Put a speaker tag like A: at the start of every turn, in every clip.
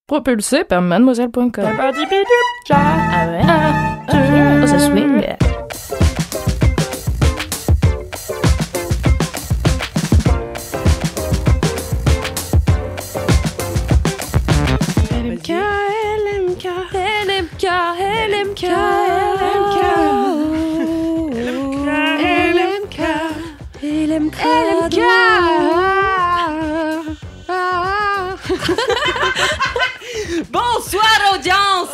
A: Propulsé par mademoiselle.com.
B: Ah ouais.
A: Oh, ça swing.
B: LMK, LMK, LMK, LMK, LMK, LMK, LMK.
C: Bonsoir audience.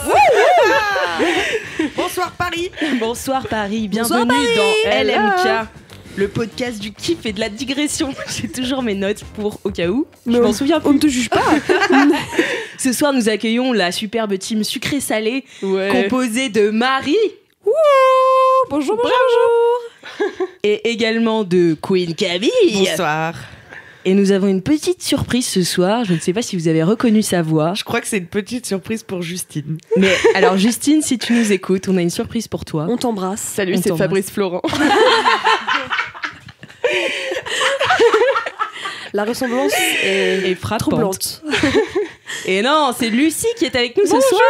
D: Bonsoir Paris.
C: Bonsoir Paris,
B: Bonsoir,
C: bienvenue dans
B: Paris.
C: LMK, le podcast du kiff et de la digression. J'ai toujours mes notes pour au cas où. Je m'en souviens plus.
B: On ne te juge pas.
C: Ce soir, nous accueillons la superbe team sucré-salé composée de Marie.
B: Bonjour, bonjour.
C: Et également de Queen Camille.
D: Bonsoir.
C: Et nous avons une petite surprise ce soir. Je ne sais pas si vous avez reconnu sa voix.
D: Je crois que c'est une petite surprise pour Justine.
C: Mais alors Justine, si tu nous écoutes, on a une surprise pour toi.
B: On t'embrasse.
A: Salut,
C: On
A: c'est
C: t'embrasse.
A: Fabrice Florent.
B: La ressemblance est
C: Et frappante.
B: troublante.
C: Et non, c'est Lucie qui est avec nous ce soir.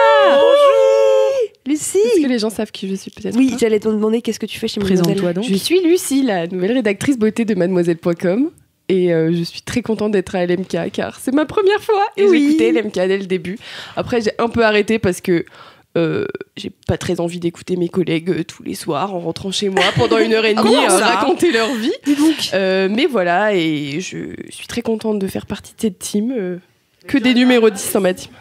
B: Lucie.
A: Est-ce que les gens savent qui je suis peut-être
B: Oui,
A: pas
B: j'allais te demander qu'est-ce que tu fais chez Mademoiselle.
C: Présente-toi donc.
A: Je suis Lucie, la nouvelle rédactrice beauté de mademoiselle.com. Et je suis très contente d'être à LMK car c'est ma première fois et
B: Oui.
A: j'écoutais LMK dès le début. Après, j'ai un peu arrêté parce que j'ai pas très envie d'écouter mes collègues tous les soirs en rentrant chez moi pendant 1h30
B: Comment ça
A: raconter leur vie.
B: Dis donc.
A: Mais voilà, et je suis très contente de faire partie de cette team. Que des numéros 10 dans ma team.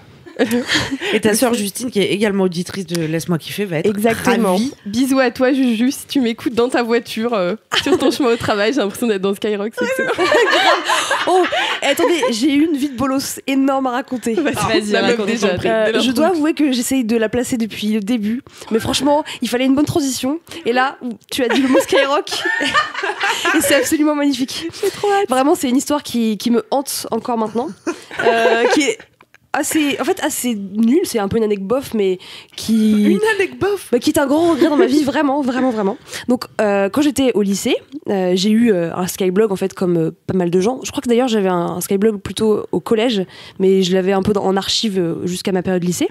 D: Et ta sœur Justine, qui est également auditrice de Laisse-moi kiffer, va être
A: Exactement.
D: ravie.
A: Bisous à toi, Juju, si tu m'écoutes dans ta voiture, sur ton chemin au travail. J'ai l'impression d'être dans Skyrock, c'est excellent.
B: Oh, attendez, j'ai eu une vie de bolos énorme à raconter.
C: Vas-y,
A: La meuf
C: raconte,
A: déjà.
C: t'en prie.
B: Je dois avouer que j'essaye de la placer depuis le début, mais franchement, il fallait une bonne transition. Et là, tu as dit le mot Skyrock, et c'est absolument magnifique. J'ai trop hâte. Vraiment, c'est une histoire qui me hante encore maintenant, qui est assez nulle. C'est un peu une anecdote bof, mais qui
D: Une anecdote.
B: qui est un grand regret dans ma vie, vraiment, vraiment, vraiment. Donc, quand j'étais au lycée, j'ai eu un Skyblog, en fait, comme pas mal de gens. Je crois que d'ailleurs, j'avais un Skyblog plutôt au collège, mais je l'avais un peu en archive jusqu'à ma période lycée.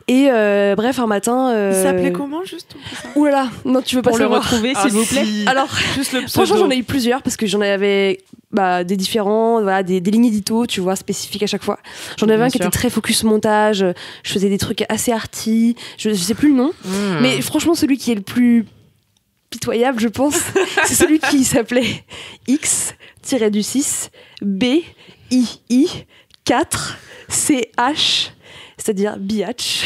B: Et bref, un matin...
D: Il s'appelait comment, juste?
B: Ouh là là, non, tu veux pas
C: Pour le
B: savoir.
C: retrouver, s'il vous plaît.
B: Alors,
D: Juste le
B: franchement,
D: pseudo.
B: j'en ai eu plusieurs, parce que j'en avais des différents, voilà, des lignes édito, tu vois, spécifiques à chaque fois. J'en avais
C: Bien
B: un qui
C: sûr.
B: était très focus montage, je faisais des trucs assez arty, je sais plus le nom. Mais franchement, celui qui est le plus pitoyable, je pense, c'est celui qui s'appelait X-6 BII 4 CH, c'est-à-dire biatch.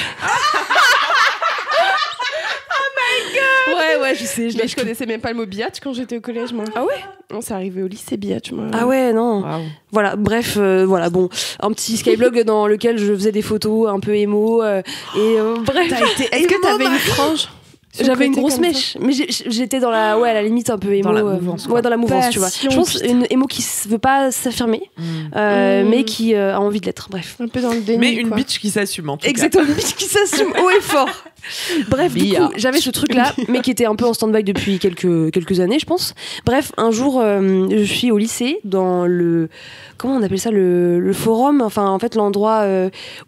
B: Ouais, je sais,
A: Mais je connaissais même pas le mot biatch quand j'étais au collège, moi.
B: Ah ouais?
A: On s'est arrivé au lycée biatch, moi.
B: Ah ouais, non.
D: Waouh.
B: Voilà, bref, voilà, bon, un petit Skyblog dans lequel je faisais des photos un peu émo, bref.
A: Est-ce que t'avais une frange?
B: J'avais une
A: Côté
B: grosse
A: comme ça.
B: mèche, mais j'étais dans la, à la limite un peu émo.
D: Dans la mouvance, quoi.
B: Ouais, dans la mouvance, tu vois.
C: Passion,
B: Je pense
C: putain.
B: une émo qui veut pas s'affirmer, mais qui a envie de l'être, bref.
A: Un peu dans le déni,
D: Mais une
A: quoi.
D: bitch qui s'assume, en tout
B: Exactement, une bitch qui s'assume haut et fort. Bref, du coup, j'avais ce truc-là, mais qui était un peu en stand-by depuis quelques années, je pense. Bref, un jour, je suis au lycée, dans le... Comment on appelle ça, le forum, enfin, en fait, l'endroit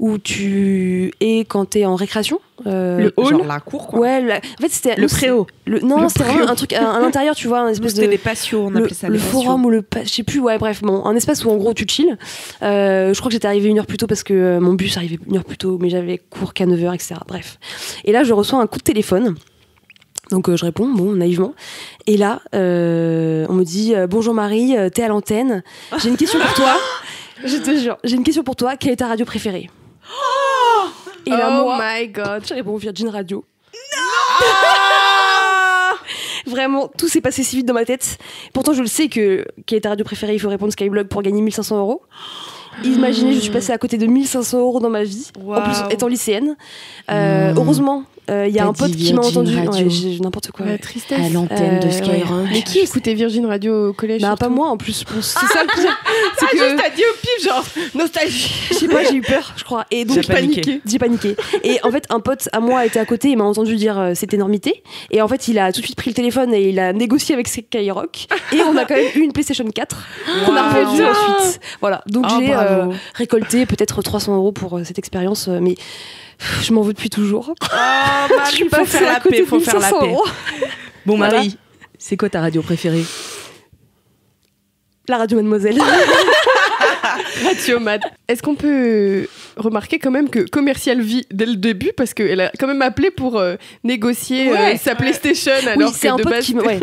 B: où tu es quand t'es en récréation.
A: Le
D: cas.
A: hall.
D: Genre la cour, quoi.
B: Ouais, en fait, c'était...
C: Le préau.
B: Non,
D: Le
B: c'était
D: préau.
B: vraiment un truc à l'intérieur, tu vois, un
D: Nous,
B: espèce
D: c'était
B: de...
D: les patios, on
B: Le,
D: appelait ça
B: le
D: les patios.
B: forum ou je sais plus, ouais, bref, bon, un espace où en gros tu chill. Je crois que j'étais arrivée 1 heure plus tôt parce que mon bus arrivait 1 heure plus tôt, mais j'avais cours qu'à 9h, etc. Bref. Et là, je reçois un coup de téléphone. Donc je réponds, bon, naïvement. Et là, on me dit bonjour Marie, t'es à l'antenne. J'ai une question pour toi. Je te jure, j'ai une question pour toi. Quelle est ta radio préférée? Et là,
A: Oh
B: moi,
A: my god.
B: je réponds Virgin Radio. Vraiment, tout s'est passé si vite dans ma tête. Pourtant, je le sais que quelle est ta radio préférée, il faut répondre Skyblog pour gagner 1 500 €. Imaginez, je suis passée à côté de 1 500 € dans ma vie, en plus
D: Waouh.
B: étant lycéenne. Heureusement, Il y a
E: T'as
B: un pote
E: dit
B: qui m'a
E: Virgin
B: entendu.
E: Radio.
B: Ouais, j'ai n'importe quoi.
A: La tristesse.
E: À l'antenne de Skyrock.
A: Mais qui écoutait Virgin Radio au collège?
B: Bah,
A: surtout
B: pas moi en plus. Bon, c'est
A: C'est ça le pire. C'est que juste t'as dit au pif, genre nostalgie.
B: je sais pas, j'ai eu peur, je crois. Et donc
D: J'ai paniqué.
B: J'ai paniqué. Et en fait, un pote à moi était à côté, il m'a entendu dire cette énormité. Et en fait, il a tout de suite pris le téléphone et il a négocié avec Skyrock. Et on a quand même eu une PlayStation 4 qu'on a revendue ensuite. Voilà. Donc j'ai récolté peut-être 300 € pour cette expérience. Mais je m'en veux depuis toujours.
D: Je suis pas faire la paix, faut faire la paix.
C: Bon,
B: Voilà.
C: Marie, c'est quoi ta radio préférée?
B: La radio Mademoiselle.
A: Radio Mad. Est-ce qu'on peut remarquer quand même que Commercial vit dès le début parce qu'elle a quand même appelé pour négocier sa PlayStation alors
B: Oui, c'est
A: que
B: un
A: de
B: pote
A: base
B: qui ouais.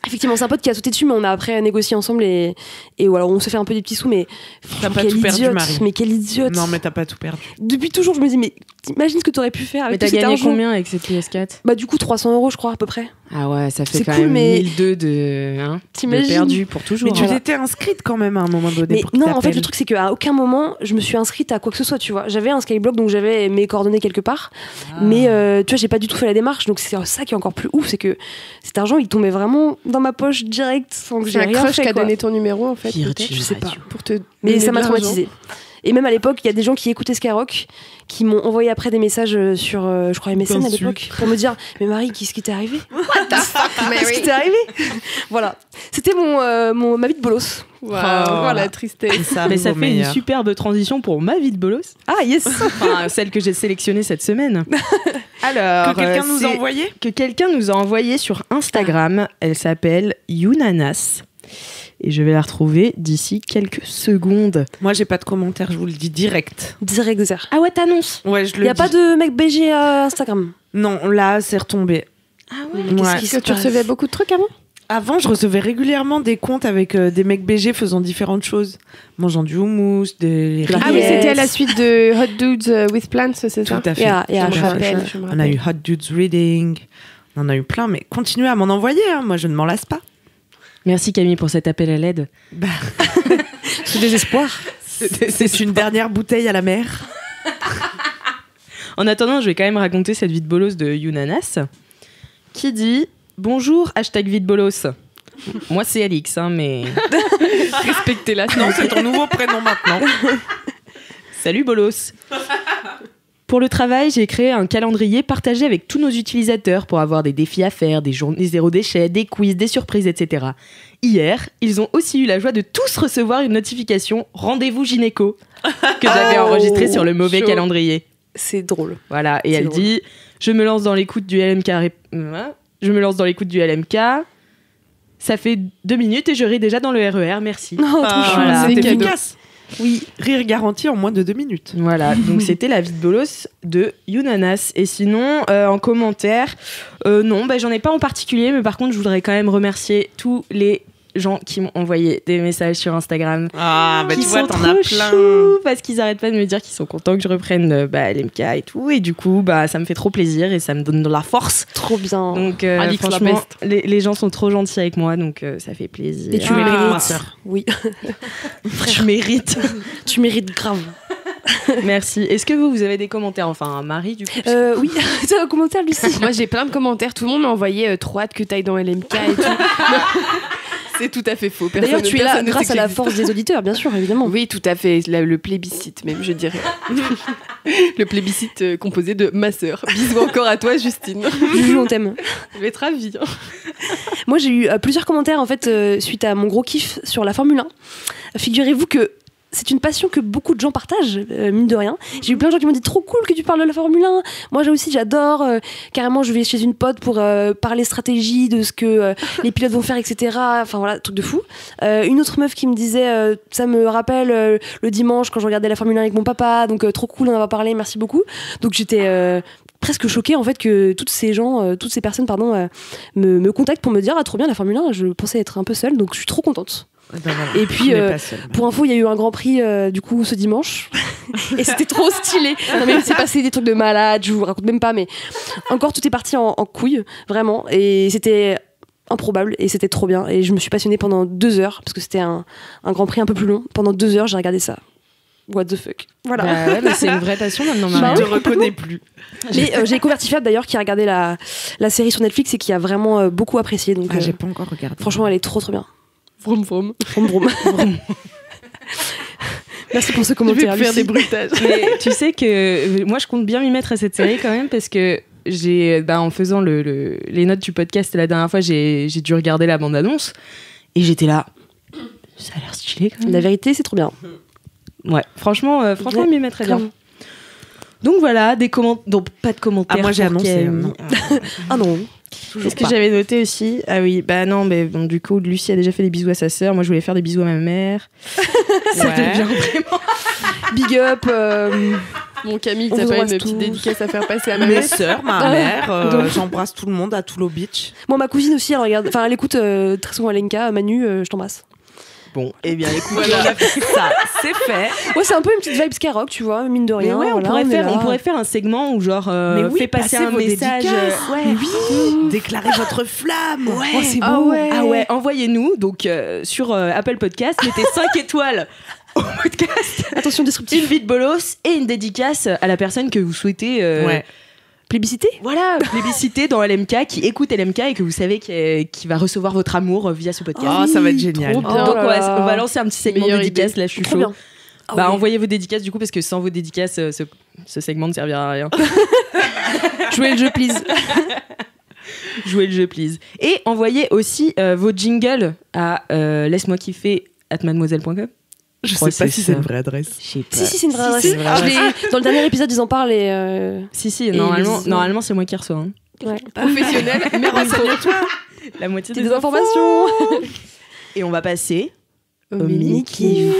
B: Effectivement, c'est un pote qui a sauté dessus, mais on a après négocié ensemble et voilà, on s'est fait un peu des petits sous, mais
D: T'as pas
B: quel
D: tout perdu,
B: idiote,
D: Marie.
B: mais quel idiote.
D: Non, mais t'as pas tout perdu.
B: Depuis toujours, je me dis, mais t'imagines ce que t'aurais pu faire
C: Mais
B: avec
C: t'as
B: tout cet
C: gagné
B: argent.
C: combien avec cette PS4?
B: Bah du coup 300 € je crois à peu près.
E: Ah ouais, ça fait
B: C'est
E: quand
B: cool,
E: même
B: mais-
E: 1002 de
B: T'imagines
E: perdu pour toujours.
D: Mais tu t'étais inscrite quand même à un moment donné
B: Mais
D: pour qu'il
B: non, en fait
D: t'appelle.
B: le truc c'est qu'à aucun moment je me suis inscrite à quoi que ce soit, tu vois. J'avais un Skyblock donc j'avais mes coordonnées quelque part, mais tu vois j'ai pas du tout fait la démarche, donc c'est ça qui est encore plus ouf, c'est que cet argent il tombait vraiment dans ma poche direct sans que
A: c'est
B: j'ai
A: un
B: rien
A: crush
B: fait,
A: qui a
B: quoi.
A: donné ton numéro en fait.
E: Virgin
A: peut-être.
B: Je sais pas.
E: Radio.
A: Pour te
B: Mais
A: donner
B: ça m'a
A: de l'argent.
B: traumatisée. Et même à l'époque, il y a des gens qui écoutaient Skyrock, qui m'ont envoyé après des messages sur, je crois, MSN à
D: D'insultes.
B: l'époque, pour me dire « Mais Marie, qu'est-ce qui t'est arrivé Qu'est-ce qui
A: Mary.
B: t'est arrivé ?» Voilà. C'était ma vie de bolos.
A: Waouh, la tristesse.
D: Et ça,
C: Mais
D: arrive
C: ça
D: au
C: fait une
D: meilleur.
C: superbe transition pour ma vie de bolos.
B: Ah, yes.
C: Enfin, celle que j'ai sélectionnée cette semaine. Alors,
D: Que quelqu'un nous a
C: c'est-
D: envoyé
C: que quelqu'un nous a envoyé sur Instagram. Elle s'appelle Younanas. Et je vais la retrouver d'ici quelques secondes.
D: Moi, j'ai pas de commentaire, je vous le dis direct.
B: Direct zère.
C: Ah ouais, t'annonces?
D: Ouais, je
B: Il
D: le
B: n'y a
D: dis.
B: pas de mec BG à Instagram.
D: Non, là, c'est retombé.
C: Ah ouais.
D: Ouais.
B: Qu'est-ce qui
A: Est-ce
B: se
A: que tu
B: passe
A: recevais beaucoup de trucs avant?
D: Avant, je recevais régulièrement des comptes avec des mecs BG faisant différentes choses. Mangeant du houmous, des
B: Ah
A: Ah oui,
B: Yes.
A: c'était à la suite de Hot Dudes with Plants, c'est ça?
D: Tout à fait.
B: Yeah,
A: Je me
B: je me
A: rappelle,
B: rappelle.
A: je me
D: On a
A: rappelle.
D: eu Hot Dudes Reading. On en a eu plein, mais continuez à m'en envoyer. Hein. Moi, je ne m'en lasse pas.
C: Merci Camille pour cet appel à l'aide.
D: Bah,
B: Ce désespoir.
D: c'est une dernière bouteille à la mer.
C: En attendant, je vais quand même raconter cette vie de bolos de Younanas qui dit bonjour hashtag vie de bolos. Moi c'est Alix, hein, mais
A: Respectez-la.
D: Non, c'est ton nouveau prénom maintenant.
C: salut bolos. Pour le travail, j'ai créé un calendrier partagé avec tous nos utilisateurs pour avoir des défis à faire, des journées zéro déchet, des quiz, des surprises, etc. Hier, ils ont aussi eu la joie de tous recevoir une notification rendez-vous gynéco que j'avais enregistrée sur le mauvais
A: chaud.
C: calendrier.
B: C'est drôle.
C: Voilà, et
B: C'est
C: elle
B: drôle.
C: dit je me lance dans l'écoute du LMK. Je me lance dans l'écoute du LMK. Ça fait 2 minutes et je ris déjà dans le RER. Merci.
B: Non, trop
D: Ah,
B: chou.
C: voilà.
D: c'est
A: C'est cadeau.
D: efficace. Oui, rire garanti en moins de 2 minutes.
C: Voilà, donc c'était la vie de bolos de Younanas. Et sinon, en commentaire, non, j'en ai pas en particulier, mais par contre, je voudrais quand même remercier tous les gens qui m'ont envoyé des messages sur Instagram.
D: Ah, bah
C: qui
D: tu vois,
C: sont
D: t'en as
C: trop
D: plein.
C: choux, parce qu'ils arrêtent pas de me dire qu'ils sont contents que je reprenne LMK et tout. Et du coup, ça me fait trop plaisir et ça me donne de la force.
B: Trop bien.
C: Donc,
A: Alix, la
C: franchement,
A: best.
C: les gens sont trop gentils avec moi, donc ça fait plaisir.
B: Et tu
D: Ah,
B: mérites.
D: ma sœur.
B: Oui,
C: Tu mérites.
B: tu mérites grave.
C: Merci. Est-ce que vous avez des commentaires? Enfin, Marie, du coup.
B: Oui, t'as un commentaire, Lucie?
A: Moi j'ai plein de commentaires, tout le monde m'a envoyé trop hâte que t'ailles dans LMK et tout. C'est tout à fait faux.
B: D'ailleurs, tu es là
A: personne ne
B: grâce
A: sait
B: à
A: que
B: la
A: j'existe.
B: force des auditeurs, bien sûr, évidemment.
A: Oui, tout à fait. Le plébiscite, même, je dirais. Le plébiscite composé de ma sœur. Bisous encore à toi, Justine.
B: Juju, on t'aime.
A: Je vais être ravie. hein.
B: Moi, j'ai eu plusieurs commentaires en fait suite à mon gros kiff sur la Formule 1. Figurez-vous que c'est une passion que beaucoup de gens partagent, mine de rien. J'ai eu plein de gens qui m'ont dit trop cool que tu parles de la Formule 1. Moi, j'adore. Carrément, je vais chez une pote pour parler stratégie de ce que les pilotes vont faire, etc. Enfin voilà, truc de fou. Une autre meuf qui me disait ça me rappelle le dimanche quand je regardais la Formule 1 avec mon papa. Donc trop cool, on en va parler, merci beaucoup. Donc j'étais presque choquée en fait que toutes ces personnes me contactent pour me dire ah trop bien la Formule 1. Je pensais être un peu seule, donc je suis trop contente.
D: Ben voilà,
B: Et puis,
D: on n'est pas seul.
B: Pour info, il y a eu un Grand Prix du coup ce dimanche et c'était trop stylé. Non mais c'est passé des trucs de malade, je vous raconte même pas, mais encore tout est parti en couille, vraiment. Et c'était improbable et c'était trop bien. Et je me suis passionnée pendant 2 heures parce que c'était un Grand Prix un peu plus long. Pendant 2 heures, j'ai regardé ça. what the fuck. Voilà.
C: Bah ouais, mais c'est une vraie passion maintenant.
B: Bah
C: Marie.
D: Je
B: oui,
D: te reconnais plus.
B: Mais j'ai découvert Tiffany d'ailleurs qui a regardé la série sur Netflix et qui a vraiment beaucoup apprécié. Donc,
D: Ah, j'ai pas encore regardé.
B: franchement, elle est trop bien.
A: Vroom vroom.
B: Vroom, vroom. Merci pour ce
A: Je vais
B: commentaire.
A: faire
B: Lucie.
A: des bruitages.
C: Mais tu sais que moi, je compte bien m'y mettre à cette série quand même parce que en faisant les notes du podcast la dernière fois, j'ai dû regarder la bande-annonce et j'étais là. Ça a l'air stylé quand même.
B: La vérité, c'est trop bien.
C: Ouais, franchement,
B: Ouais,
C: je m'y mettrais bien.
B: grave.
C: Donc voilà, donc pas de commentaires.
D: Ah, moi, j'ai
C: pour
D: annoncé,
C: Camille.
D: non.
B: Ah non.
C: Qu'est-ce que j'avais noté aussi? Ah oui, bah non, mais bon, du coup, Lucie a déjà fait des bisous à sa sœur. Moi, je voulais faire des bisous à ma mère. Ça
D: Ouais.
C: devient vraiment.
B: Big up.
A: Bon, Camille,
B: On
A: t'as
B: vous
A: pas une
B: embrasse
A: petite
B: tous.
A: dédicace à faire passer à ma
D: Mes
A: mère?
D: sœurs, ma
B: Ah.
D: mère,
B: Donc-
D: j'embrasse tout le monde à Toulouse Beach.
B: Moi, ma cousine aussi, elle regarde. Enfin, elle écoute très souvent Alenka. Manu, je t'embrasse.
C: Bon, eh bien, écoute,
D: Voilà, on a fait ça, c'est fait.
B: Ouais, c'est un peu une petite vibe Skyrock, tu vois, mine de
C: mais
B: rien.
C: ouais,
B: voilà,
C: on
B: est là.
C: pourrait faire un segment où genre
D: Mais oui,
C: fait passer
D: passez
C: un
D: vos
C: message.
D: dédicaces.
C: Ouais.
D: Mais oui, déclarez votre flamme.
B: Oh, c'est beau.
A: Ah ouais.
C: Ah ouais, envoyez-nous donc sur Apple Podcast, mettez 5 étoiles au podcast,
B: Attention,
C: une
B: disruptif.
C: vie de bolos et une dédicace à la personne que vous souhaitez
D: Ouais.
B: Plébiscité.
C: voilà, plébisciter dans LMK, qui écoute LMK et que vous savez qui va recevoir votre amour via ce podcast.
D: Oh, ça va être génial.
A: trop bien.
C: Donc
B: Oh là là.
C: on va lancer un petit segment
A: Meilleure
C: dédicace,
A: idée.
C: là je suis
B: Trop
C: chaud.
B: bien. Ah
C: Bah
B: ouais.
C: envoyez vos dédicaces du coup parce que sans vos dédicaces ce segment ne servira à rien.
B: Jouez le jeu, please.
C: Jouez le jeu please. Et envoyez aussi vos jingles à laisse-moi kiffer @mademoiselle.com.
D: Je
C: crois
D: sais pas
C: que
D: si
C: c'est
D: c'est
C: ça.
D: une vraie adresse.
C: Je sais pas.
B: Si, c'est une vraie adresse.
C: c'est une vraie
B: Je l'ai- Dans le dernier épisode, ils en parlent et.
C: Si,
B: Et
C: normalement c'est moi qui reçois. hein.
B: Ouais.
A: Professionnel, mais renseigne-toi.
C: La moitié
B: Des informations.
C: Et on va passer
A: Au
B: mini-kiff.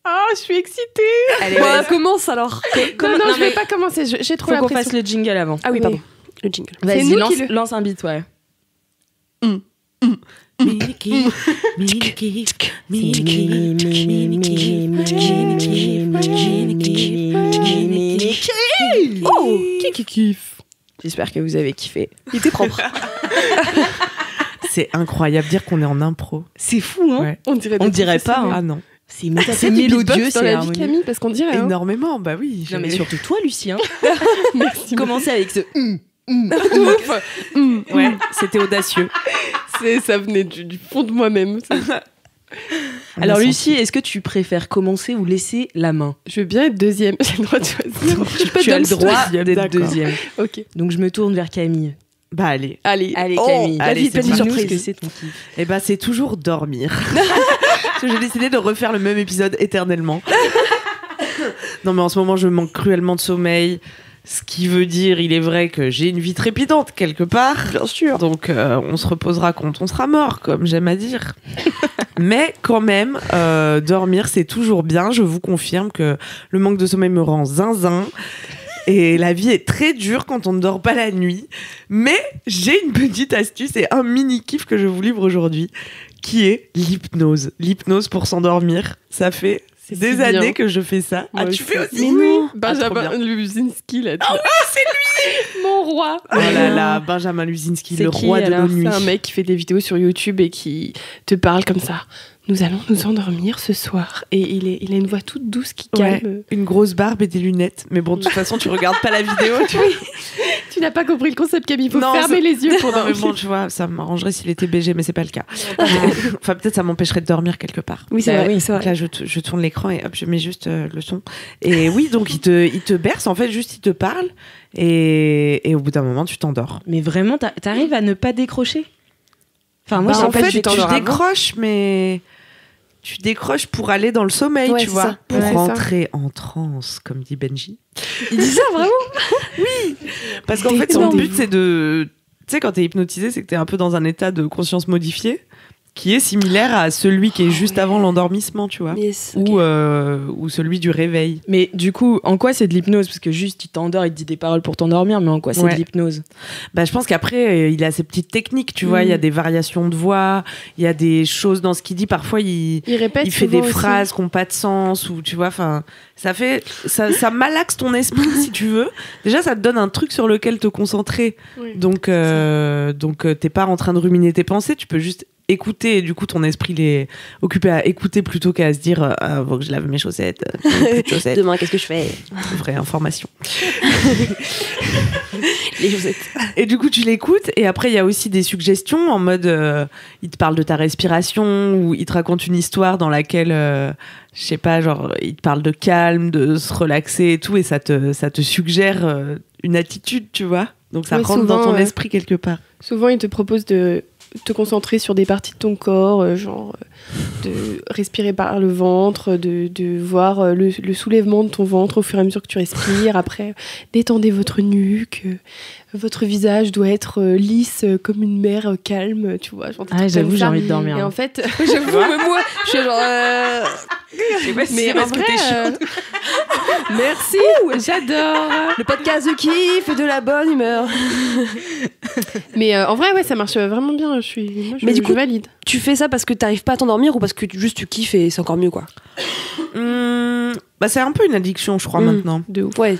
A: Ah, je suis excitée.
C: Allez,
B: Bon,
C: vas-y.
B: commence alors.
A: Non, je vais pas commencer. J'ai trop
C: Faut
A: la
C: qu'on
A: pression.
C: fasse le jingle avant.
B: Ah oui,
A: Oui.
B: pardon. Le jingle.
C: Vas-y,
A: nous
C: lance,
A: qui le-
C: lance un beat, ouais.
B: Oh,
A: Qui kiffe?
C: J'espère que vous avez kiffé.
B: il était propre.
D: C'est incroyable dire qu'on est en impro.
C: C'est fou, hein?
D: Ouais.
A: On dirait,
C: On dirait pas, hein.
D: Ah non.
C: C'est
A: T'as
C: c'est
A: fait du
C: mélodieux,
A: beatbox dans
C: c'est
A: la vie,
C: harmonieux.
A: Camille, parce qu'on dirait. Hein.
D: Énormément, bah oui.
C: Non, mais surtout toi, Lucie. Hein.
A: Merci.
C: Commencez avec ce.
D: Ouais, c'était audacieux.
A: Ça venait du fond de moi-même.
C: Alors,
D: On a
C: Lucie, est-ce que tu préfères commencer ou laisser la main?
A: Je veux bien être deuxième. J'ai le droit de choisir.
C: Tu as le droit
D: deuxième,
C: d'être
D: d'accord.
C: deuxième.
A: Ok.
C: Donc, je me tourne vers Camille.
D: Bah allez.
A: Allez.
C: Allez,
B: Oh,
C: Camille.
B: la
D: allez,
B: vie est
D: c'est
B: pleine de
C: dis-nous ce
B: surprises.
C: que c'est ton kiff.
D: Eh ben c'est toujours dormir. Parce que j'ai décidé de refaire le même épisode éternellement. Non mais en ce moment je manque cruellement de sommeil. Ce qui veut dire, il est vrai que j'ai une vie trépidante quelque part. Bien sûr. Donc on se reposera quand on sera mort, comme j'aime à dire. Mais quand même, dormir c'est toujours bien. Je vous confirme que le manque de sommeil me rend zinzin. Et la vie est très dure quand on ne dort pas la nuit. Mais j'ai une petite astuce et un mini kiff que je vous livre aujourd'hui, qui est l'hypnose. L'hypnose pour s'endormir. Ça fait
A: C'est
D: des
A: si
D: années
A: bien.
D: que je fais ça.
A: Moi
D: Ah, tu
A: aussi.
D: fais aussi?
B: Mais non.
A: Benjamin
D: trop
A: Luzinski, là. Ah oui, c'est lui. Mon roi.
D: Oh là là, Benjamin Luzinski,
C: C'est
D: le
C: qui,
D: roi de
C: alors?
D: nos nuits.
A: C'est un mec qui fait des vidéos sur YouTube et qui te parle comme ça. Nous allons nous endormir ce soir. Et il a une voix toute douce qui
D: Ouais,
A: calme.
D: une grosse barbe et des lunettes. Mais bon, de toute façon, tu regardes pas la vidéo.
A: Tu n'as pas compris le concept, Camille. Il faut
D: Non,
A: fermer les yeux pour
D: Non, mais
A: dormir.
D: bon, tu vois, ça m'arrangerait s'il était BG, mais c'est pas le cas. Enfin, peut-être ça m'empêcherait de dormir quelque part.
B: Oui, c'est
C: Bah
B: vrai.
C: oui.
B: c'est
D: Donc
B: vrai.
D: là, je tourne l'écran et hop, je mets juste le son. Et oui, donc il te berce, en fait, juste il te parle. Et au bout d'un moment, tu t'endors.
C: Mais vraiment, t'arrives à ne pas décrocher? Enfin, moi,
D: Bah,
C: j'ai
D: en
C: pas
D: fait,
C: du
D: tu
C: temps de
D: décroches, mais tu décroches pour aller dans le sommeil,
B: Ouais,
D: tu
B: c'est
D: vois,
B: ça.
D: pour
A: Ouais, c'est ça.
D: rentrer en transe, comme dit Benji.
B: Il dit ça vraiment.
D: Parce qu'en
B: T'es
D: fait, son
B: énorme.
D: but, c'est de... Tu sais, quand t'es hypnotisé, c'est que t'es un peu dans un état de conscience modifiée, qui est similaire à celui qui est juste avant l'endormissement, tu vois.
B: Yes. ok.
D: Ou celui du réveil.
C: Mais du coup, en quoi c'est de l'hypnose? Parce que juste, il t'endort, il te dit des paroles pour t'endormir, mais en quoi c'est
D: Ouais.
C: de l'hypnose?
D: Bah, je pense qu'après, il a ses petites techniques, tu vois. Il y a des variations de voix, il y a des choses dans ce qu'il dit. Parfois, il
A: répète
D: fait
A: souvent
D: des
A: aussi.
D: phrases qui n'ont pas de sens, ou tu vois, enfin, ça malaxe ton esprit, si tu veux. Déjà, ça te donne un truc sur lequel te concentrer.
A: Oui.
D: Donc t'es pas en train de ruminer tes pensées, tu peux juste écouter, et du coup ton esprit est occupé à écouter plutôt qu'à se dire faut que je lave mes chaussettes, plus de chaussettes.
B: Demain, qu'est-ce que je fais?
D: Vraie information.
B: Les chaussettes.
D: Et du coup tu l'écoutes, et après il y a aussi des suggestions en mode il te parle de ta respiration, ou il te raconte une histoire dans laquelle je sais pas, genre il te parle de calme, de se relaxer et tout, et ça te suggère une attitude, tu vois, donc ça
A: Ouais,
D: rentre dans
A: souvent,
D: ton
A: ouais.
D: esprit quelque part.
A: Souvent, il te propose de te concentrer sur des parties de ton corps, genre de respirer par le ventre, de voir le soulèvement de ton ventre au fur et à mesure que tu respires. Après, détendez votre nuque. Votre visage doit être lisse comme une mer calme, tu vois. Genre des
C: Ah,
A: trucs
C: j'avoue,
A: comme
C: j'ai
A: ça.
C: envie de dormir.
A: Et
C: hein.
A: en fait,
B: J'avoue, même moi, je suis genre.
A: mais en vrai, merci, j'adore.
B: Le podcast de kiff et de la bonne humeur.
A: Mais en vrai, ouais, ça marche vraiment bien.
B: Mais du
A: je
B: coup,
A: valide.
B: Tu fais ça parce que t'arrives pas à t'endormir ou parce que juste tu kiffes et c'est encore mieux, quoi?
D: Bah c'est un peu une addiction, je crois, maintenant.
A: De ouf.
B: Ouais.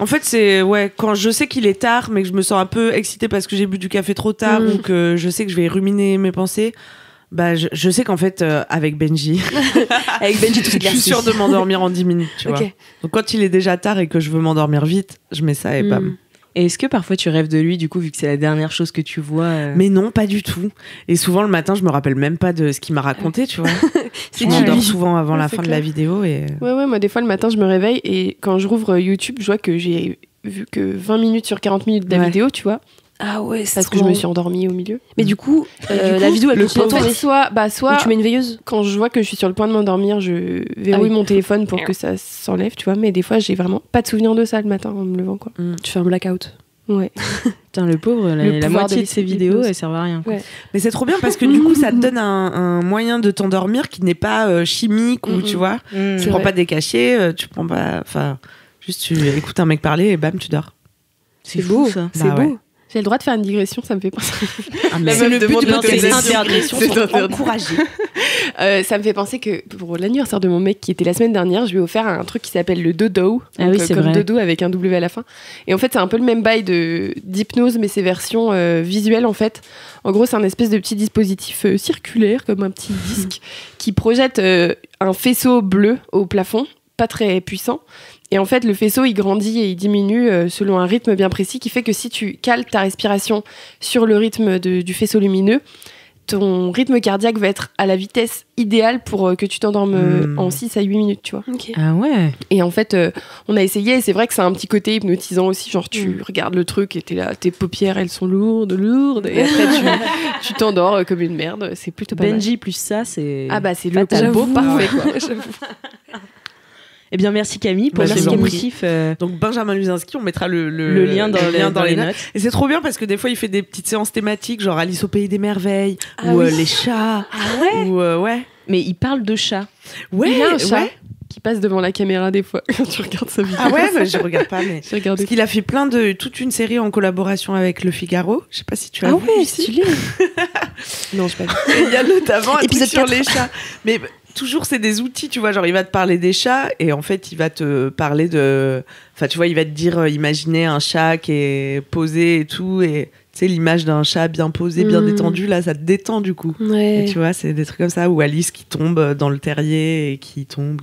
D: En fait, c'est quand je sais qu'il est tard, mais que je me sens un peu excitée parce que j'ai bu du café trop tard, ou que je sais que je vais ruminer mes pensées. Bah, je sais qu'en fait, avec Benji,
B: Avec Benji, tout
D: je suis
B: s'éclaircit.
D: sûre de m'endormir en 10 minutes, tu vois.
B: Ok.
D: Donc quand il est déjà tard et que je veux m'endormir vite, je mets ça et bam.
C: Et est-ce que parfois tu rêves de lui, du coup, vu que c'est la dernière chose que tu vois
D: Mais non, pas du tout. Et souvent le matin, je me rappelle même pas de ce qu'il m'a raconté, tu vois. Je m'endors souvent avant la
A: c'est
D: fin de
A: clair.
D: la vidéo et
A: Ouais, moi, des fois, le matin, je me réveille et quand je rouvre YouTube, je vois que j'ai vu que 20 minutes sur 40 minutes de la
D: Ouais.
A: vidéo, tu vois,
B: Ah ouais, c'est
A: parce que je me suis endormie au milieu.
B: Mais du coup,
A: Et du
B: la
A: coup,
B: vidéo, elle
A: le
B: continue à
A: en fait,
B: tourner.
A: soit
B: Ou tu mets une veilleuse.
A: quand je vois que je suis sur le point de m'endormir, je verrouille
B: Ah oui.
A: mon téléphone pour que ça s'enlève, tu vois, mais des fois, j'ai vraiment pas de souvenir de ça le matin en me levant, quoi.
B: Tu fais un blackout.
A: Ouais.
C: Putain, le pauvre,
A: Le
C: la
A: pouvoir
C: moitié
A: de
C: de ses vidéos,
A: l'hypnose.
C: elles servent à rien. quoi.
A: Ouais.
D: Mais c'est trop bien parce que du coup, ça te donne un moyen de t'endormir qui n'est pas chimique, ou tu vois,
C: Mmh.
D: tu prends pas des cachets, tu prends pas, enfin, juste tu écoutes un mec parler et bam, tu dors.
C: C'est fou, ça.
B: C'est
D: Bah ouais.
B: beau.
A: J'ai le droit de faire une digression, ça me fait penser.
D: Ah,
A: La
C: C'est
A: meuf
C: le but
A: demande
C: de
A: l'autorisation.
C: ces interdictions
A: C'est
C: sont
A: interdit.
C: encouragées.
A: Ça me fait penser que pour l'anniversaire de mon mec qui était la semaine dernière, je lui ai offert un truc qui s'appelle le dodo.
C: Ah oui, c'est
A: comme
C: vrai.
A: dodo avec un W à la fin. Et en fait, c'est un peu le même bail d'hypnose, mais c'est version visuelle en fait. En gros, c'est un espèce de petit dispositif circulaire, comme un petit disque, qui projette un faisceau bleu au plafond, pas très puissant. Et en fait, le faisceau, il grandit et il diminue selon un rythme bien précis qui fait que si tu cales ta respiration sur le rythme du faisceau lumineux, ton rythme cardiaque va être à la vitesse idéale pour que tu t'endormes en 6 à 8 minutes, tu vois.
B: Ok.
C: Ah ouais.
A: Et en fait, on a essayé et c'est vrai que c'est un petit côté hypnotisant aussi. Genre, tu regardes le truc et t'es là, tes paupières, elles sont lourdes. Et après, tu t'endors comme une merde. C'est plutôt pas mal.
C: Combo plus ça, c'est.
A: Ah bah, c'est le
C: Fatal.
A: combo
B: J'avoue.
A: parfait, quoi.
C: Eh bien, merci Camille pour
D: Bah,
C: ce
D: je vous en prie.
C: kiff.
D: Donc Benjamin Luzinski, on mettra
C: Le lien dans les notes.
D: Et c'est trop bien parce que des fois il fait des petites séances thématiques, genre Alice au pays des merveilles,
B: Ah
D: ou
B: oui.
D: les chats, ou ouais.
C: Mais il parle de chat.
D: Ouais,
A: Il y a un chat
D: ouais.
A: qui passe devant la caméra des fois quand tu regardes sa vidéo.
D: Ah ouais, bah, je regarde pas, mais
A: J'ai regardé.
D: parce qu'il a fait toute une série en collaboration avec Le Figaro. Je sais pas si tu as
B: Ah
D: vu.
B: ouais,
D: Lucie.
B: stylé.
A: Non, je sais pas.
D: Et il y a notamment un truc
B: Épisode
D: sur
B: 4.
D: les chats. Mais toujours, c'est des outils, tu vois. Genre, il va te parler des chats et en fait, il va te parler de. Enfin, tu vois, il va te dire imaginez un chat qui est posé et tout. Et tu sais, l'image d'un chat bien posé, bien détendu, là, ça te détend du coup. Et
B: Ouais.
D: tu vois, c'est des trucs comme ça. Ou Alice qui tombe dans le terrier et qui tombe.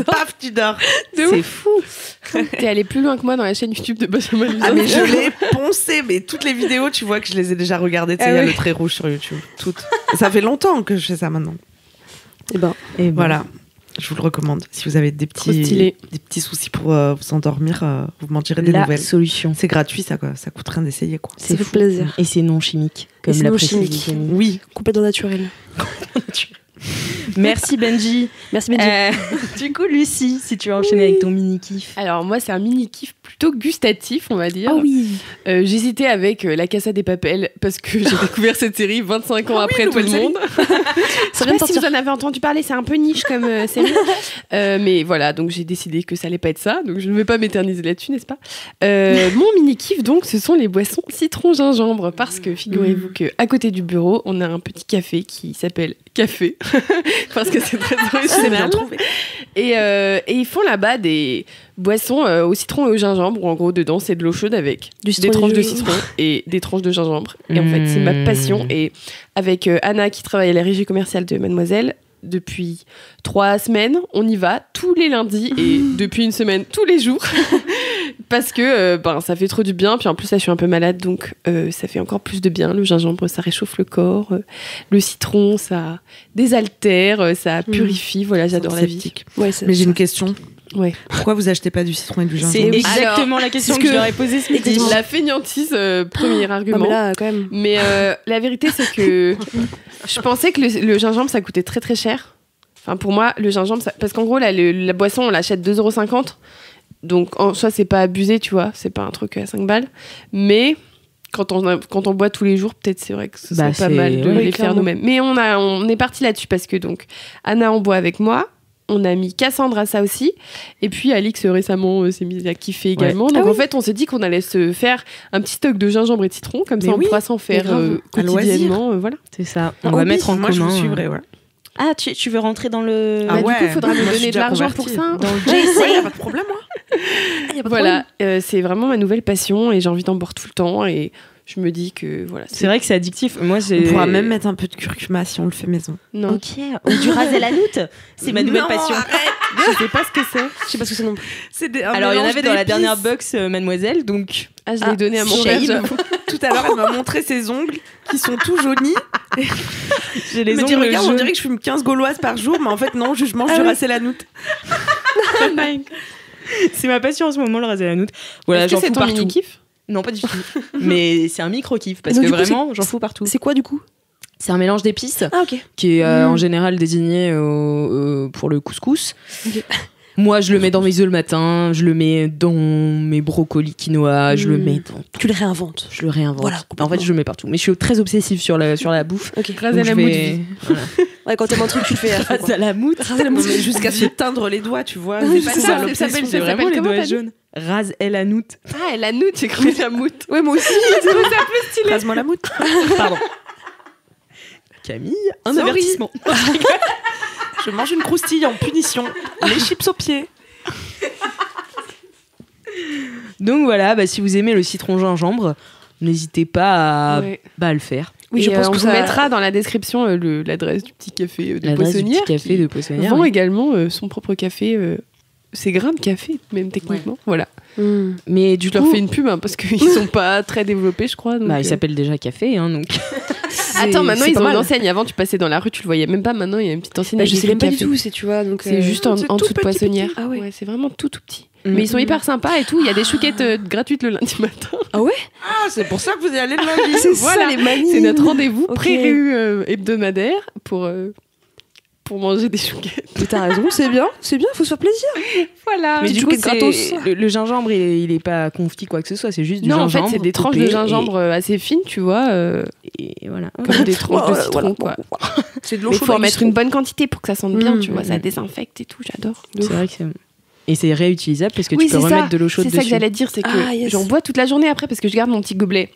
D: Paf, tu dors.
C: C'est fou.
A: T'es allé plus loin que moi dans la chaîne YouTube de Benjamin Luzinski.
D: Ah, mais je l'ai poncé. Mais toutes les vidéos, tu vois que je les ai déjà regardées. Tu sais, il y a le trait rouge sur YouTube. Toutes. Ça fait longtemps que je fais ça maintenant.
B: Et ben.
C: Et ben,
D: Voilà, je vous le recommande. Si vous avez des
A: Trop stylé.
D: petits soucis pour vous endormir, vous m'en direz des
C: la
D: nouvelles.
C: solution.
D: C'est gratuit, ça, quoi. Ça coûte rien d'essayer, quoi.
B: Ça fait
C: fou.
B: plaisir.
C: Et c'est non chimique, comme
B: c'est
C: l'a
B: non
C: précisé
B: chimique.
C: Camille.
D: Oui.
B: Complètement naturel.
C: Merci Benji.
B: Merci Benji.
C: Du coup, Lucie, si tu veux enchaîner avec ton mini kiff.
A: Alors moi, c'est un mini kiff plutôt gustatif, on va dire.
B: Ah oui.
A: J'hésitais avec La Casa des Papel parce que j'ai découvert cette série 25 ans après tout le
D: nouvelle
A: monde.
B: Ça
A: Je
B: vient de
A: sais pas si
B: sortir.
A: vous en avez entendu parler, c'est un peu niche comme série. Mais voilà, donc j'ai décidé que ça allait pas être ça, donc je ne vais pas m'éterniser là-dessus, n'est-ce pas Mon mini kiff, donc, ce sont les boissons citron-gingembre, parce que figurez-vous que à côté du bureau, on a un petit café qui s'appelle Café. parce que c'est très
D: C'est bien
A: original.
D: trouvé.
A: Et ils font là-bas des boissons au citron et au gingembre, où en gros dedans c'est de l'eau chaude avec
B: Du citron
A: des
B: et
A: tranches
B: du
A: de
B: gingembre.
A: citron et des tranches de gingembre. Et en fait c'est ma passion. Et avec Anna qui travaille à la régie commerciale de Mademoiselle, depuis 3 semaines, on y va tous les lundis et depuis une semaine tous les jours parce que ça fait trop du bien. Puis en plus là je suis un peu malade donc ça fait encore plus de bien. Le gingembre ça réchauffe le corps, le citron ça désaltère, ça purifie. Voilà, j'adore la vie.
D: Sceptique.
B: Ouais, c'est
D: Mais j'ai une question.
A: Ouais.
D: Pourquoi vous achetez pas du citron et du
C: C'est
D: gingembre
C: exactement la question que je leur ai posée ce midi.
A: La fainéantise, premier
B: Ah,
A: argument.
B: mais là, quand même.
A: Mais la vérité, c'est que je pensais que le gingembre, ça coûtait très très cher. Enfin, pour moi, le gingembre, parce qu'en gros, là, la boisson, on l'achète 2,50 €. Donc, en soi, c'est pas abusé, tu vois. C'est pas un truc à 5 balles. Mais quand on boit tous les jours, peut-être c'est vrai que ce serait pas mal de
B: ouais,
A: les faire
B: clairement.
A: nous-mêmes. Mais on est parti là-dessus parce que donc, Anna, on boit avec moi. On a mis Cassandre à ça aussi. Et puis Alix récemment s'est mise à kiffer également. Donc en fait, on s'est dit qu'on allait se faire un petit stock de gingembre et de citron. Comme
D: Mais
A: ça, on
D: oui,
A: pourra s'en faire
D: grave. À
A: quotidiennement. Voilà.
C: C'est ça. On va mettre en
D: Moi,
C: commun.
D: je vous suivrai, ouais.
C: Ah, tu veux rentrer dans le.
D: Ah
A: Bah,
D: ouais,
A: du coup, il faudra
D: moi,
A: me
D: je suis
A: donner de
D: déjà
A: l'argent
D: convertie.
A: pour ça.
C: Dans le
D: Ouais, y a pas de problème, moi.
A: Voilà, c'est vraiment ma nouvelle passion et j'ai envie d'en boire tout le temps. Et je me dis que voilà.
C: C'est vrai que c'est addictif. Moi,
D: On pourra même mettre un peu de curcuma si on le fait maison.
A: Non,
C: Ok. Ou du ras el hanout. C'est ma nouvelle
D: Non,
C: passion.
A: je sais pas ce que c'est.
B: Je sais pas ce que c'est non plus.
D: C'est
C: Alors, il y en avait dans la dernière box, mademoiselle. Donc,
A: Ah, je l'ai donné à mon
C: shame.
A: père. j'avoue.
D: Tout à l'heure, elle m'a montré ses ongles qui sont tout jaunis.
C: j'ai les
D: Elle m'a dit,
C: ongles
D: regarde, on
C: jaunes.
D: dirait que je fume 15 gauloises par jour, mais en fait, non, je mange du ras el hanout.
C: C'est ma passion en ce moment, le ras el hanout. Voilà,
A: Est-ce que
C: j'en
A: c'est
C: fous
A: ton
C: partout.
A: mini-kiff?
C: Non, pas du tout. Mais c'est un micro-kiff parce
B: Donc,
C: que
B: du coup,
C: vraiment, j'en fous partout.
B: C'est quoi du coup?
C: C'est un mélange d'épices
B: Ah, ok.
C: qui est en général désigné pour le couscous.
B: Ok.
C: Moi, je le mets dans mes œufs le matin, je le mets dans mes brocolis quinoa, je le mets dans...
B: Tu le réinventes.
C: Je le réinvente.
B: Voilà,
C: En fait, je le mets partout. Mais je suis très obsessive sur la bouffe.
B: Ok.
A: Ras
C: Donc,
A: el
C: je
A: hanout,
C: vais... Voilà.
B: Ouais, quand t'aimes un truc, tu le fais. à fond, quoi.
C: Ras à la moutte.
D: Non, mais jusqu'à se teindre les doigts, tu vois.
A: Oui,
D: C'est
A: c'est
D: ça,
A: ça,
D: l'obsession.
A: ça s'appelle-
C: J'ai vraiment les
A: comment
C: doigts
A: t'as dit
C: jaunes. Ras el hanout.
A: Ah, la noute, j'ai cru la moutte.
B: Ouais, moi aussi.
D: Rase-moi la moutte.
C: Pardon. Camille, un
D: Sorry.
C: avertissement.
D: Je mange une croustille en punition. Les chips aux pieds.
C: Donc voilà, bah, si vous aimez le citron gingembre, n'hésitez pas à,
A: Ouais.
C: à le faire.
B: Oui,
A: Et,
B: je pense
A: on
B: que
A: vous
B: ça
A: mettra dans la description l'adresse du petit café de
C: L'adresse du
A: Poissonnière.
C: petit café de Poissonnière.
A: Vend
C: oui.
A: également son propre café. C'est grain de café, même techniquement. Voilà.
B: Hmm.
C: Mais du
A: Je leur
C: coup,
A: fais une pub parce qu'ils sont pas très développés, je crois. Donc,
C: bah, il s'appelle déjà café, hein, donc.
A: Attends, maintenant
B: c'est
A: ils
B: pas
A: ont
B: mal.
A: une enseigne. Avant, tu passais dans la rue, tu le voyais même pas. Maintenant, il y a une petite enseigne.
B: Bah,
A: avec
B: je sais
A: écrit
B: même pas du
A: café.
B: tout, c'est tu vois. Donc,
A: C'est juste en
D: c'est
A: dessous
D: tout
A: de
D: petit,
A: Poissonnière.
B: petit. Ah ouais.
A: C'est vraiment tout petit.
C: Mm.
A: Mais ils sont hyper sympas et tout. Il y a des chouquettes gratuites le lundi matin.
B: Ah ouais?
D: Ah, c'est pour ça que vous y allez le lundi.
B: C'est
A: Voilà.
B: ça les manies.
A: C'est notre rendez-vous
B: Ok.
A: pré-réu hebdomadaire pour manger des chouquettes.
B: Mais t'as raison, c'est bien, faut se faire plaisir.
A: Voilà.
C: Mais
B: Petite
C: du coup,
B: chouquette gratos.
C: le gingembre, il est pas confit quoi que ce soit, c'est juste du
A: Non, en
C: gingembre.
A: fait, c'est des tranches
C: coupé
A: de gingembre assez fines, tu vois,
C: et voilà.
A: comme des tranches de
B: Voilà,
A: citron,
B: voilà.
A: quoi.
B: C'est de l'eau
A: Mais il
B: chaude
A: faut en
B: avec du
A: mettre
B: citron.
A: une bonne quantité pour que ça sente bien,
C: Mm,
A: tu vois, ça
C: mm.
A: désinfecte et tout, j'adore.
C: C'est vrai que c'est. Et c'est réutilisable parce que
A: Oui,
C: tu peux
A: c'est
C: remettre
A: ça.
C: de l'eau chaude
A: C'est
C: dessus.
A: ça que j'allais dire, c'est que
B: Ah, yes.
A: j'en bois toute la journée après parce que je garde mon petit gobelet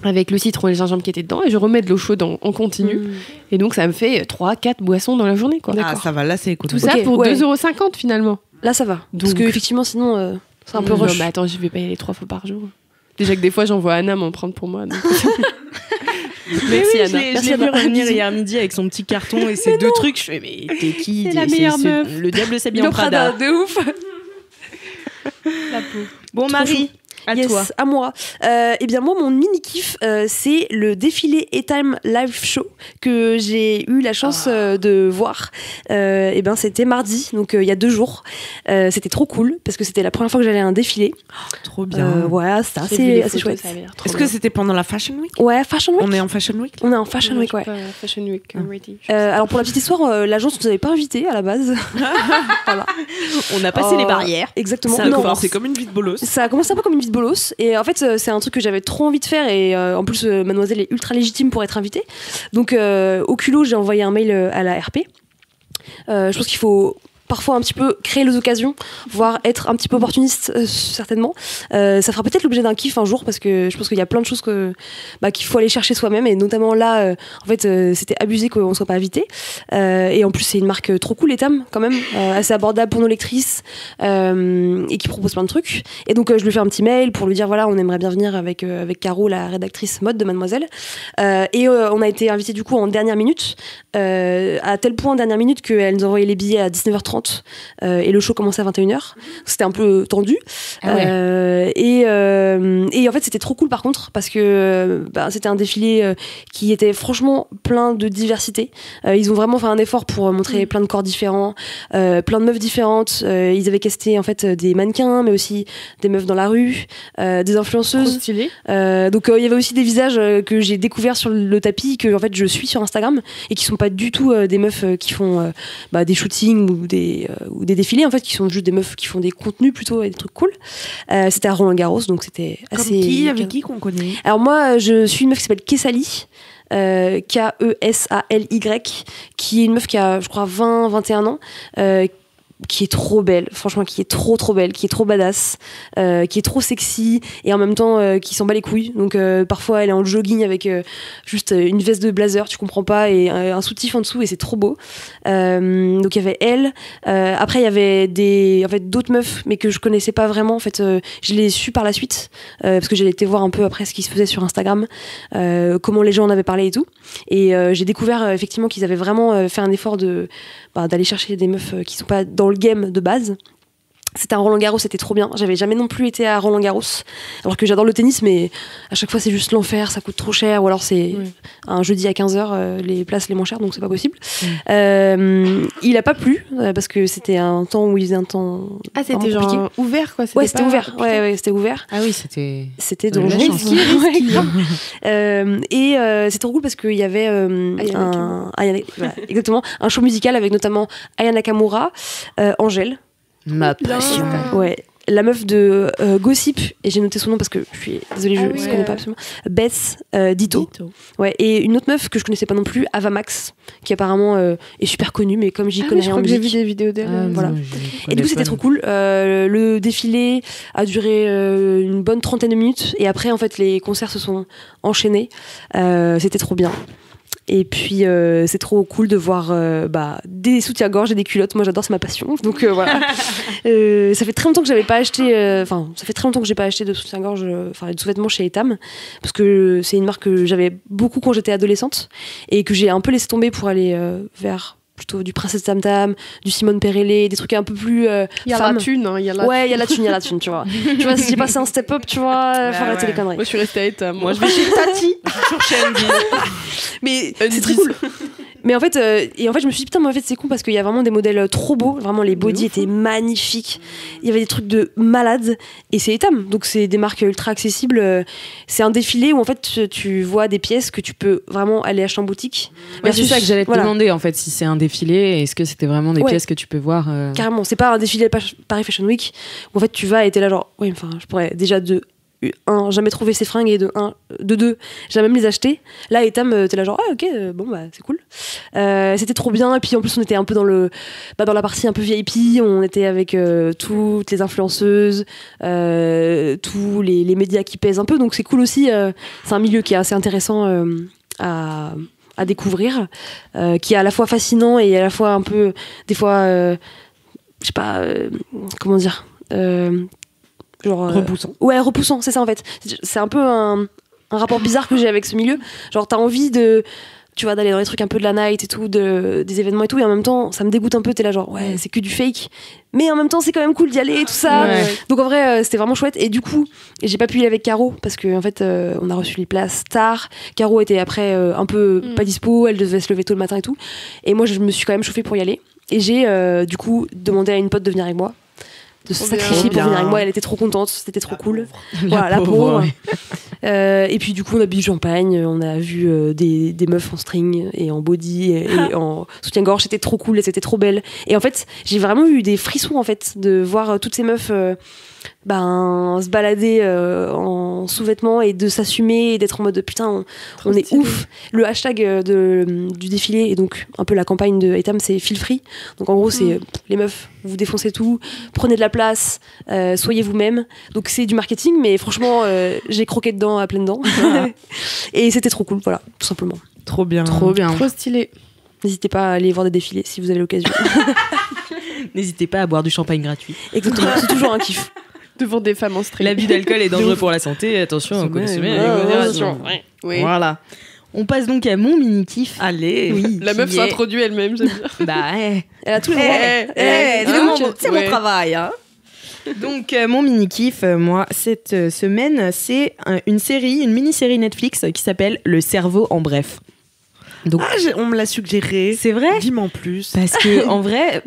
A: avec le citron et le gingembre qui étaient dedans et je remets de l'eau chaude en continu.
B: Hmm.
A: Et donc ça me fait 3-4 boissons dans la journée, quoi.
D: Ah, ça va, là, c'est écoute.
A: Tout ça
B: Ok,
A: pour
B: ouais.
A: 2,50 € finalement.
B: Là, ça va. Parce
A: Donc-
B: que effectivement, sinon, c'est un peu
A: Non,
B: rush.
A: mais attends, je vais pas y aller 3 fois par jour. Déjà que des fois, j'envoie Anna m'en prendre pour moi. donc- Merci Anna.
C: Je
B: Merci,
C: l'ai vu
B: Anna.
C: revenir
B: Bisous.
C: hier midi avec son petit carton et ses deux trucs. Je fais, mais t'es qui
A: C'est la meilleure meuf.
C: Le diable s'habille
B: Il
C: en Prada.
B: de ouf.
C: Bon, Marie, à
B: Yes,
C: toi.
B: à moi. Eh bien, moi, mon mini-kiff, c'est le défilé A-Time Live Show que j'ai eu la chance de voir. Eh ben, c'était mardi, donc il y a 2 jours. C'était trop cool parce que c'était la première fois que j'allais à un défilé.
D: Trop bien.
B: Voilà, c'était
A: J'ai vu les
B: assez
A: photos,
B: chouette.
A: ça avait l'air trop
D: Est-ce que
A: bien.
D: c'était pendant la Fashion Week?
B: Ouais, Fashion Week.
D: On est en Fashion Week?
B: On est en Fashion Week,
A: Je
B: ouais.
A: suis pas Fashion Week ready.
B: Alors pour la petite histoire, l'agence nous avait pas invités à la base. Voilà.
C: On a passé les barrières.
B: Exactement.
D: Ça a
B: Non,
D: commencé comme une vie de bolos.
B: ça a commencé un peu comme une vie de bolos et en fait c'est un truc que j'avais trop envie de faire et en plus Mademoiselle est ultra légitime pour être invitée. Donc au culot j'ai envoyé un mail à la RP. Je pense qu'il faut parfois un petit peu créer les occasions, voire être un petit peu opportuniste, certainement. Ça fera peut-être l'objet d'un kiff un jour, parce que je pense qu'il y a plein de choses qu'il faut aller chercher soi-même, et notamment là, en fait, c'était abusé qu'on ne soit pas invité. Et en plus, c'est une marque trop cool, Etam, quand même, assez abordable pour nos lectrices, et qui propose plein de trucs. Et donc, je lui fais un petit mail pour lui dire, voilà, on aimerait bien venir avec Caro, la rédactrice mode de Mademoiselle. Et on a été invité du coup en dernière minute, à tel point en dernière minute qu'elle nous a envoyé les billets à 19h30, et le show commençait à 21h. C'était un peu tendu.
C: Ah ouais.
B: Et en fait, c'était trop cool par contre, parce que c'était un défilé qui était franchement plein de diversité. Ils ont vraiment fait un effort pour montrer plein de corps différents, plein de meufs différentes. Ils avaient casté en fait des mannequins, mais aussi des meufs dans la rue, des influenceuses.
A: Trop stylé.
B: Donc il y avait aussi des visages que j'ai découverts sur le tapis, que en fait je suis sur Instagram, et qui sont pas du tout des meufs qui font des shootings ou des défilés, en fait, qui sont juste des meufs qui font des contenus plutôt, et des trucs cool. C'était à Roland-Garros, donc c'était
D: Comme
B: assez...
D: qui, avec qui qu'on connaît?
B: Alors moi, je suis une meuf qui s'appelle Kessali, K-E-S-A-L-Y, qui est une meuf qui a, je crois, 20-21 ans, qui est trop belle, franchement, qui est trop belle, qui est trop badass, qui est trop sexy, et en même temps qui s'en bat les couilles. Donc parfois elle est en jogging avec juste une veste de blazer, tu comprends pas, et un soutif en dessous, et c'est trop beau. Donc il y avait elle. Après il y avait d'autres meufs, mais que je connaissais pas vraiment. En fait, je l'ai su par la suite, parce que j'ai été voir un peu après ce qui se faisait sur Instagram, comment les gens en avaient parlé et tout. Et j'ai découvert effectivement qu'ils avaient vraiment fait un effort d'aller chercher des meufs qui sont pas dans le game de base. C'était un Roland-Garros, c'était trop bien. J'avais jamais non plus été à Roland-Garros, alors que j'adore le tennis, mais à chaque fois c'est juste l'enfer, ça coûte trop cher, ou alors c'est un jeudi à 15h, les places les moins chères, donc c'est pas possible. Il a pas plu, parce que c'était un temps où il faisait un temps...
A: Ah, c'était genre
B: compliqué.
A: Ouvert, quoi.
B: Ouais, c'était ouvert. Ouais, c'était ouvert.
C: Ah oui, c'était...
B: C'était
C: la
B: dangereux.
C: chance.
B: Ouais, grave. Et c'est trop cool parce qu'il y avait exactement un show musical avec notamment Aya Nakamura, Angèle.
C: Ma passion.
B: Ouais. La meuf de Gossip, et j'ai noté son nom parce que je suis désolée, je ne connais pas absolument. Beth Ditto. Ouais, et une autre meuf que je connaissais pas non plus, Ava Max, qui apparemment est super connue, mais comme j'y connais
A: je
B: rien en
A: crois que j'ai vu
B: musique.
A: des vidéos d'elle.
B: Voilà.
C: Non,
B: Et du coup, c'était trop cool. Le défilé a duré une bonne 30aine de minutes, et après, en fait, les concerts se sont enchaînés. C'était trop bien. Et puis c'est trop cool de voir des soutiens-gorge et des culottes. Moi j'adore, c'est ma passion. Donc voilà. Ça fait très longtemps que j'avais pas acheté. Ça fait très longtemps que j'ai pas acheté de soutien-gorge, de sous-vêtements chez Etam, parce que c'est une marque que j'avais beaucoup quand j'étais adolescente et que j'ai un peu laissé tomber pour aller vers plutôt du Princesse Tam Tam, du Simone Perrellet, des trucs un peu plus
A: Il y a
B: femmes.
A: la thune, hein, il y a la
B: Ouais, il y a la thune, tu vois. Tu vois, si j'ai passé un step-up, tu vois, faut arrêter les conneries.
A: Moi, je suis restée à Etam.
D: Moi, je vais chez Tati. Je suis toujours chez Andy.
B: Mais c'est très cool. Mais en fait, je me suis dit, putain, mais en fait, c'est con parce qu'il y a vraiment des modèles trop beaux. Vraiment, les bodys étaient magnifiques. Il y avait des trucs de malades. Et c'est Etam. Donc, c'est des marques ultra accessibles. C'est un défilé où, en fait, tu vois des pièces que tu peux vraiment aller acheter en boutique.
C: Bah, c'est ça que j'allais te
B: Voilà.
C: demander, en fait, si c'est un défilé, est-ce que c'était vraiment des
B: Ouais.
C: pièces que tu peux voir
B: Carrément. C'est pas un défilé Paris Fashion Week où, en fait, tu vas et t'es là, genre, oui, enfin, je pourrais déjà jamais trouver ces fringues, et de deux, jamais me les acheter. Là, Etam, t'es là genre, ah ok, bon bah c'est cool. C'était trop bien. Et puis en plus, on était un peu dans la partie un peu VIP. On était avec toutes les influenceuses, tous les médias qui pèsent un peu. Donc c'est cool aussi. C'est un milieu qui est assez intéressant à découvrir, qui est à la fois fascinant et à la fois un peu, des fois, je sais pas, comment dire. Genre,
D: Repoussant.
B: Ouais, repoussant, c'est ça en fait. C'est un peu un rapport bizarre que j'ai avec ce milieu. Genre, t'as envie tu vois, d'aller dans les trucs un peu de la night et tout, des événements et tout, et en même temps, ça me dégoûte un peu. T'es là, genre, ouais, c'est que du fake. Mais en même temps, c'est quand même cool d'y aller et tout ça.
C: Ouais.
B: Donc en vrai, c'était vraiment chouette. Et du coup, j'ai pas pu y aller avec Caro parce que en fait, on a reçu les places tard. Caro était après un peu pas dispo, elle devait se lever tôt le matin et tout. Et moi, je me suis quand même chauffée pour y aller. Et j'ai du coup demandé à une pote de venir avec moi, de se
A: Trop
B: sacrifier
A: bien.
B: pour venir avec moi. Elle était trop contente, c'était trop cool.
C: La
B: Voilà, la
C: pauvre,
B: pauvre.
C: ouais.
B: Et puis du coup, on a bu du champagne, on a vu des meufs en string et en body et en soutien-gorge. C'était trop cool et c'était trop belle. Et en fait, j'ai vraiment eu des frissons en fait de voir toutes ces meufs se balader en sous-vêtements et de s'assumer et d'être en mode putain, on est
A: stylé.
B: ouf. Le hashtag du défilé et donc un peu la campagne de Etam, c'est feel free. Donc en gros, c'est les meufs, vous défoncez tout, prenez de la place, soyez vous-même. Donc c'est du marketing, mais franchement, j'ai croqué dedans à pleines dents. Et c'était trop cool, voilà, tout simplement.
D: Trop bien.
C: Trop bien.
A: Trop stylé.
B: N'hésitez pas à aller voir des défilés si vous avez l'occasion.
C: N'hésitez pas à boire du champagne gratuit.
B: Exactement, c'est toujours un kiff.
A: Devant des femmes en stress.
C: L'abus d'alcool est dangereux pour la santé. Attention, on connaît bien avec modération.
A: Oui.
C: Voilà. On passe donc à mon mini-kiff.
D: Allez.
C: Oui,
A: La meuf
C: qui est-
A: s'introduit elle-même, j'aime bien.
C: Bah,
B: Elle a tous les droits.
C: c'est mon travail. Hein. Donc, mon mini-kiff, moi, cette semaine, c'est une mini-série Netflix qui s'appelle Le cerveau en bref. Donc,
D: On me l'a suggéré.
C: c'est vrai
D: Dis-moi en plus.
C: parce que en vrai,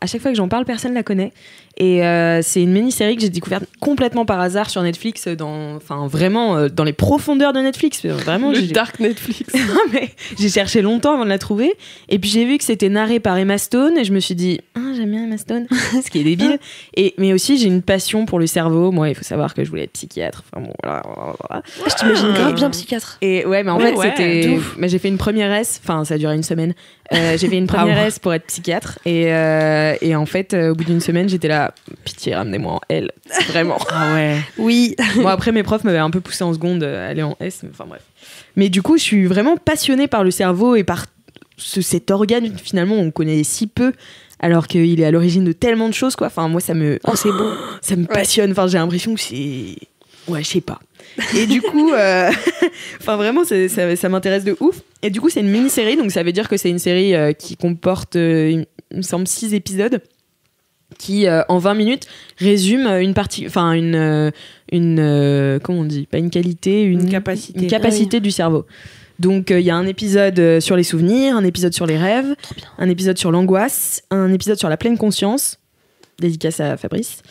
C: à chaque fois que j'en parle, personne la connaît. Et c'est une mini-série que j'ai découverte complètement par hasard sur Netflix, vraiment dans les profondeurs de Netflix. Vraiment,
A: Le dark Netflix.
C: Non, mais j'ai cherché longtemps avant de la trouver. Et puis j'ai vu que c'était narré par Emma Stone et je me suis dit, j'aime bien Emma Stone, ce qui est débile. Mais aussi, j'ai une passion pour le cerveau. Moi, il faut savoir que je voulais être psychiatre. Enfin bon, voilà.
B: Je t'imagine grave bien psychiatre.
C: Et ouais, mais en
D: Ouais,
C: fait,
D: ouais,
C: c'était.
B: de ouf.
C: Mais j'ai fait une première S, enfin, ça a duré une semaine. J'ai fait une première S pour être psychiatre. Et en fait, au bout d'une semaine, j'étais là, pitié, ramenez-moi en L. Vraiment.
D: Ah ouais.
B: Oui.
C: Bon, après, mes profs m'avaient un peu poussé en seconde à aller en S, mais enfin bref. Mais du coup, je suis vraiment passionnée par le cerveau et par cet organe, finalement, on connaît si peu, alors qu'il est à l'origine de tellement de choses, quoi. Enfin, moi, ça me
B: C'est beau.
C: ça me passionne. Enfin, j'ai l'impression que c'est. Ouais, je sais pas. Et du coup, enfin, vraiment, ça m'intéresse de ouf. Et du coup, c'est une mini-série, donc ça veut dire que c'est une série qui comporte, il me semble, 6 épisodes qui, en 20 minutes, résume une partie. Enfin, comment on dit? Pas une qualité, une
D: capacité.
C: Une capacité du cerveau. Donc, il y a un épisode sur les souvenirs, un épisode sur les rêves, un épisode sur l'angoisse, un épisode sur la pleine conscience, dédicace à Fabrice,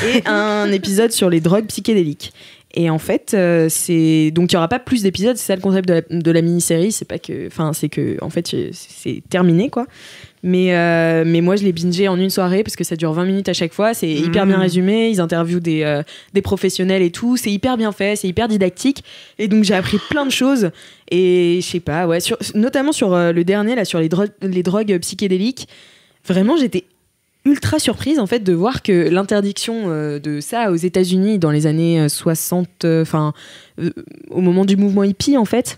C: et un épisode sur les drogues psychédéliques. Et en fait, c'est donc il y aura pas plus d'épisodes, c'est ça le concept de la mini-série, c'est que en fait c'est terminé quoi. Mais moi je l'ai bingé en une soirée parce que ça dure 20 minutes à chaque fois, c'est hyper bien résumé, ils interviewent des professionnels et tout, c'est hyper bien fait, c'est hyper didactique et donc j'ai appris plein de choses et je sais pas, ouais, notamment sur le dernier là sur les drogues psychédéliques, vraiment j'étais ultra surprise en fait de voir que l'interdiction de ça aux États-Unis dans les années 60, au moment du mouvement hippie en fait.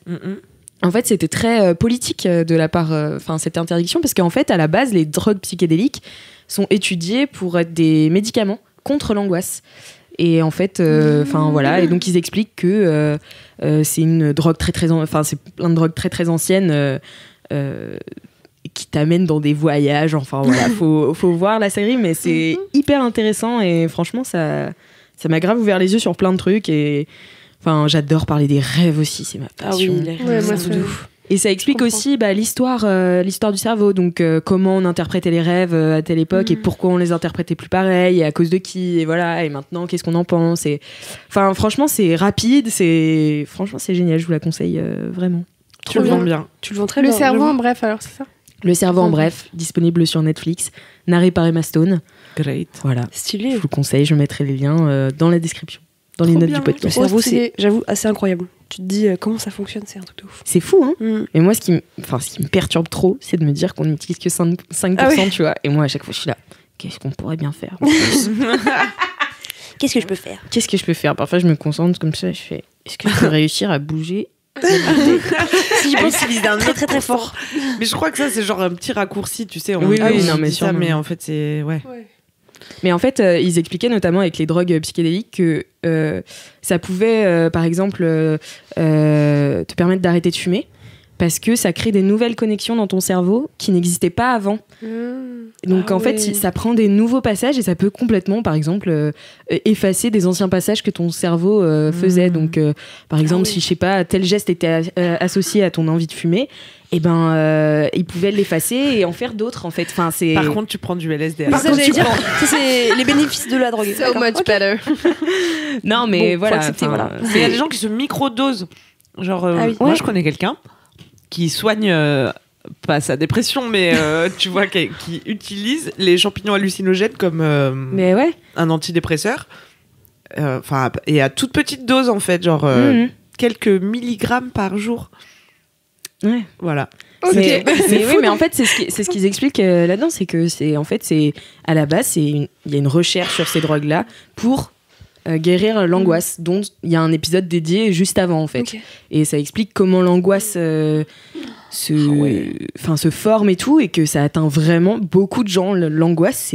C: En fait, c'était très politique de la part, cette interdiction, parce qu'en fait, à la base, les drogues psychédéliques sont étudiées pour être des médicaments contre l'angoisse. Et en fait, voilà. Et donc, ils expliquent que c'est une drogue c'est plein de drogues très très anciennes. Qui t'amène dans des voyages, enfin voilà, faut voir la série, mais c'est hyper intéressant et franchement ça m'a grave ouvert les yeux sur plein de trucs et enfin j'adore parler des rêves aussi, c'est ma passion.
B: Ah oui, les
A: Ouais, moi,
B: c'est
A: c'est
B: de
A: ouf.
C: Et ça explique aussi l'histoire du cerveau, donc comment on interprétait les rêves à telle époque et pourquoi on les interprétait plus pareil et à cause de qui et voilà, et maintenant qu'est-ce qu'on en pense et enfin franchement c'est rapide, c'est génial, je vous la conseille vraiment.
D: Tu le vends bien.
B: Tu le vends très
A: Le
B: bien.
A: cerveau,
B: j'avoue.
A: en bref, alors, c'est ça.
C: Le cerveau en bref, disponible sur Netflix, narré par Emma Stone.
D: Great.
C: Voilà.
B: Stylé.
C: Je vous conseille, je mettrai les liens dans la description, dans les
D: Trop
C: notes
D: bien.
C: du
B: Le
C: podcast.
B: cerveau,
A: stylé.
B: c'est, j'avoue, assez incroyable. Tu te dis comment ça fonctionne, c'est un truc de ouf.
C: C'est fou, hein.
B: Mm.
C: Et moi, ce qui me perturbe trop, c'est de me dire qu'on n'utilise que 5%,
B: Ah oui.
C: tu vois. Et moi, à chaque fois, je suis là, qu'est-ce qu'on pourrait bien faire
B: Qu'est-ce que je peux faire?
C: Qu'est-ce que je peux faire? Parfois, je me concentre comme ça, je fais, est-ce que je peux réussir à bouger?
B: Si j'y pense, il est un très très fort.
D: Mais je crois que ça, c'est genre un petit raccourci, tu sais.
C: Oui,
D: on
C: non, mais
D: dit ça,
C: sûrement.
D: mais en fait, c'est. Ouais.
C: Mais en fait, ils expliquaient notamment avec les drogues psychédéliques que ça pouvait, par exemple, te permettre d'arrêter de fumer parce que ça crée des nouvelles connexions dans ton cerveau qui n'existaient pas avant. Donc en fait, ça prend des nouveaux passages et ça peut complètement, par exemple, effacer des anciens passages que ton cerveau faisait. Donc, par exemple, si je sais pas, tel geste était associé à ton envie de fumer, et ben, il pouvait l'effacer et en faire d'autres. En fait, enfin, c'est.
D: Par contre, tu prends du LSD.
B: C'est ça, j'allais dire. Ça, c'est les bénéfices de la drogue.
A: So
B: D'accord.
A: much
B: Ok.
A: better.
C: Non, mais
B: Bon,
C: voilà.
B: faut accepter,
C: enfin,
B: voilà.
D: Il y a des gens qui se microdosent. Genre,
B: Ah oui.
D: moi,
B: Ouais.
D: je connais quelqu'un qui soigne pas sa dépression, mais tu vois, qui utilise les champignons hallucinogènes comme
C: Mais ouais.
D: un antidépresseur. Enfin, et à toute petite dose, en fait, genre quelques milligrammes par jour.
C: Ouais.
D: Voilà.
C: Mais oui, mais en fait, c'est ce qu'ils expliquent là-dedans, c'est que à la base, il y a une recherche sur ces drogues-là pour guérir l'angoisse, dont il y a un épisode dédié juste avant, en fait.
B: Ok.
C: Et ça explique comment l'angoisse se forme et tout, et que ça atteint vraiment beaucoup de gens. L'angoisse,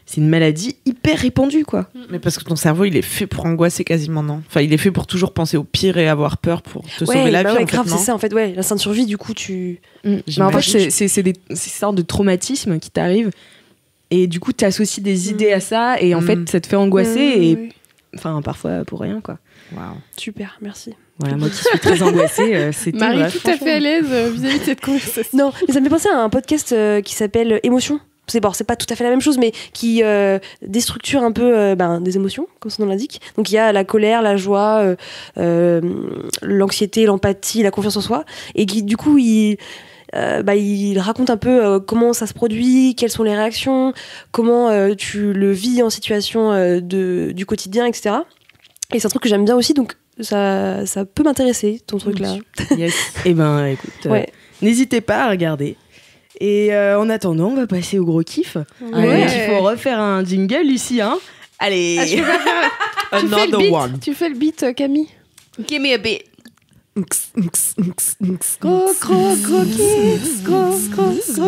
C: c'est une maladie hyper répandue, quoi.
D: Mais parce que ton cerveau, il est fait pour angoisser quasiment, non? Enfin, il est fait pour toujours penser au pire et avoir peur pour te sauver la vie, en fait,
B: grave,
D: non?
B: c'est ça en fait. Ouais, l'instinct de survie, du coup, tu.
C: Mais en fait, c'est des sortes de traumatismes qui t'arrivent, et du coup, t'associes des idées à ça, et en fait, ça te fait angoisser, et enfin, parfois pour rien, quoi.
D: Waouh.
B: Super, merci.
C: Voilà, moi qui suis très angoissée, c'était
A: Marie,
C: vrai,
A: tout à fait à l'aise vis-à-vis de cette conversation.
B: Non, mais ça me fait penser à un podcast qui s'appelle Émotion. C'est pas tout à fait la même chose, mais qui déstructure un peu des émotions, comme son nom l'indique. Donc il y a la colère, la joie, l'anxiété, l'empathie, la confiance en soi, et qui du coup il raconte un peu comment ça se produit, quelles sont les réactions, comment tu le vis en situation du quotidien, etc. Et c'est un truc que j'aime bien aussi, donc ça peut m'intéresser, ton truc là.
C: Yes. Eh ben, écoute,
B: Ouais.
C: n'hésitez pas à regarder. Et en attendant, on va passer au gros kiff.
A: Ouais.
C: Il faut refaire un jingle, Lucie, hein. Allez.
A: Ah, je peux pas faire. Tu fais le
D: Another
A: beat,
D: one.
A: tu fais le beat, Camille.
C: Give me a bit.
A: Gros kiff, gros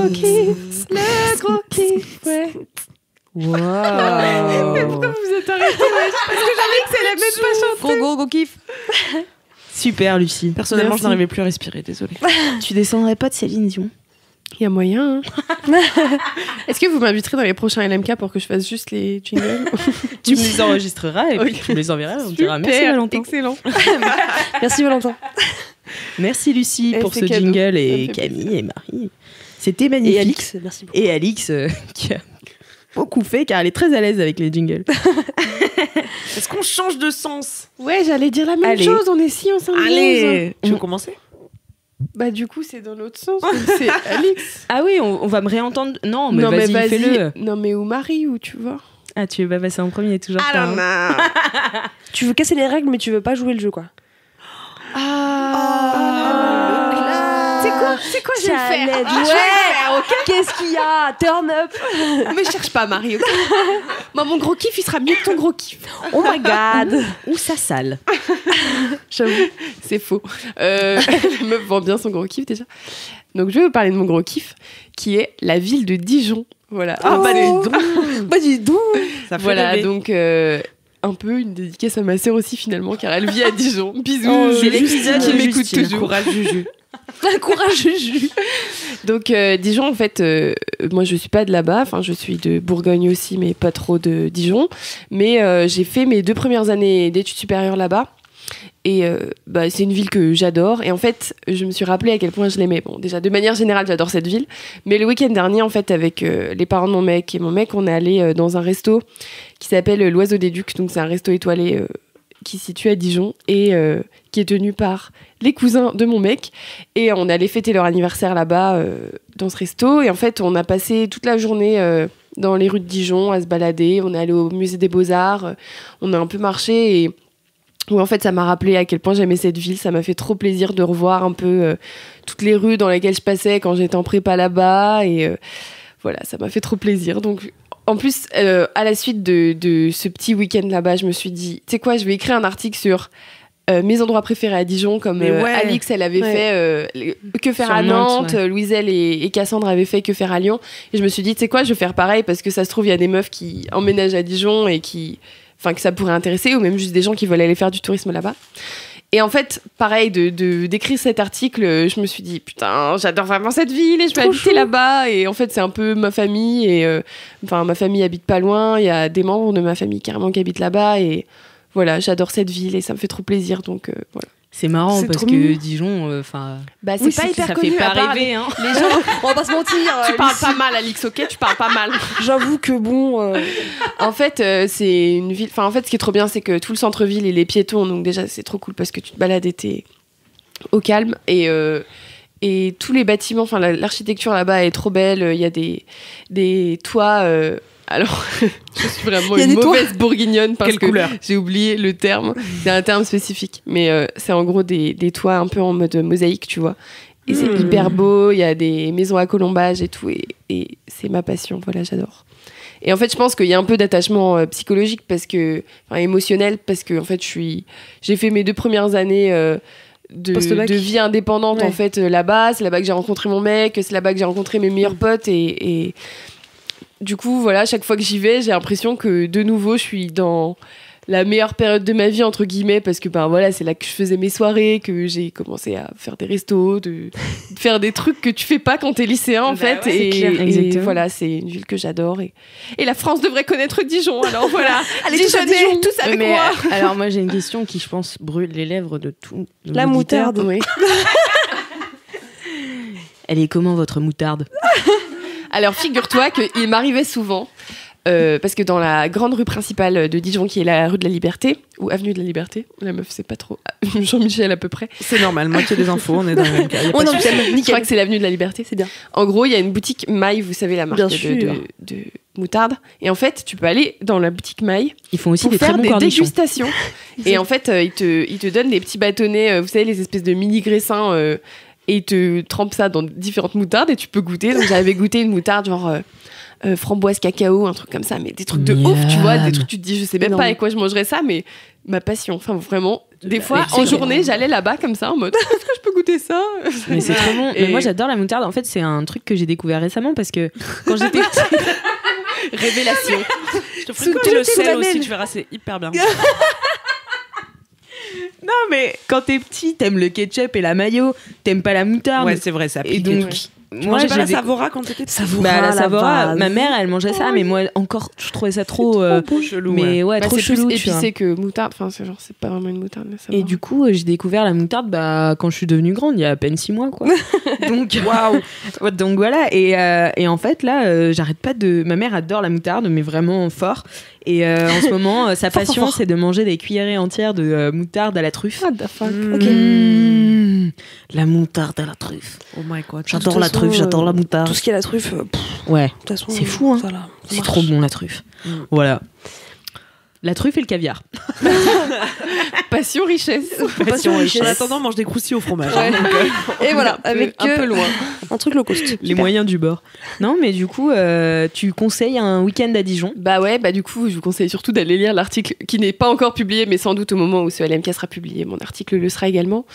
A: kiff, le gros kiff, ouais.
C: Waouh.
A: Pourquoi vous êtes arrêtés? Parce que j'avais que c'est la même pas chanter.
C: Gros kiff. Super, Lucie.
D: Personnellement,
A: Merci.
D: je n'arrivais plus à respirer, désolée.
C: Tu descendrais pas de Céline Dion?
A: Il y a moyen. Hein. Est-ce que vous m'inviterez dans les prochains LMK pour que je fasse juste les jingles?
C: Tu me les enregistreras et puis
A: Ok.
C: tu me les enverras. On te dira merci,
A: Super,
C: Valentin.
A: excellent.
B: Merci Valentin.
C: Merci, Lucie,
A: Et
C: pour
A: c'est
C: ce
A: cadeau.
C: jingle,
A: Ça
C: et
A: me fait
C: Camille et Marie. C'était magnifique.
B: Et Alix, merci beaucoup.
C: Et Alix, qui a beaucoup fait, car elle est très à l'aise avec les jingles.
D: Est-ce qu'on change de sens?
A: Ouais, j'allais dire la même
C: Allez.
A: chose, on est si en symbiose.
D: Allez! Tu veux commencer?
A: Bah du coup, c'est dans l'autre sens, donc c'est Alix.
C: Ah oui, on va me réentendre. Non, mais
A: non,
C: vas-y,
A: mais
C: fais-le.
A: Non, mais ou Marie, ou tu vois.
C: Ah, tu veux pas passer en premier, toujours pas. Hein.
B: Tu veux casser les règles, mais tu veux pas jouer le jeu, quoi.
A: C'est quoi, je vais le faire.
B: Challenge. Ouais. Qu'est-ce qu'il y a? Turn up.
A: Me cherche pas, Marie, ok. Moi, mon gros kiff, il sera mieux que ton gros kiff.
B: Oh my god.
C: Ou ça sale.
B: J'avoue.
A: C'est faux. La meuf vend bien son gros kiff déjà. Donc je vais vous parler de mon gros kiff, qui est la ville de Dijon. Voilà.
B: Ah, bah,
A: dis
B: dis
A: donc.
B: Bah dis donc.
D: Ça fait
A: Voilà,
D: rêver.
A: donc un peu une dédicace à ma sœur aussi finalement, car elle vit à Dijon. Bisous.
C: Oh, c'est
A: Justine
C: l'épisode
A: qui
C: de
A: m'écoute
C: Justine.
A: toujours.
D: Courage, Juju.
B: Courage, Juju.
A: Donc Dijon, en fait, moi je suis pas de là-bas, enfin je suis de Bourgogne aussi, mais pas trop de Dijon. Mais j'ai fait mes 2 premières années d'études supérieures là-bas. Et c'est une ville que j'adore. Et en fait, je me suis rappelé à quel point je l'aimais. Bon, déjà, de manière générale, j'adore cette ville. Mais le week-end dernier, en fait, avec les parents de mon mec et mon mec, on est allé dans un resto qui s'appelle l'Oiseau des Ducs. Donc, c'est un resto étoilé qui se situe à Dijon et qui est tenu par les cousins de mon mec. Et on allait fêter leur anniversaire là-bas, dans ce resto. Et en fait, on a passé toute la journée dans les rues de Dijon à se balader. On est allé au musée des Beaux-Arts. On a un peu marché et où en fait ça m'a rappelé à quel point j'aimais cette ville. Ça m'a fait trop plaisir de revoir un peu toutes les rues dans lesquelles je passais quand j'étais en prépa là-bas. Et voilà, ça m'a fait trop plaisir. Donc en plus, à la suite de ce petit week-end là-bas, je me suis dit, tu sais quoi, je vais écrire un article sur mes endroits préférés à Dijon, comme
D: Mais ouais.
A: Alix, elle avait fait Que faire
C: Sur
A: à
C: Nantes,
A: Nantes, Louiselle et Cassandre avaient fait Que faire à Lyon. Et je me suis dit, tu sais quoi, je vais faire pareil parce que ça se trouve, il y a des meufs qui emménagent à Dijon et que ça pourrait intéresser, ou même juste des gens qui veulent aller faire du tourisme là-bas. Et en fait, pareil, d'écrire cet article, je me suis dit, putain, j'adore vraiment cette ville et je vais habiter là-bas. Et en fait, c'est un peu ma famille. Et ma famille habite pas loin. Il y a des membres de ma famille carrément qui habitent là-bas. Et voilà, j'adore cette ville et ça me fait trop plaisir. Donc voilà.
C: C'est marrant
B: C'est
C: parce
B: trop
C: que
B: mignon.
C: Dijon, enfin,
A: Bah, c'est
B: Oui,
A: pas
B: c'est-
A: hyper
C: ça
A: connu.
C: fait pas
A: à part
C: rêver, hein.
B: Les gens, on va pas se mentir.
A: Tu parles
B: Lucie.
A: pas mal, Alix, ok? Tu parles pas mal.
B: J'avoue que bon.
A: En fait, c'est une ville. Enfin, en fait, ce qui est trop bien, c'est que tout le centre-ville, il est piéton. Donc, déjà, c'est trop cool parce que tu te balades et t'es au calme. Et et tous les bâtiments, enfin l'architecture là-bas est trop belle. Il y a des toits. Alors, je suis vraiment une mauvaise bourguignonne parce que j'ai oublié le terme. C'est un terme spécifique, mais c'est en gros des toits un peu en mode mosaïque, tu vois. Et c'est hyper beau. Il y a des maisons à colombage et tout, et c'est ma passion. Voilà, j'adore. Et en fait, je pense qu'il y a un peu d'attachement psychologique émotionnel, parce que en fait, j'ai fait mes 2 premières années de vie indépendante en fait là-bas. C'est là-bas que j'ai rencontré mon mec, c'est là-bas que j'ai rencontré mes meilleurs potes et du coup, voilà, chaque fois que j'y vais, j'ai l'impression que de nouveau, je suis dans la meilleure période de ma vie, entre guillemets, parce que voilà, c'est là que je faisais mes soirées, que j'ai commencé à faire des restos, de faire des trucs que tu fais pas quand t'es lycéen, en fait.
C: Ouais,
A: et voilà, c'est une ville que j'adore. Et la France devrait connaître Dijon, alors voilà.
B: Allez, Dijon,
A: tous avec moi.
C: Alors, moi, j'ai une question qui, je pense, brûle les lèvres de tout.
B: La moutarde.
A: Oui.
C: Elle est comment, votre moutarde?
A: Alors, figure-toi qu'il m'arrivait souvent, parce que dans la grande rue principale de Dijon, qui est la rue de la Liberté, ou avenue de la Liberté, la meuf, c'est pas trop Jean-Michel à peu près.
D: C'est normal, moitié des infos, on est dans le même cas.
A: Je crois que c'est l'avenue de la Liberté, c'est bien. En gros, il y a une boutique Maille, vous savez, la marque de moutarde. Et en fait, tu peux aller dans la boutique Maille.
C: Ils font aussi
A: pour
C: des
A: faire
C: très bons
A: des
C: cornichons.
A: dégustations. Et en fait, ils te donnent des petits bâtonnets, vous savez, les espèces de mini graissins. Et ils te trempent ça dans différentes moutardes et tu peux goûter. Donc j'avais goûté une moutarde genre framboise cacao, un truc comme ça, mais des trucs de ouf, tu vois, des trucs tu te dis je sais même pas avec quoi je mangerais ça, mais ma passion, enfin vraiment. Des fois en journée j'allais là-bas comme ça en mode est-ce que je peux goûter ça?
C: Mais c'est trop bon. Mais moi j'adore la moutarde. En fait c'est un truc que j'ai découvert récemment parce que quand j'étais petite...
A: Révélation.
D: Je te ferai goûter le sel aussi, tu verras, c'est hyper bien.
C: Non mais quand t'es petit, t'aimes le ketchup et la mayo, t'aimes pas la moutarde.
D: Ouais, c'est vrai, ça pique.
C: Et donc,
D: tu mangeais pas la Savora quand t'étais petit?
C: La Savora, ma mère elle mangeait ça, mais moi encore je trouvais ça trop
D: chelou.
C: mais ouais, trop
A: c'est
C: chelou.
A: Plus épicé que moutarde, enfin c'est pas vraiment une moutarde. Mais ça
C: et du coup j'ai découvert la moutarde quand je suis devenue grande, il y a à peine 6 mois quoi. Donc waouh. Donc voilà et en fait là j'arrête pas ma mère adore la moutarde mais vraiment fort. Et en ce moment, sa passion, c'est de manger des cuillerées entières de moutarde à la truffe.
A: What the fuck.
C: La moutarde à la truffe.
D: Oh my god.
C: J'adore la truffe, j'adore la moutarde.
B: Tout ce qui est la truffe,
C: ouais,
B: façon,
C: c'est fou, hein.
B: Voilà,
C: c'est trop bon la truffe. Voilà. La truffe et le caviar.
A: Passion richesse.
B: Passion richesse.
D: En attendant, on mange des croustilles au fromage.
A: Ouais.
B: Et voilà, avec
A: un peu loin.
B: un truc low cost.
C: Les moyens du bord. Non, mais du coup, tu conseilles un week-end à Dijon?
A: Bah ouais, du coup, je vous conseille surtout d'aller lire l'article qui n'est pas encore publié, mais sans doute au moment où ce LMK sera publié, mon article le sera également,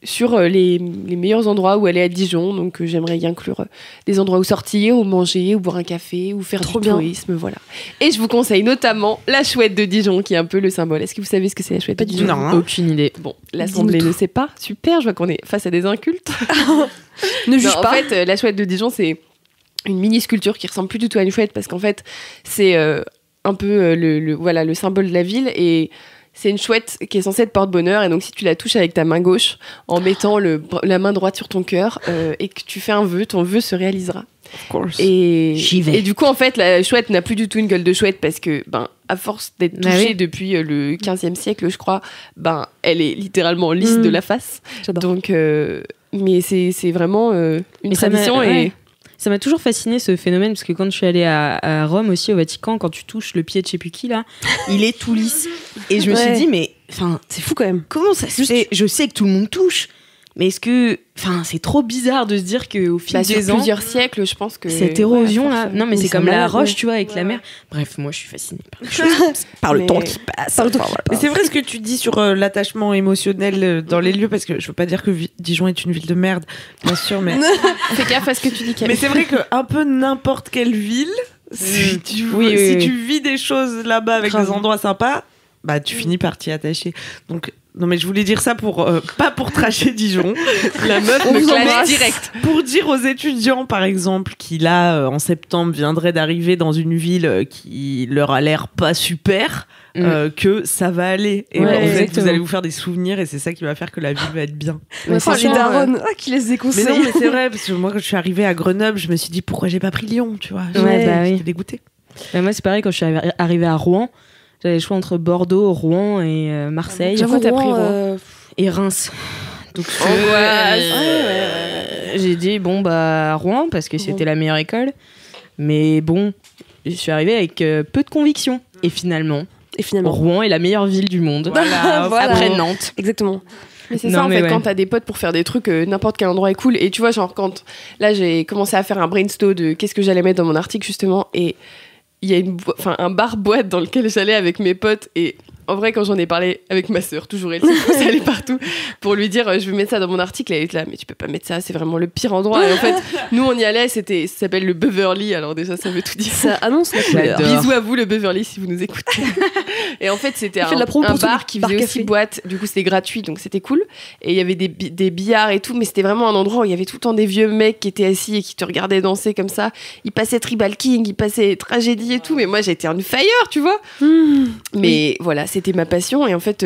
A: sur les meilleurs endroits où aller à Dijon. Donc j'aimerais y inclure des endroits où sortir, où manger, où boire un café, où faire du tourisme, voilà. Et je vous conseille notamment la chouette de Dijon, qui est un peu le symbole. Est-ce que vous savez ce que c'est la chouette de Dijon?
D: Non.
C: Aucune idée.
A: Bon, l'Assemblée ne sait pas. Super, je vois qu'on est face à des incultes.
B: Ne juge pas.
A: En fait, la chouette de Dijon, c'est une mini sculpture qui ressemble plus du tout à une chouette, parce qu'en fait, c'est un peu le symbole de la ville, et c'est une chouette qui est censée être porte-bonheur, et donc si tu la touches avec ta main gauche en mettant la main droite sur ton cœur et que tu fais un vœu, ton vœu se réalisera.
C: J'y vais.
A: Et du coup, en fait, la chouette n'a plus du tout une gueule de chouette parce que, à force d'être touchée depuis le 15e siècle, je crois, elle est littéralement lisse de la face.
B: J'adore.
A: Donc, mais c'est vraiment une tradition.
C: Ça m'a toujours fasciné ce phénomène parce que quand je suis allée à Rome aussi au Vatican, quand tu touches le pied de je sais plus qui là, il est tout lisse. Et je me suis dit mais
B: c'est fou quand même.
C: Comment ça se fait? Je sais que tout le monde touche, mais est-ce que c'est trop bizarre de se dire qu'au fil des
A: sur
C: ans,
A: plusieurs siècles, je pense que
C: cette érosion là, non mais c'est comme la roche, tu vois, avec la mer. Bref, moi je suis fascinée par le temps qui passe.
D: Mais c'est vrai ce que tu dis sur l'attachement émotionnel dans les lieux, parce que je veux pas dire que Dijon est une ville de merde, bien sûr, mais
A: fais gaffe à ce que tu dis.
D: Mais c'est vrai que un peu n'importe quelle ville, si tu vis des choses là-bas avec des endroits sympas, tu finis par t'y attacher. Donc non mais je voulais dire ça pour pas pour tracher Dijon.
A: La meuf me clash direct.
D: Pour dire aux étudiants par exemple qui là en septembre viendraient d'arriver dans une ville qui leur a l'air pas super, que ça va aller et en fait vous allez vous faire des souvenirs et c'est ça qui va faire que la ville va être bien.
B: Les darons qui laissent des conseils.
D: Mais non mais c'est vrai parce que moi quand je suis arrivée à Grenoble je me suis dit pourquoi j'ai pas pris Lyon, tu vois. J'étais dégoûtée.
C: Moi c'est pareil, quand je suis arrivée à Rouen, j'avais le choix entre Bordeaux, Rouen et Marseille.
B: J'avoue, t'as pris Rouen
C: et Reims. Donc,
A: Angoisse.
C: j'ai dit, bon, bah, Rouen, parce que c'était la meilleure école. Mais bon, je suis arrivée avec peu de conviction. Et finalement, Rouen est la meilleure ville du monde.
B: Voilà.
C: Après Nantes.
B: Exactement.
A: Mais c'est
C: Non,
A: ça en
C: mais
A: fait,
C: ouais.
A: quand t'as des potes pour faire des trucs, n'importe quel endroit est cool. Et tu vois, genre quand là j'ai commencé à faire un brainstorm de qu'est-ce que j'allais mettre dans mon article justement, et il y a un bar-boîte dans lequel j'allais avec mes potes. Et en vrai, quand j'en ai parlé avec ma sœur, toujours elle, ça allait partout, pour lui dire je vais mettre ça dans mon article, elle était là, mais tu peux pas mettre ça, c'est vraiment le pire endroit. Et en fait, nous on y allait, ça s'appelle le Beverly, alors déjà ça veut tout dire.
B: Ça annonce la couleur.
C: J'adore.
A: Bisous à vous le Beverly si vous nous écoutez. Et en fait c'était
B: Il fait de la
A: un
B: promo pour tous
A: bar
B: les
A: qui
B: bars
A: faisait
B: cafés.
A: aussi boîte, du coup c'était gratuit donc c'était cool. Et il y avait des billards et tout, mais c'était vraiment un endroit où il y avait tout le temps des vieux mecs qui étaient assis et qui te regardaient danser comme ça. Ils passaient Tribal King, ils passaient Tragédie et tout, mais moi j'étais on fire, tu vois. Mais voilà, c'était ma passion. Et en fait,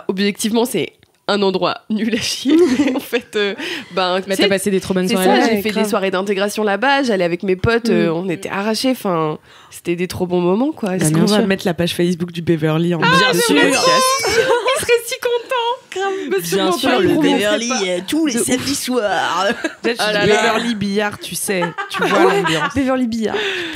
A: objectivement, c'est un endroit nul à chier. Mais en fait,
C: Mais
A: tu sais,
C: t'as passé des trop bonnes
A: c'est
C: soirées.
A: ça,
C: là.
A: j'ai fait
B: grave.
A: des soirées d'intégration là-bas, j'allais avec mes potes, on était arrachés, enfin, c'était des trop bons moments, quoi.
D: Est-ce
C: bien
D: qu'on va
C: sûr.
D: mettre la page Facebook du Beverly en
C: Bien sûr.
A: Il serait si content, grave, mais
C: Bien
A: sûrement
C: sûr,
A: pas,
C: le
A: il me
C: Beverly,
A: remonterait pas.
C: tous les samedis soirs.
A: Ah là là.
D: Beverly Billard, tu sais, tu vois l'ambiance.
B: Beverly Billard.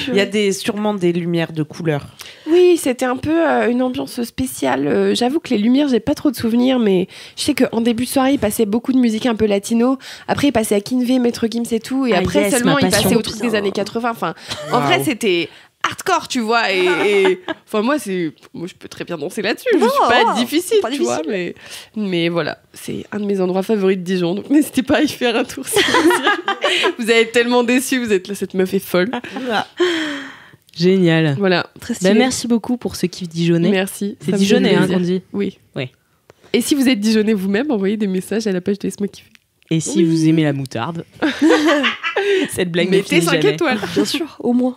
D: Il y a sûrement des lumières de couleur.
A: Oui, c'était un peu une ambiance spéciale. J'avoue que les lumières, j'ai pas trop de souvenirs, mais je sais qu'en début de soirée, il passait beaucoup de musique un peu latino. Après, il passait à Kinvey, Maître Gims et tout. Et
C: Ah
A: après,
C: yes,
A: seulement,
C: ma
A: il
C: passion.
A: passait au truc des années 80. Enfin, en
D: Wow.
A: vrai, c'était hardcore, tu vois. Enfin, moi, je peux très bien danser là-dessus. Je
B: Non,
A: suis pas difficile,
B: pas
A: tu
B: difficile.
A: vois. Mais voilà, c'est un de mes endroits favoris de Dijon. Donc, n'hésitez pas à y faire un tour. Si vous avez tellement déçu, vous êtes là, cette meuf est folle.
C: Génial.
A: Voilà,
B: Très stylé.
C: Bah, merci beaucoup pour ce kiff dijonnais.
A: merci.
C: C'est
A: Ça me fait
C: dijonnais hein,
A: plaisir.
C: qu'on dit.
A: Oui.
C: Ouais.
A: Et si vous êtes Dijonnais vous-même, envoyez des messages à la page de Laisse-moi kiffer.
C: Et si vous aimez la moutarde, cette blague ne
A: Mettez
C: finit
A: 5
C: jamais.
A: étoiles.
B: Bien sûr, au moins.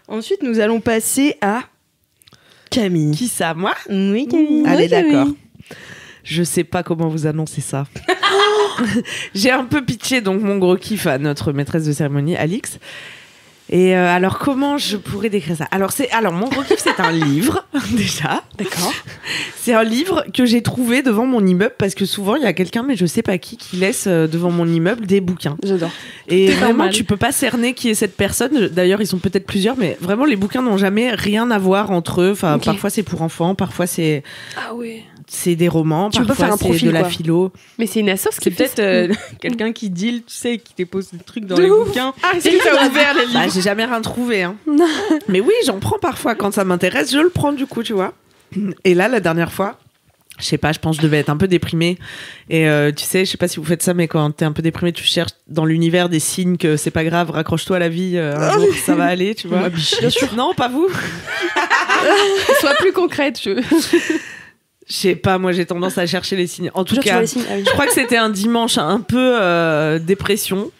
C: Ensuite, nous allons passer à Camille.
D: Qui ça, moi?
C: Oui, Camille.
D: Allez,
B: Camille.
D: d'accord. Je sais pas comment vous annoncer ça. J'ai un peu pitché donc mon gros kiff à notre maîtresse de cérémonie, Alix. Et alors, comment je pourrais décrire ça? Alors, mon gros kiff, c'est un livre, déjà.
B: D'accord.
D: C'est un livre que j'ai trouvé devant mon immeuble parce que souvent, il y a quelqu'un, mais je sais pas qui laisse devant mon immeuble des bouquins.
B: J'adore.
D: Et
A: C'est pas
D: vraiment,
A: mal.
D: tu peux pas cerner qui est cette personne. D'ailleurs, ils sont peut-être plusieurs, mais vraiment, les bouquins n'ont jamais rien à voir entre eux. Enfin,
B: Ok.
D: parfois, c'est pour enfants, parfois, c'est
B: Ah ouais.
D: des romans,
B: Tu peux
D: parfois,
B: faire un
D: c'est
B: profil,
D: de la
B: quoi.
D: philo.
A: Mais c'est une assoce
C: C'est
A: qui fait
C: peut-être
A: ça.
C: quelqu'un qui deal, tu sais, qui dépose des trucs dans les bouquins.
A: Ah, est-ce que t'as ouvert les livres?
D: Bah, j'ai jamais rien trouvé. Hein. Mais oui, j'en prends parfois. Quand ça m'intéresse, je le prends du coup, tu vois. Et là, la dernière fois, je sais pas, je pense que je devais être un peu déprimée. Et tu sais, je sais pas si vous faites ça, mais quand t'es un peu déprimée, tu cherches dans l'univers des signes que c'est pas grave, raccroche-toi à la vie, un jour ça va aller, tu vois. Bien sûr. Non, pas vous.
A: Sois plus concrète.
D: Je sais pas, moi j'ai tendance à chercher les signes. En tout
B: Toujours tu
D: cas,
B: vois les signes. Ah oui.
D: je crois que c'était un dimanche un peu dépression.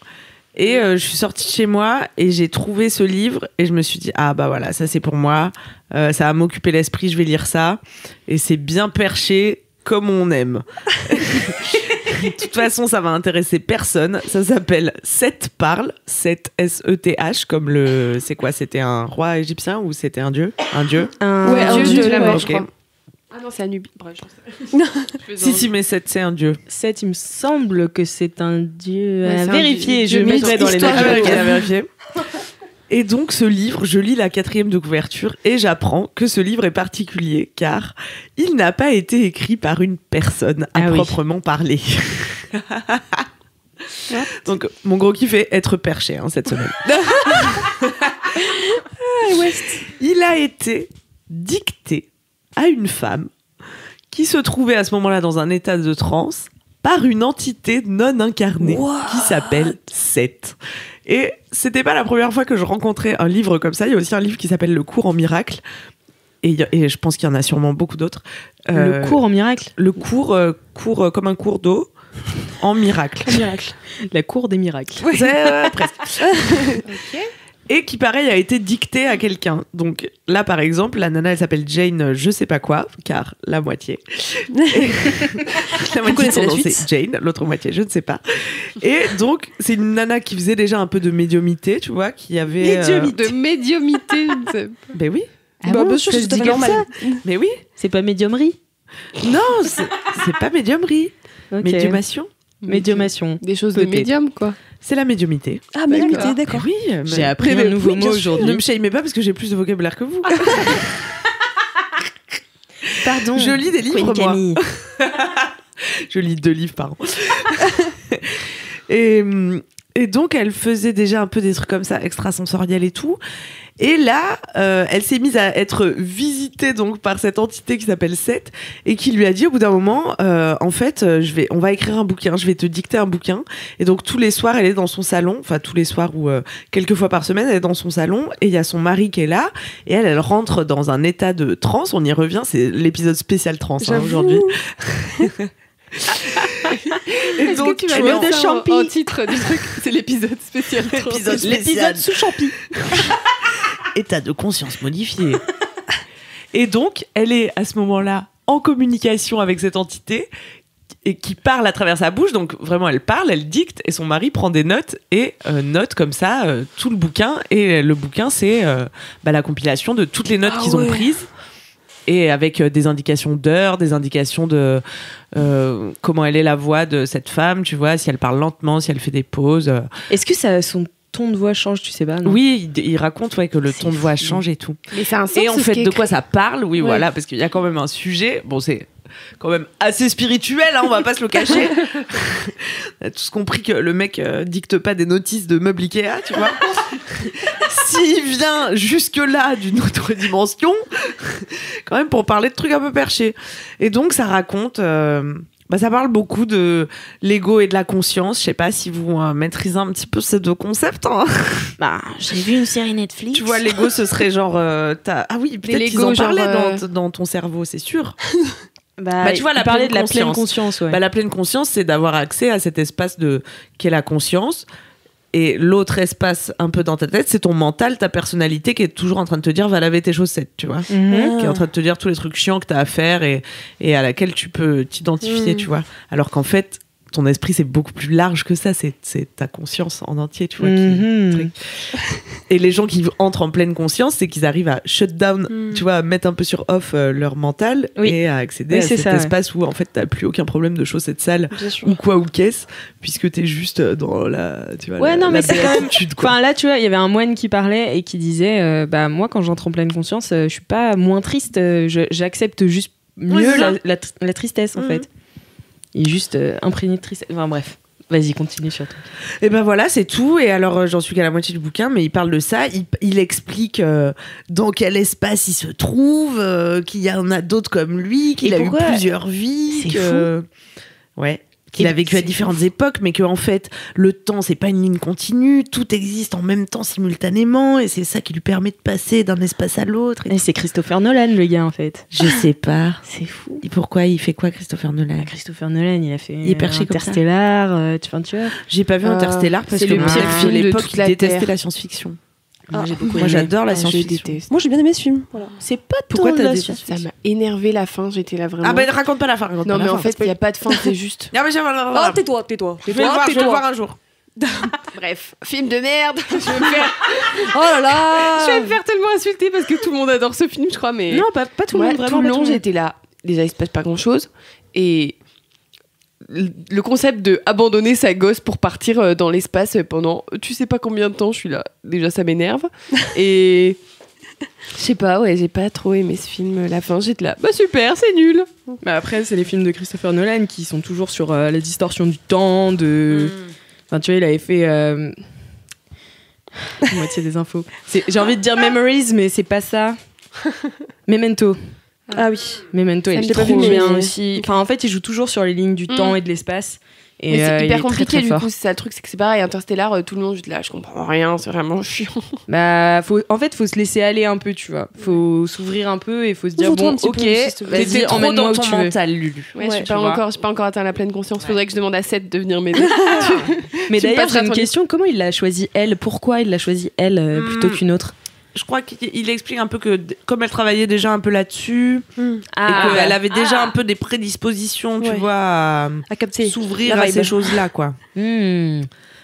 D: Et je suis sortie de chez moi et j'ai trouvé ce livre et je me suis dit, ah bah voilà, ça c'est pour moi, ça va m'occuper l'esprit, je vais lire ça. Et c'est bien perché comme on aime. De toute façon, ça va intéresser personne. Ça s'appelle Seth parle, Seth S-E-T-H, comme le... C'est quoi? C'était un roi égyptien ou c'était un dieu? Un dieu?
A: Ouais, un dieu de la mort,
D: Ok.
A: je crois. Ah non, c'est Anubis. Bref,
D: Si, mais Seth, c'est un dieu.
C: 7, il me semble que c'est un dieu
A: Ouais,
C: à
A: c'est un
C: vérifier.
A: dieu
C: Je mettrai dans les
A: histoire
C: notes.
A: de-
D: Ok, à vérifier. Et donc, ce livre, je lis la 4e de couverture et j'apprends que ce livre est particulier car il n'a pas été écrit par une personne à
C: Ah oui.
D: proprement parler. Donc, mon gros kiff est être perché hein, cette semaine. Il a été dicté à une femme qui se trouvait à ce moment-là dans un état de transe par une entité non incarnée qui s'appelle Seth. Et c'était pas la première fois que je rencontrais un livre comme ça. Il y a aussi un livre qui s'appelle Le cours en miracle. Et je pense qu'il y en a sûrement beaucoup d'autres.
C: Le cours en miracle.
D: Le cours, comme un cours d'eau en miracle.
B: Miracle.
C: La cour des miracles.
D: C'est presque. Et qui, pareil, a été dicté à quelqu'un. Donc là, par exemple, la nana, elle s'appelle Jane, je sais pas quoi, car la moitié. La moitié de
B: connaissez
D: son
B: la
D: nom,
B: suite.
D: c'est Jane, l'autre moitié, je ne sais pas. Et donc, c'est une nana qui faisait déjà un peu de médiumité, tu vois, qui avait...
A: De médiumité.
D: Ben oui,
C: Ah
B: Bah,
C: bon,
B: bien sûr,
C: ça
B: c'est
C: se
B: tout à
C: dit
B: fait
C: comme
B: normal.
C: ça
D: mais oui.
C: C'est pas médiumnerie.
D: Non, c'est pas médiumnerie.
C: Ok.
D: Médiumation.
C: Médiumation.
A: Des choses de
C: Peut-être.
A: médium, quoi.
D: C'est la médiumité.
B: Ah, médiumnité, d'accord.
D: Oui,
C: J'ai appris un nouveau mot aujourd'hui.
D: Ne me shamez pas parce que j'ai plus de vocabulaire que vous.
C: Pardon.
D: Je lis des livres,
C: Queen
D: moi.
C: Camille.
D: Je lis 2 livres par an. Et donc, elle faisait déjà un peu des trucs comme ça, extrasensoriels et tout. Et là, elle s'est mise à être visitée donc par cette entité qui s'appelle Seth et qui lui a dit au bout d'un moment, en fait, on va écrire un bouquin, je vais te dicter un bouquin. Et donc tous les soirs, elle est dans son salon, enfin tous les soirs ou quelques fois par semaine, elle est dans son salon et il y a son mari qui est là et elle rentre dans un état de transe. On y revient, c'est l'épisode spécial transe aujourd'hui. Et
A: Est-ce que tu vas
C: l'eau
A: mettre
C: de
A: ça
C: champi.
A: en titre du truc? C'est l'épisode spécial.
C: L'épisode sous champi.
D: État de conscience modifié. Et donc, elle est à ce moment-là en communication avec cette entité et qui parle à travers sa bouche. Donc, vraiment, elle parle, elle dicte et son mari prend des notes et note comme ça tout le bouquin. Et le bouquin, c'est la compilation de toutes les notes qu'ils ont prises. Et avec des indications d'heures, des indications de comment elle est la voix de cette femme, tu vois, si elle parle lentement, si elle fait des pauses.
C: Est-ce que son ton de voix change, tu sais pas, non?
D: Oui, il raconte que le ton de voix change et tout.
A: Mais c'est un sens.
D: Et en
A: ce
D: fait,
A: qui est
D: de quoi
A: écrit.
D: ça parle? Oui, voilà, parce qu'il y a quand même un sujet. Bon, c'est quand même assez spirituel, hein, on va pas se le cacher. On a tous compris que le mec dicte pas des notices de meubles Ikea, tu vois. S'il vient jusque-là d'une autre dimension, quand même pour parler de trucs un peu perchés. Et donc, ça raconte... ça parle beaucoup de l'ego et de la conscience. Je sais pas si vous maîtrisez un petit peu ces deux concepts. Hein.
C: J'ai vu une série Netflix.
D: Tu vois, l'ego, ce serait genre... Ah oui, peut-être qu'ils en
A: l'ego, genre,
D: parlaient dans ton cerveau, c'est sûr.
C: Tu vois,
D: la
C: parler de la
D: pleine
C: pleine conscience, ouais.
D: La pleine conscience, c'est d'avoir accès à cet espace qu'est la conscience. Et l'autre espace un peu dans ta tête, c'est ton mental, ta personnalité qui est toujours en train de te dire va laver tes chaussettes, tu vois. Qui est en train de te dire tous les trucs chiants que t'as à faire et à laquelle tu peux t'identifier, tu vois. Alors qu'en fait, ton esprit, c'est beaucoup plus large que ça. C'est ta conscience en entier, tu vois. Et les gens qui entrent en pleine conscience, c'est qu'ils arrivent à shut down, tu vois, à mettre un peu sur off leur mental et à accéder à cet espace où, en fait, t'as plus aucun problème de chaussettes sales ou quoi ou qu'est-ce, puisque t'es juste dans la, tu vois,
C: mais c'est quand même...
D: quoi.
C: Enfin, là, tu vois, il y avait un moine qui parlait et qui disait, moi, quand j'entre en pleine conscience, je suis pas moins triste, j'accepte juste mieux la tristesse, en fait. Il est juste imprégné de tristesse. Enfin, bref. Vas-y, continue sur toi.
D: Et ben voilà, c'est tout. Et alors, j'en suis qu'à la moitié du bouquin, mais il parle de ça. Il explique dans quel espace il se trouve, qu'il y en a d'autres comme lui, qu'il a eu plusieurs vies.
C: C'est fou.
D: Ouais. Qu'il a vécu à différentes époques, mais que en fait, le temps, c'est pas une ligne continue. Tout existe en même temps, simultanément. Et c'est ça qui lui permet de passer d'un espace à l'autre.
C: Et c'est Christopher Nolan, le gars, en fait.
D: Je sais pas.
C: C'est fou.
D: Et pourquoi il fait quoi, Christopher Nolan?
C: Christopher Nolan, il a fait
D: il est perché
C: Interstellar, tu vois.
D: J'ai pas vu Interstellar parce
A: c'est
D: que
A: le
D: moi,
A: pire
D: à
A: film de
D: l'époque,
A: toute
D: il
A: la
D: détestait
A: Terre.
D: la science-fiction.
A: Moi,
D: j'adore la
A: Je
D: science-fiction.
A: déteste.
B: Moi, j'ai bien aimé ce film. Voilà.
C: C'est pas
D: Pourquoi
C: tant
D: t'as
C: de la
D: des-
C: science-
A: Ça m'a énervé la fin, j'étais là vraiment.
D: Ah ben raconte pas la fin. raconte
A: non,
D: pas
A: mais
D: la
A: en
D: fin.
A: fait, il n'y a pas de fin, c'est juste.
D: Non mais
B: Oh, tais-toi.
D: je vais le voir un jour.
A: Bref, film de merde. Je vais me faire,
B: Oh là là.
A: je vais me faire tellement insulter parce que tout le monde adore ce film, je crois, mais.
C: Non, pas tout le
A: Ouais,
C: monde, vraiment.
A: tout le
C: pas
A: long, j'étais là. Déjà, il se passe pas grand chose. Et le concept de abandonner sa gosse pour partir dans l'espace pendant tu sais pas combien de temps, je suis là. Déjà, ça m'énerve. Et. Je sais pas, ouais, j'ai pas trop aimé ce film. La fin, j'étais là. Bah super, c'est nul.
C: Bah après, c'est les films de Christopher Nolan qui sont toujours sur la distorsion du temps, Enfin, tu vois, il avait fait... moitié des infos. J'ai envie de dire Memories, mais c'est pas ça. Memento.
B: Ah oui.
C: Memento, il
A: me
C: est trop
A: trop
C: bien
A: mais-
C: aussi. Enfin, en fait, il joue toujours sur les lignes du temps et de l'espace. Et
A: Mais c'est
C: il est
A: hyper
C: très,
A: compliqué
C: très
A: du
C: fort.
A: coup, c'est ça le truc, c'est que c'est pareil, Interstellar, tout le monde, j'étais là, je comprends rien, c'est vraiment chiant.
C: Bah, en fait, faut se laisser aller un peu, tu vois. Faut s'ouvrir un peu et faut se dire,
B: Ouvre-toi
C: bon,
B: un petit
C: ok,
B: peu, s'il te plaît.
C: vas-y,
D: T'étais trop
C: emmène-moi
D: dans
C: où
D: ton
C: tu veux.
D: mental, Lulu.
A: Ouais, j'ai
D: tu vois.
A: pas encore atteint la pleine conscience. Faudrait que je demande à Seth de venir m'aider.
C: Mais
A: Tu me
C: d'ailleurs,
A: passeras
C: j'ai une
A: ton
C: question. Comment il l'a choisi elle? Pourquoi il l'a choisi elle plutôt qu'une autre?
D: Je crois qu'il explique un peu que comme elle travaillait déjà un peu là-dessus et
C: Ah,
D: qu'elle avait déjà un peu des prédispositions, tu
B: Ouais.
D: vois, à
B: À capter.
D: s'ouvrir
B: La
D: à
B: vibe.
D: ces choses-là, quoi.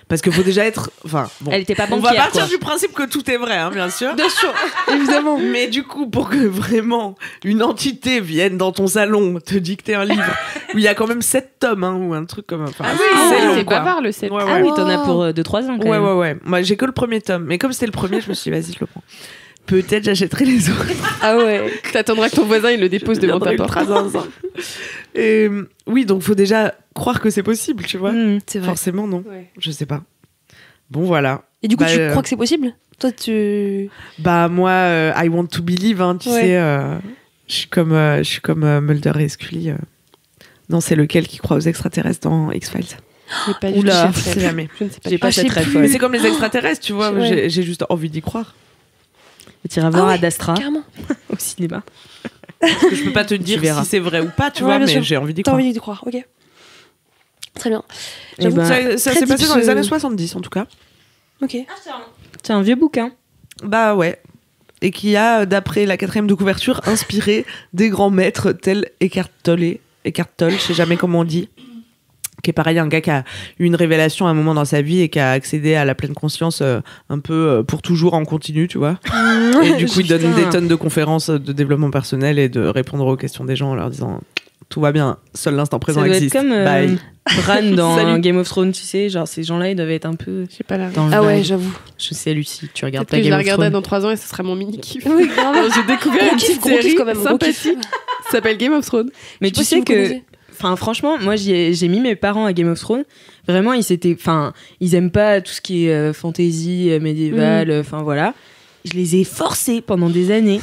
D: Parce qu'il faut déjà être. Enfin, bon.
C: Elle était pas
D: On
C: banquière,
D: va partir
C: quoi.
D: du principe que tout est vrai, hein, bien sûr.
B: Bien sûr, évidemment.
D: Mais du coup, pour que vraiment une entité vienne dans ton salon te dicter un livre où il y a quand même 7 tomes, hein, ou un truc comme. Enfin,
A: c'est
D: long,
A: c'est
D: quoi.
A: bavard le 7.
D: Ouais,
C: Ah
D: ouais.
C: oui, t'en as pour 2-3 ans, quand
D: Ouais,
C: même.
D: ouais, ouais. Moi, j'ai que le premier tome. Mais comme c'était le premier, je me suis dit, vas-y, je le prends. Peut-être j'achèterai les autres.
B: Ah ouais.
A: T'attendras que ton voisin il le dépose devant ta porte.
D: Et oui, donc faut déjà croire que c'est possible, tu vois.
B: C'est vrai.
D: Forcément, non.
A: Ouais.
D: Je sais pas. Bon, voilà.
B: Et du coup,
D: Bah,
B: tu crois que c'est possible? Toi, tu.
D: Bah, moi, I want to believe, hein, tu
B: Ouais.
D: sais. Je suis comme Mulder et Scully. Non, c'est lequel qui croit aux extraterrestres dans X-Files?
A: Mais pas du
D: Oula,
A: tout.
D: c'est jamais.
A: Je ne sais pas.
C: J'ai pas
B: je
C: cette
B: sais
C: ref.
B: plus.
D: Mais c'est comme les extraterrestres, tu vois.
B: Ouais.
D: J'ai juste envie d'y croire.
C: Tu iras voir
B: ouais,
C: Ad Astra
B: Carrément.
C: au cinéma.
D: Parce que je peux pas te dire
C: verras.
D: si c'est vrai ou pas, tu
B: Ouais,
D: vois,
B: bien
D: mais
B: sûr.
D: j'ai envie d'y
B: T'as
D: croire.
B: envie d'y croire, ok. Très bien.
C: Eh
B: J'avoue
C: ben,
D: Ça
B: très
D: s'est passé dans
B: tips,
D: les années 70, en tout cas.
B: Ok.
C: c'est un vieux bouquin.
D: Bah ouais. Et qui a, d'après la 4e de couverture, inspiré des grands maîtres tels Eckhart Tolle, je sais jamais comment on dit, qui est pareil, un gars qui a eu une révélation à un moment dans sa vie et qui a accédé à la pleine conscience un peu pour toujours en continu, tu vois. Et du coup, il donne
C: Putain.
D: des tonnes de conférences de développement personnel et de répondre aux questions des gens en leur disant tout va bien, seul l'instant
C: Ça
D: présent
C: doit être
D: existe.
C: comme
D: Bye.
C: Bran dans
D: Salut.
C: Game of Thrones, tu sais, genre ces gens-là, ils doivent être un peu
A: Je sais pas là.
C: dans le
B: Ah ouais,
C: vibe.
B: j'avoue.
C: Je sais, Lucie, tu regardes
A: Peut-être
C: pas
A: que je la
C: Game of
A: regarderai
C: Thrones.
A: dans 3 ans et ce sera mon mini kiff.
B: Oui, grave.
A: J'ai découvert
B: Gros
A: une
B: kiff,
A: petite
B: gros kiff
A: série
B: quand même, gros kiff.
A: sympathique. Ça s'appelle Game of Thrones.
C: Mais
B: Je
C: tu
B: sais pas si
C: sais
B: vous
C: que,
B: connaissez.
C: enfin, franchement, moi, j'ai mis mes parents à Game of Thrones. Vraiment, ils aiment pas tout ce qui est fantasy médiéval. Enfin voilà, je les ai forcés pendant des années.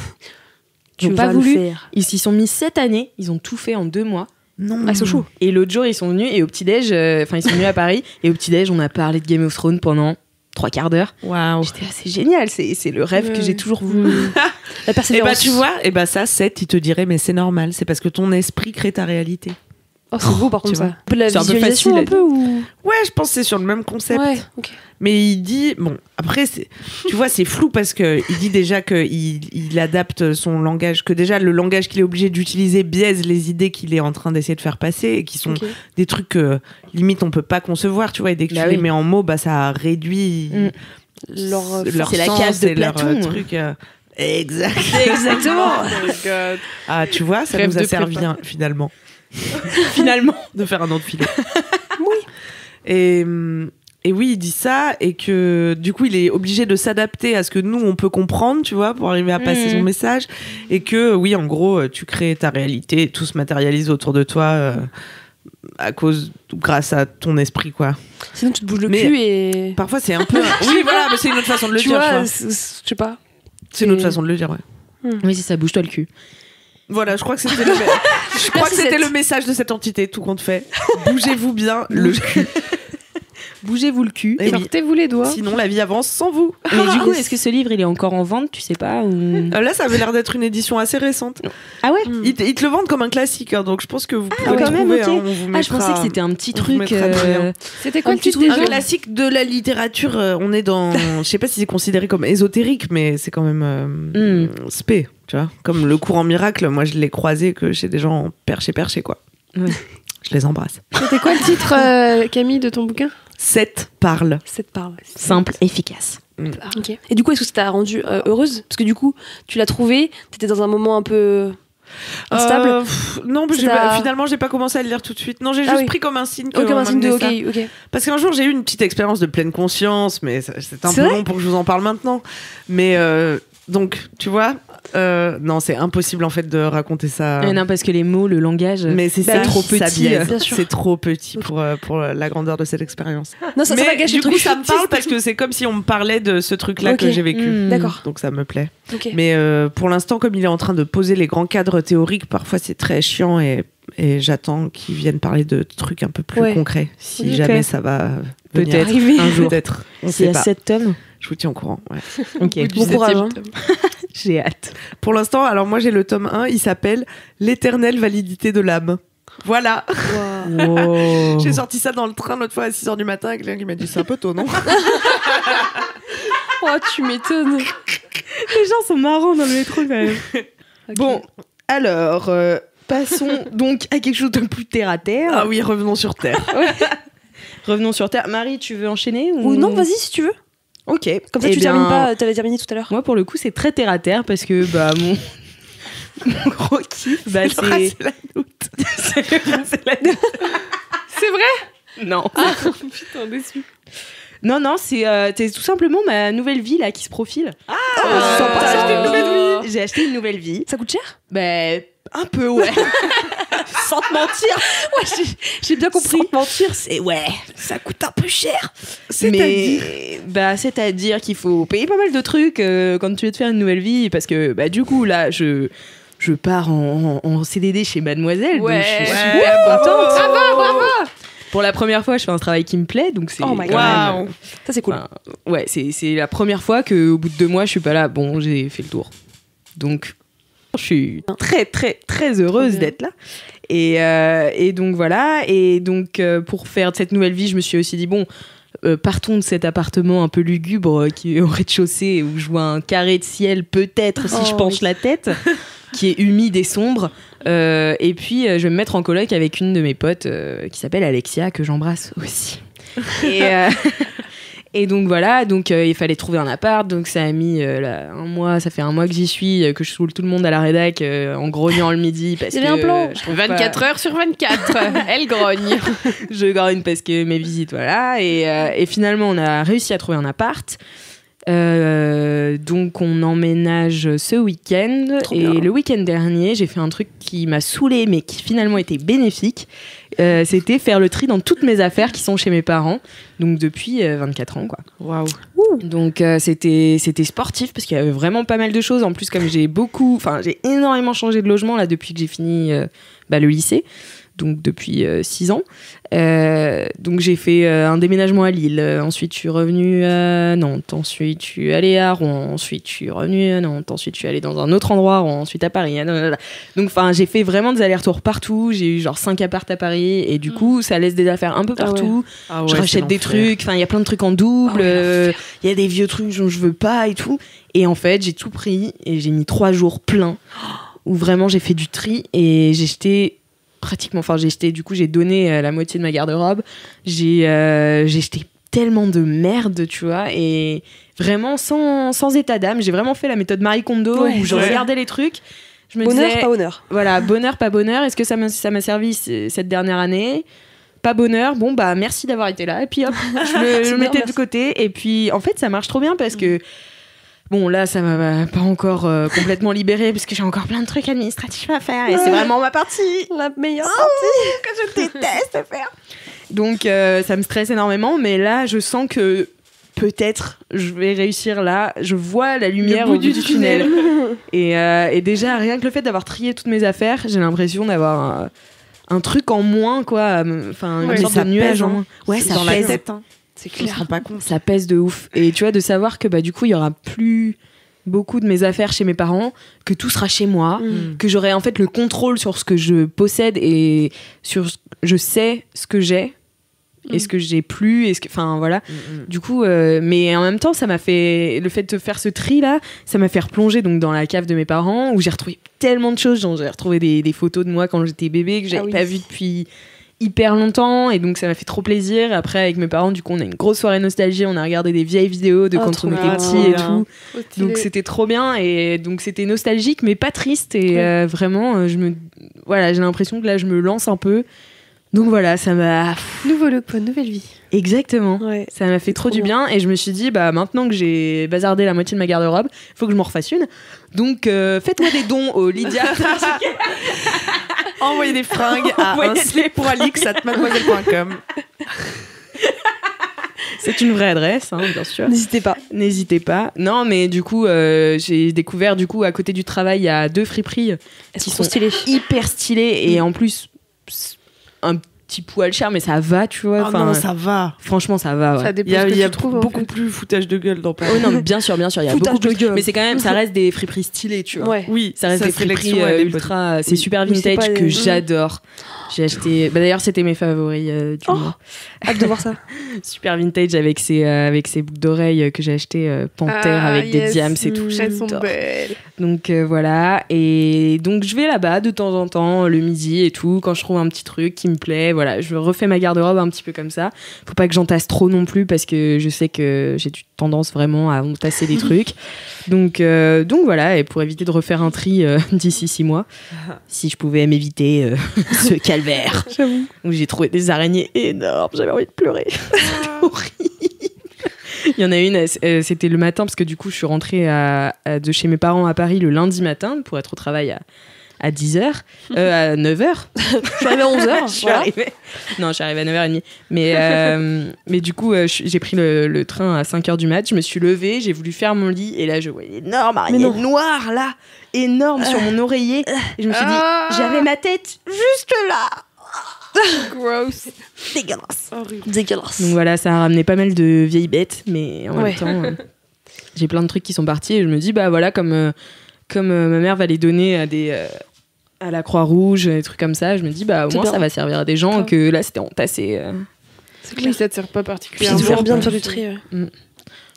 C: Ils n'ont pas
B: vas le
C: voulu.
B: faire.
C: Ils s'y sont mis 7 années. Ils ont tout fait en 2 mois.
D: Non.
B: Ah, c'est chaud.
C: Et l'autre jour, ils sont venus et au petit-déj, ils sont venus à Paris et au petit-déj, on a parlé de Game of Thrones pendant 3/4 d'heure.
D: Waouh.
C: J'étais là, c'est génial, c'est le rêve que j'ai toujours voulu.
B: La
D: Et
B: persévérance.
D: bah tu vois, et bah ça, Seth, il te dirait mais c'est normal, c'est parce que ton esprit crée ta réalité.
B: Oh, c'est beau par contre
D: tu vois.
B: ça. Un peu de la
C: C'est un peu
B: visualisation
C: facile à
B: un peu ou.
D: Ouais, je pense que c'est sur le même concept.
B: Ouais, ok.
D: Mais il dit, bon, après, tu vois, c'est flou parce que il dit déjà qu'il adapte son langage, que déjà le langage qu'il est obligé d'utiliser biaise les idées qu'il est en train d'essayer de faire passer et qui sont
B: Ok.
D: des trucs que limite on peut pas concevoir, tu vois, et dès que
C: Bah
D: tu les
C: oui.
D: mets en mots, bah ça réduit
B: Leur.
D: leur
C: c'est la
D: sens
C: case de
D: et leur,
C: Platon.
D: truc. Exact.
B: Exactement.
D: Ah, tu vois, ça
A: Rêve
D: nous a
A: de
D: servi
A: prépa.
D: hein, finalement
C: Finalement.
D: de faire un an de philo. Et oui, il dit ça et que du coup, il est obligé de s'adapter à ce que nous, on peut comprendre, tu vois, pour arriver à passer son message. Et que oui, en gros, tu crées ta réalité, tout se matérialise autour de toi à cause, grâce à ton esprit, quoi.
B: Sinon, tu te bouges le
D: Mais-
B: cul et.
D: Parfois, c'est un peu... Oui, voilà, mais c'est une autre façon de le
B: Tu
D: dire, tu
B: vois,
D: vois.
B: je sais pas.
D: C'est une autre façon de le dire, ouais.
C: Oui, c'est ça, bouge-toi le cul.
D: Voilà, je crois que c'était le message de cette entité, tout compte fait. Bougez-vous bien le cul.
C: Bougez-vous le cul.
D: Eh oui.
A: Sortez-vous les doigts.
D: Sinon, la vie avance sans vous.
C: Mais du coup, est-ce que ce livre, il est encore en vente, tu sais pas ou...
D: Là, ça avait l'air d'être une édition assez récente.
C: Ah ouais
D: Ils te le vendent comme un classique, hein, donc je pense que vous pouvez
C: quand
D: le
C: même,
D: trouver.
C: ok.
D: Hein, on vous
C: Ah, je
D: mettra-
C: pensais que c'était un petit
D: on vous
C: truc.
D: mettra le lien.
A: C'était quoi
B: Un
A: le
B: petit
A: titre
B: truc,
A: déjà
D: Un classique de la littérature, on est dans... Je sais pas si c'est considéré comme ésotérique, mais c'est quand même spé, tu vois. Comme le courant miracle, moi je l'ai croisé que chez des gens perché, quoi.
C: Ouais.
D: Je les embrasse.
A: C'était quoi le titre, Camille, de ton bouquin?
D: Seth parle.
B: Cette parle.
C: Simple, efficace.
B: Ok. Et du coup, est-ce que ça t'a rendue heureuse? Parce que du coup, tu l'as trouvé, t'étais dans un moment un peu instable.
D: Non,
B: Ça t'a-
D: finalement, j'ai pas commencé à le lire tout de suite. Non, j'ai
B: Ah
D: juste
B: oui.
D: pris comme un signe que
B: Ok, comme
D: on
B: un signe de.
D: m'amenait
B: Ok,
D: ça.
B: ok.
D: Parce qu'un jour, j'ai eu une petite expérience de pleine conscience, mais c'est un
B: C'est
D: peu
B: vrai
D: long pour que je vous en parle maintenant. Mais donc, tu vois, non, c'est impossible en fait de raconter ça.
C: Non, parce que les mots, le langage.
D: Mais c'est
B: Bah
D: ça,
B: oui,
C: trop
D: ça
C: petit,
D: biaise.
B: bien sûr.
D: C'est trop petit pour la grandeur de cette expérience.
B: Non, ça va
D: Mais
B: gâcher
D: du
B: le truc.
D: coup, ça me parle parce que c'est comme si on me parlait de ce truc-là
B: Ok.
D: que j'ai vécu.
C: Mm.
B: D'accord.
D: Donc ça me plaît.
B: Ok.
D: Mais pour l'instant, comme il est en train de poser les grands cadres théoriques, parfois c'est très chiant et j'attends qu'il vienne parler de trucs un peu plus
B: Ouais.
D: concrets. Si
C: Ok.
D: jamais ça va venir.
C: Peut-être.
B: Arriver.
C: Un jour.
D: Peut-être. On
C: S'il y
D: sait
C: a
D: pas.
C: 7 tomes.
D: Je vous tiens au courant. Ouais.
C: Ok.
B: Bon courage. Hein.
C: J'ai hâte.
D: Pour l'instant, alors moi j'ai le tome 1, il s'appelle L'éternelle validité de l'âme. Voilà.
C: Wow.
D: J'ai sorti ça dans le train l'autre fois à 6h du matin avec quelqu'un qui m'a dit c'est un peu tôt, non?
B: Oh, tu m'étonnes.
C: Les gens sont marrants dans le métro quand même. Bon, alors, passons donc à quelque chose de plus terre à terre.
D: Ah oui, revenons sur Terre.
C: Revenons sur Terre. Marie, tu veux enchaîner
B: Ou non, vas-y si tu veux.
C: Ok.
B: Comme ça,
C: Eh
B: tu
C: bien,
B: termines pas. T'avais terminé tout à l'heure.
C: Moi, pour le coup, c'est très terre à terre parce que mon gros kiff,
D: Laura,
C: c'est.
D: c'est la note.
C: c'est la-
A: C'est vrai?
C: Non.
A: Putain, déçu.
C: Non, c'est tout simplement ma nouvelle vie là qui se profile.
B: sympa,
C: t'as acheté une nouvelle
A: vie.
C: J'ai acheté une nouvelle vie.
B: Ça coûte cher?
C: Ben, un peu, ouais. Sans te mentir.
B: Ouais, j'ai bien compris.
C: Sans te mentir, c'est ouais, ça coûte un peu cher.
D: C'est-à-dire
C: C'est-à-dire qu'il faut payer pas mal de trucs quand tu veux te faire une nouvelle vie parce que bah du coup là je pars en CDD chez Mademoiselle donc je suis super contente.
A: Bravo.
C: Pour la première fois, je fais un travail qui me plaît donc c'est
B: Oh my
C: quand
B: God.
C: même,
D: Waouh.
B: Ça, c'est cool.
C: enfin, ouais, c'est la première fois qu'au bout de 2 mois, je suis pas là. Bon, j'ai fait le tour. Donc, je suis très, très, très heureuse
B: Trop bien.
C: d'être là. Et donc, voilà. Et donc, pour faire cette nouvelle vie, je me suis aussi dit, bon, partons de cet appartement un peu lugubre qui est au rez-de-chaussée où je vois un carré de ciel, peut-être, si je
B: Oh,
C: penche la tête, qui est humide et sombre. Et puis, je vais me mettre en coloc avec une de mes potes qui s'appelle Alexia, que j'embrasse aussi. Et donc voilà, il fallait trouver un appart, donc ça a mis un mois, ça fait 1 mois que j'y suis, que je saoule tout le monde à la rédac en grognant le midi parce
B: Il y
C: que
B: avait un plan.
C: je trouve
A: 24 heures sur 24. Elle grogne.
C: je grogne parce que mes visites, voilà. Et finalement, on a réussi à trouver un appart. Donc on emménage ce week-end.
B: Trop
C: Et
B: bien.
C: le week-end dernier, j'ai fait un truc qui m'a saoulée, mais qui finalement était bénéfique. C'était faire le tri dans toutes mes affaires qui sont chez mes parents. Donc depuis 24 ans, quoi.
D: Waouh.
C: Donc c'était sportif parce qu'il y avait vraiment pas mal de choses. En plus, comme j'ai énormément changé de logement là depuis que j'ai fini le lycée. Donc depuis 6 ans. Donc j'ai fait un déménagement à Lille. Ensuite, je suis revenue à Nantes. Ensuite, je suis allée à Rouen. Ensuite, je suis revenue à Nantes. Ensuite, je suis allée dans un autre endroit à Rouen. Ensuite, à Paris. Donc, j'ai fait vraiment des allers-retours partout. J'ai eu genre 5 apparts à Paris. Et du coup, ça laisse des affaires un peu
B: Ah ouais.
C: partout.
D: Ah ouais,
C: Je
D: c'est
C: rachète des
D: l'enfer.
C: trucs. Enfin, il y a plein de trucs en double.
B: Ah ouais,
C: Il y a des vieux trucs dont je veux pas et tout. Et en fait, j'ai tout pris et j'ai mis 3 jours pleins où vraiment j'ai fait du tri et j'ai jeté j'ai donné la moitié de ma garde-robe. J'ai jeté tellement de merde, tu vois, et vraiment sans état d'âme. J'ai vraiment fait la méthode Marie Kondo
B: Ouais,
C: où je
D: ouais.
C: regardais les trucs. Je me
B: Bonheur,
C: disais,
B: pas honneur.
C: voilà, bonheur, pas bonheur. Est-ce que ça m'a servi cette dernière année? Pas bonheur. Bon, bah, merci d'avoir été là. Et puis hop, je le mettais de
B: merci.
C: côté. Et puis, en fait, ça marche trop bien parce que, bon, là, ça m'a pas encore complètement libérée parce que j'ai encore plein de trucs administratifs à faire. Et c'est vraiment ma partie
B: La meilleure
C: que je déteste faire. Donc, ça me stresse énormément. Mais là, je sens que peut-être je vais réussir là. Je vois la lumière au bout du tunnel. Et déjà, rien que le fait d'avoir trié toutes mes affaires, j'ai l'impression d'avoir un truc en moins, quoi. Enfin,
A: Ouais,
C: une sorte
D: ça
C: de nuage
D: pèse,
C: en
D: hein.
C: moins. Ouais,
D: C'est
C: ça
D: dans la
C: pèse.
D: tête. Hein.
B: C'est
D: On se rend pas compte.
C: Ça pèse de ouf. Et tu vois, de savoir que du coup, il y aura plus beaucoup de mes affaires chez mes parents, que tout sera chez moi, que j'aurai en fait le contrôle sur ce que je possède et je sais ce que j'ai et ce que j'ai plus et enfin voilà. Du coup, mais en même temps, ça m'a fait le fait de faire ce tri là, ça m'a fait replonger donc dans la cave de mes parents où j'ai retrouvé tellement de choses. Genre, j'ai retrouvé des photos de moi quand j'étais bébé que j'avais pas vu depuis hyper longtemps et donc ça m'a fait trop plaisir. Après, avec mes parents, du coup, on a une grosse soirée nostalgie. On a regardé des vieilles vidéos de
B: Oh,
C: quand
B: trop
C: on était
B: bien.
C: petits et tout. Donc
A: Donc
C: c'était trop bien et donc c'était nostalgique mais pas triste et vraiment j'ai l'impression que là je me lance un peu. Donc voilà, ça m'a
A: nouveau look pour une nouvelle vie.
C: exactement.
B: Ouais.
C: Ça m'a fait trop du bien et je me suis dit maintenant que j'ai bazardé la moitié de ma garde-robe, il faut que je m'en refasse une. Donc faites-moi des dons au Lydia.
D: Envoyez des fringues à
C: Envoyez
D: un slip pour alix@mademoiselle.com.
C: C'est une vraie adresse, hein, bien sûr.
B: N'hésitez pas.
C: N'hésitez pas. Non, mais du coup, j'ai découvert à côté du travail, il y a 2 friperies
B: Elles
C: qui
B: sont
C: sont
B: stylées.
C: hyper stylées et en plus un petit poil cher, mais ça va, tu vois.
D: Oh non, ça va.
C: Franchement, ça va. Ouais.
A: Ça
D: Il
A: dépend
D: y a,
A: ce que
D: il y a
A: tu trouves.
D: beaucoup plus foutage de gueule dans Paris.
C: Oh non, mais bien sûr, il y a
B: Foutage
C: beaucoup
B: de
C: plus.
B: gueule.
C: Mais c'est quand même, ça reste des friperies stylées, tu vois.
B: Ouais.
D: Oui,
C: Ça reste
D: sa
C: des friperies
D: sélection, elle est bonne.
C: ultra. C'est super
B: Oui, c'est
C: vintage
B: pas
C: que
B: des-
C: j'adore. J'ai acheté. Bah, d'ailleurs, c'était mes favoris du mois.
B: Hâte de voir ça.
C: Super vintage avec ces boucles d'oreilles que j'ai acheté panthère avec des diams et tout.
A: Elles sont
C: J'adore.
A: belles.
C: Donc voilà. Et donc je vais là-bas de temps en temps, le midi et tout, quand je trouve un petit truc qui me plaît. Voilà, je refais ma garde-robe un petit peu comme ça. Faut pas que j'entasse trop non plus parce que je sais que j'ai tendance vraiment à entasser des trucs. Donc voilà, et pour éviter de refaire un tri d'ici 6 mois, si je pouvais m'éviter ce calvaire.
B: J'avoue.
C: Où j'ai trouvé des araignées énormes, j'avais envie de pleurer. C'était horrible. Il y en a une, c'était le matin, parce que du coup, je suis rentrée de chez mes parents à Paris le lundi matin pour être au travail à 10h, à 9h.
B: Je suis arrivée à 11h.
C: Je suis arrivée à 9h30. Mais du coup, j'ai pris le train à 5h du mat, je me suis levée, j'ai voulu faire mon lit, et là, je voyais une énorme araignée noire, là, énorme sur mon oreiller. Et je me suis dit, j'avais ma tête juste là.
A: Gross.
B: Dégueulasse.
A: Horrible.
B: Dégueulasse.
C: Donc voilà, ça a ramené pas mal de vieilles bêtes, mais en
B: Ouais.
C: même temps, j'ai plein de trucs qui sont partis et je me dis, bah voilà, comme ma mère va les donner à la Croix-Rouge, des trucs comme ça, je me dis, bah au
B: C'est
C: moins
B: bien.
C: ça va servir à des gens
A: Grave.
C: que là c'était entassé.
B: C'est
A: Oui,
B: clair.
A: ça te sert pas
B: Puis
A: particulièrement.
B: c'est toujours bien de
A: quoi.
B: faire du tri.
C: Mm.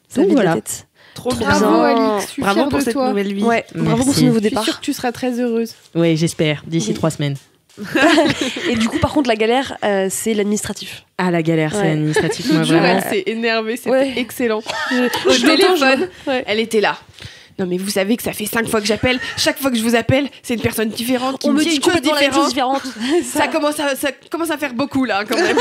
B: Ça
C: Donc
B: vide
C: voilà.
B: la tête.
D: Trop
B: Trop
D: bien.
B: bien.
A: Bravo Alix, je suis
D: Bravo
A: fière
D: pour
A: de
D: cette
A: toi.
D: nouvelle vie.
B: Ouais, bravo pour ce
C: Merci.
B: nouveau
A: Je suis
B: départ.
A: sûre que tu seras très heureuse.
C: Ouais, j'espère, d'ici
B: Oui.
C: 3 semaines.
B: Et du coup, par contre, la galère, c'est l'administratif.
C: Ah, la galère, c'est
B: Ouais.
C: administratif, moi
A: L'autre jour,
C: vraiment.
A: elle s'est énervée, c'était
B: Ouais.
A: excellent.
B: Je
A: Au
B: l'entends,
A: téléphone,
B: ouais.
A: elle était là. Non mais vous savez que ça fait 5 fois que j'appelle. Chaque fois que je vous appelle, c'est une personne différente qui
B: On
A: me
B: me
A: dit
B: dit
A: une chose
B: complètement la même chose
A: différente.
B: différente.
A: Ça commence à faire beaucoup là quand même.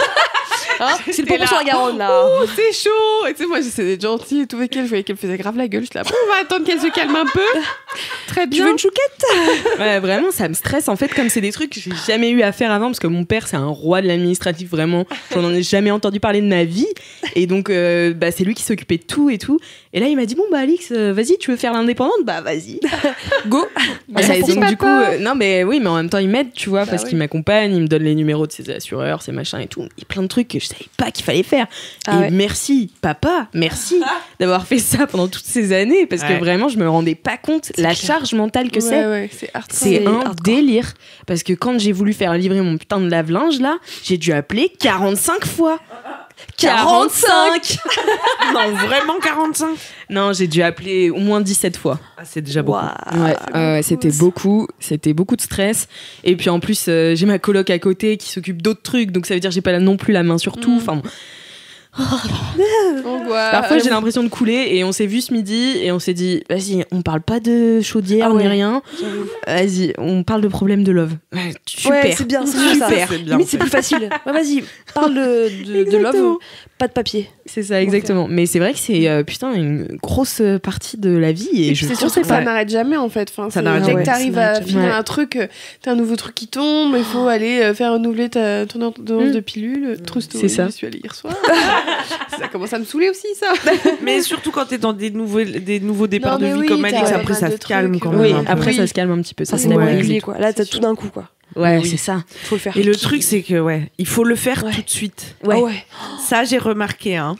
A: Hein,
B: C'est le
A: t'es
B: pompon
A: là.
B: sur la Garonne, là.
A: Oh, c'est chaud. Et tu sais, moi j'essayais d'être gentille et tout avec elle. Je voyais qu'elle me faisait grave la gueule. Je suis là, bon, on va attendre qu'elle se calme un peu. Très
B: Tu
A: bien.
B: veux une chouquette?
C: Ouais, vraiment, ça me stresse en fait, comme c'est des trucs que j'ai jamais eu à faire avant, parce que mon père, c'est un roi de l'administratif, vraiment. J'en ai jamais entendu parler de ma vie. Et donc, bah, c'est lui qui s'occupait de tout et tout. Et là, il m'a dit, bon, bah, Alix, vas-y, tu veux faire l'indépendante? Bah, vas-y.
B: Go.
C: Bah,
A: ça
C: et
A: pour
C: donc, du coup,
A: papa.
C: non, mais oui, mais en même temps, il m'aide, tu vois, parce
A: oui.
C: qu'il m'accompagne, il me donne les numéros de ses assureurs, ses machins et tout. Il y a plein de trucs que je savais pas qu'il fallait faire.
B: Ah
C: et
B: ouais.
C: merci, papa, merci d'avoir fait ça pendant toutes ces années, parce que
D: Ouais.
C: vraiment, je me rendais pas compte la
B: clair.
C: charge mentale que
A: Ouais,
C: c'est.
A: ouais, c'est hardcore.
C: C'est
B: C'est
C: un
B: hardcore.
C: délire. Parce que quand j'ai voulu faire livrer mon putain de lave-linge, là, j'ai dû appeler 45 fois. 45
D: Non, vraiment 45.
C: Non, j'ai dû appeler au moins 17 fois.
D: Ah, c'est déjà beaucoup.
B: Waouh.
C: Ouais, c'était beaucoup de stress. Et puis en plus, j'ai ma coloc à côté qui s'occupe d'autres trucs, donc ça veut dire que j'ai pas non plus la main sur tout. Enfin, bon.
A: Angoisse.
C: Parfois, j'ai l'impression de couler et on s'est vu ce midi et on s'est dit, vas-y, on parle pas de chaudière
B: Ah ouais.
C: ni rien. Vas-y, on parle de problème de love. Ouais, super.
B: Ouais, c'est bien, c'est mieux ça.
C: Super.
D: C'est bien,
B: Limite, c'est
D: c'est
B: plus facile. Ouais, vas-y, parle de love, pas de papier.
C: C'est ça, exactement. Mais c'est vrai que c'est putain une grosse partie de la vie et,
A: Et
C: je
A: c'est sûr
C: pensais
A: que ça
C: pas.
A: n'arrête jamais en fait. Enfin,
D: Ça
A: c'est-
D: n'arrête
A: dès
D: jamais.
A: que t'arrives
B: Ça
A: à
B: n'arrête
A: finir
C: jamais.
A: un truc, t'as un nouveau truc qui tombe, il faut aller faire renouveler ton ordonnance de pilule. True story,
C: C'est ça.
A: je suis allée hier soir. Ça commence à me saouler aussi ça.
D: Mais surtout quand t'es dans des nouveaux départs
A: Non,
D: de
A: mais
D: vie
A: oui,
D: comme Alix,
A: t'as
D: après
A: pas
D: ça
A: de
D: se calme
A: trucs,
D: quand
A: ouais.
D: même.
C: Oui,
D: un peu.
C: après
A: Oui.
C: ça se calme un petit peu.
B: Ça, c'est
C: ouais.
B: régulier, quoi. Là, t'as
A: C'est
B: tout
A: sûr.
B: d'un coup, quoi.
C: Ouais,
D: Oui.
C: c'est ça.
B: Faut le faire.
D: Et le truc, c'est que ouais, il faut le faire
B: Ouais.
D: tout de suite.
B: Ouais. Ah ouais.
D: Ça, j'ai remarqué. Hein.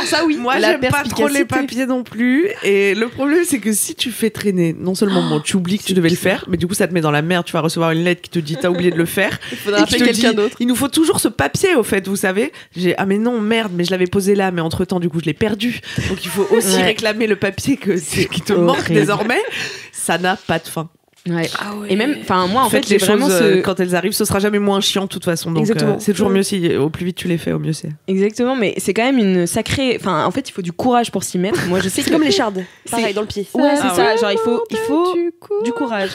A: ça oui.
D: Moi,
A: La
D: j'aime pas trop les
A: perspicacité.
D: papiers non plus. Et le problème, c'est que si tu fais traîner, non seulement bon, tu oublies que tu devais le faire, mais du coup, ça te met dans la merde. Tu vas recevoir une lettre qui te dit t'as oublié de le faire.
A: Il faudra
D: Et
A: appeler
D: qui te
A: quelqu'un
D: dit,
A: d'autre.
D: Il nous faut toujours ce papier, au fait, vous savez. Ah, mais non, merde, mais je l'avais posé là, mais entre temps, du coup, je l'ai perdu. Donc, il faut aussi
C: Ouais.
D: réclamer le papier qui te manque
C: Horrible.
D: désormais. Ça n'a pas de fin.
C: Ouais.
B: Ah ouais.
C: Et même, enfin moi en
D: Faites
C: fait, j'ai
D: les
C: vraiment
D: choses
C: ce...
D: quand elles arrivent, ce sera jamais moins chiant de toute façon. Donc,
B: Exactement.
D: c'est toujours mieux si au plus vite tu les fais, au mieux c'est.
C: Exactement, mais c'est quand même une sacrée. Enfin, en fait, il faut du courage pour s'y mettre. Moi, je sais
B: C'est
C: que
B: comme l'écharde. Pareil, dans le pied.
C: Ouais, c'est
D: Ah
C: ça. Genre, il faut
A: Du
C: du courage.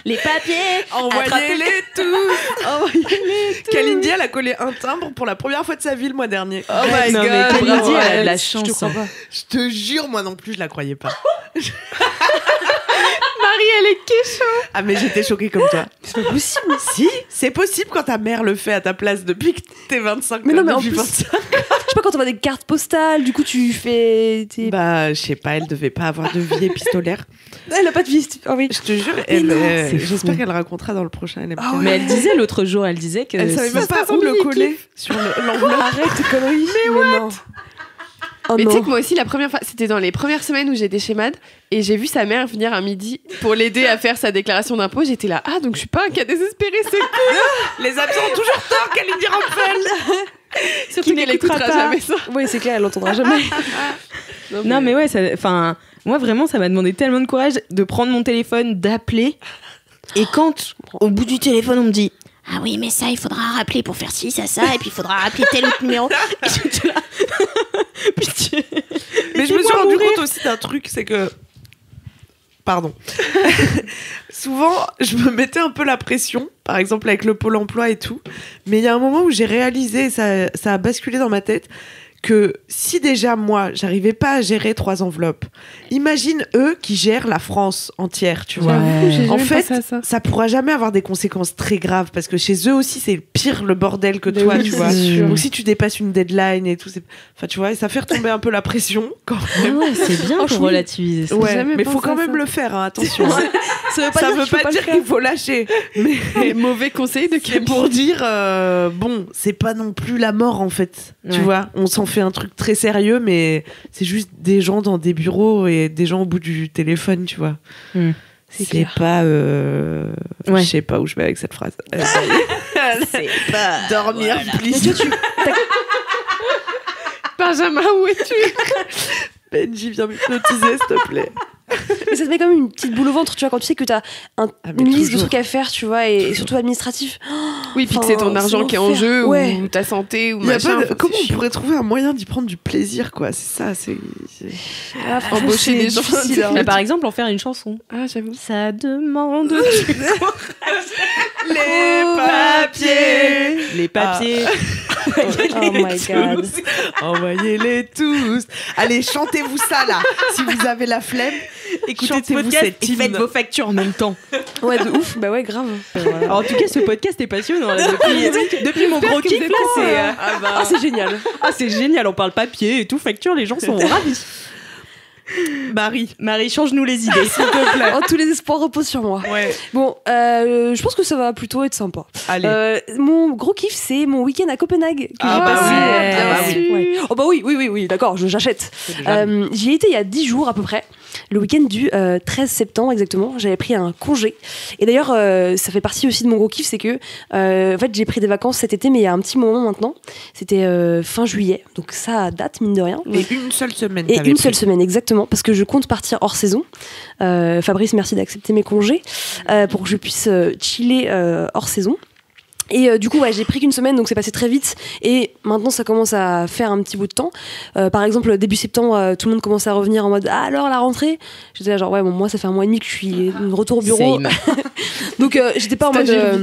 C: Les papiers.
D: Envoyez-les tous. Kalindi, elle a collé un timbre pour la première fois de sa vie le mois dernier.
A: Oh my
C: Non, mais
A: god.
C: Kalindi,
A: bravo,
C: elle a de
A: Alex.
C: la
B: Je
C: chance.
B: te crois pas.
D: Je te jure, moi non plus, je la croyais pas.
A: Marie, elle est kécho.
D: Ah, mais j'étais choquée comme toi.
B: C'est pas possible.
D: Si, c'est possible quand ta mère le fait à ta place depuis que t'es 25.
B: Mais non, mais en
D: depuis
B: plus-
D: 25.
B: Je sais pas, quand on a des cartes postales, du coup, tu fais.
D: Bah, je sais pas, elle devait pas avoir de vie épistolaire.
B: Elle a pas de vie. Ah oui.
D: Je te jure, elle,
B: non,
C: c'est
D: j'espère
C: fou.
D: qu'elle racontera dans le prochain LMK.
B: Ah ouais.
C: Mais elle disait l'autre jour, elle disait que
D: Elle savait
C: si-
D: même pas où le coller sur l'enveloppe.
B: Arrête tes conneries. Mais non. Oh
A: Mais tu sais
B: non.
A: que moi aussi, la première fois, c'était dans les premières semaines où j'étais chez Mad et j'ai vu sa mère venir à midi pour l'aider à faire sa déclaration d'impôt. J'étais là, ah, donc je suis pas un cas désespéré, c'est cool.
D: Les absents ont toujours tort, Kalindi Rampel.
A: Surtout qu'elle écoutera jamais ça.
B: Oui, c'est clair, elle l'entendra jamais.
C: Non, mais ouais, enfin, moi vraiment, ça m'a demandé tellement de courage de prendre mon téléphone, d'appeler. Et quand, au bout du téléphone, on me dit
F: Ah oui, mais ça, il faudra rappeler pour faire ci, ça, et puis il faudra rappeler tel autre numéro.
C: et j'étais là, pitié.
D: Mais je me suis
C: Laissez-moi
D: rendu
C: mourir.
D: compte aussi d'un truc, c'est que. Pardon. Souvent, je me mettais un peu la pression, par exemple avec le Pôle emploi et tout. Mais il y a un moment où j'ai réalisé, ça a basculé dans ma tête, que si déjà moi, j'arrivais pas à gérer 3 enveloppes, imagine eux qui gèrent la France entière, tu vois.
A: J'avoue, j'ai
D: En
A: jamais
D: fait,
A: pensé à ça.
D: ça pourra jamais avoir des conséquences très graves parce que chez eux aussi, c'est pire le bordel que toi,
A: oui,
D: tu
A: c'est
D: vois.
A: sûr.
D: Donc si tu dépasses une deadline et tout, enfin tu vois, et ça fait retomber un peu la pression quand même.
C: Ouais, c'est bien pour
B: Franchement,
C: relativiser ça.
A: J'ai
D: Ouais,
A: jamais
D: mais faut
A: pensé
D: quand
A: à
D: même
A: ça.
D: le faire, hein, attention.
B: Ça veut pas
D: Ça
B: dire
D: veut
B: qu'il faut
D: pas
B: pas
D: dire
B: le faire.
D: qu'il faut lâcher, mais
A: Les mauvais conseils de
D: c'est
A: Camille.
D: pour dire bon, c'est pas non plus la mort en fait. Tu
C: Ouais.
D: vois, on s'en fait un truc très sérieux, mais c'est juste des gens dans des bureaux et des gens au bout du téléphone, tu vois.
C: Hmm.
D: C'est
B: clair.
D: pas.
C: Ouais.
D: Je sais pas où je vais avec cette phrase.
C: C'est pas
D: Dormir, please.
A: Benjamin, où es-tu?
D: Benji, viens m'hypnotiser, s'il te plaît.
B: Mais ça te met quand même une petite boule au ventre, tu vois, quand tu sais que t'as
D: mais
B: une liste de
D: toujours.
B: trucs à faire, tu vois, et surtout administratif.
A: Oui, puis que
B: Enfin,
A: c'est ton argent
B: c'est
A: qui est en
B: l'enfer.
A: jeu,
B: Ouais.
A: ou ta santé, ou
D: Il y a
A: machin.
D: pas de-
A: Enfin,
D: Comment
A: c'est
D: on
A: chiant.
D: pourrait trouver un moyen d'y prendre du plaisir, quoi? C'est ça, c'est.
B: Ah, franchement,
A: Embaucher
B: c'est
A: des gens.
B: difficile, hein.
C: Bah, par exemple, en faire une chanson.
A: Ah, j'avoue.
C: Ça demande du
D: Les papiers!
C: Les papiers.
B: Oh my god.
D: Envoyez-les tous! Allez, chantez-vous ça, là! Si vous avez la flemme,
C: Écoutez ce
D: chantez-vous
C: podcast
D: cette
C: et faites
D: hymne.
C: vos factures en même temps.
B: Ouais, de ouf. Bah ouais, grave.
C: Alors, en tout cas, ce podcast est passionnant. Là, depuis mon gros
A: que
C: kiff,
A: vous êtes
C: là,
A: contents,
C: c'est...
A: hein.
B: Ah, c'est génial.
C: c'est génial, on parle papier et tout, facture, les gens sont ravis. Marie, change-nous les idées, s'il te plaît.
B: Oh, tous les espoirs reposent sur moi.
D: Ouais,
B: Bon, je pense que ça va plutôt être sympa.
D: allez.
B: Mon gros kiff, c'est mon week-end à Copenhague. Que
D: Ah
B: j'ai
D: bah
B: passé,
D: oui, ah bah
A: oui.
B: ouais. Oh bah oui, d'accord, j'achète. J'y ai été il y a 10 jours à peu près. Le week-end du 13 septembre exactement. J'avais pris un congé. Et d'ailleurs, ça fait partie aussi de mon gros kiff, c'est que en fait, j'ai pris des vacances cet été, mais il y a un petit moment maintenant. C'était fin juillet. Donc ça date, mine de rien.
D: Et une seule semaine.
B: Et
D: t'avais
B: une
D: pris.
B: seule semaine, exactement, parce que je compte partir hors saison. Fabrice, merci d'accepter mes congés pour que je puisse chiller hors saison. Et du coup, ouais, j'ai pris qu'une semaine, donc c'est passé très vite. Et maintenant, ça commence à faire un petit bout de temps. Par exemple, début septembre, tout le monde commence à revenir en mode ah, alors la rentrée. J'étais là, genre, ouais, bon, moi, ça fait un mois et demi que je suis de retour au bureau.
C: Same.
B: Donc, j'étais pas en mode
A: Stagiaire.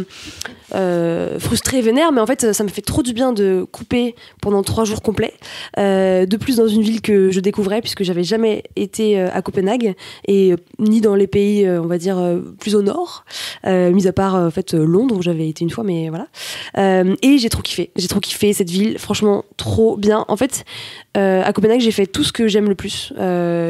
B: frustrée, vénère, mais en fait, ça me fait trop du bien de couper pendant 3 jours complets. De plus, dans une ville que je découvrais, puisque j'avais jamais été à Copenhague, et ni dans les pays, on va dire, plus au nord, mis à part en fait Londres, où j'avais été une fois, mais voilà. Et j'ai trop kiffé cette ville, franchement, trop bien. En fait, à Copenhague, j'ai fait tout ce que j'aime le plus.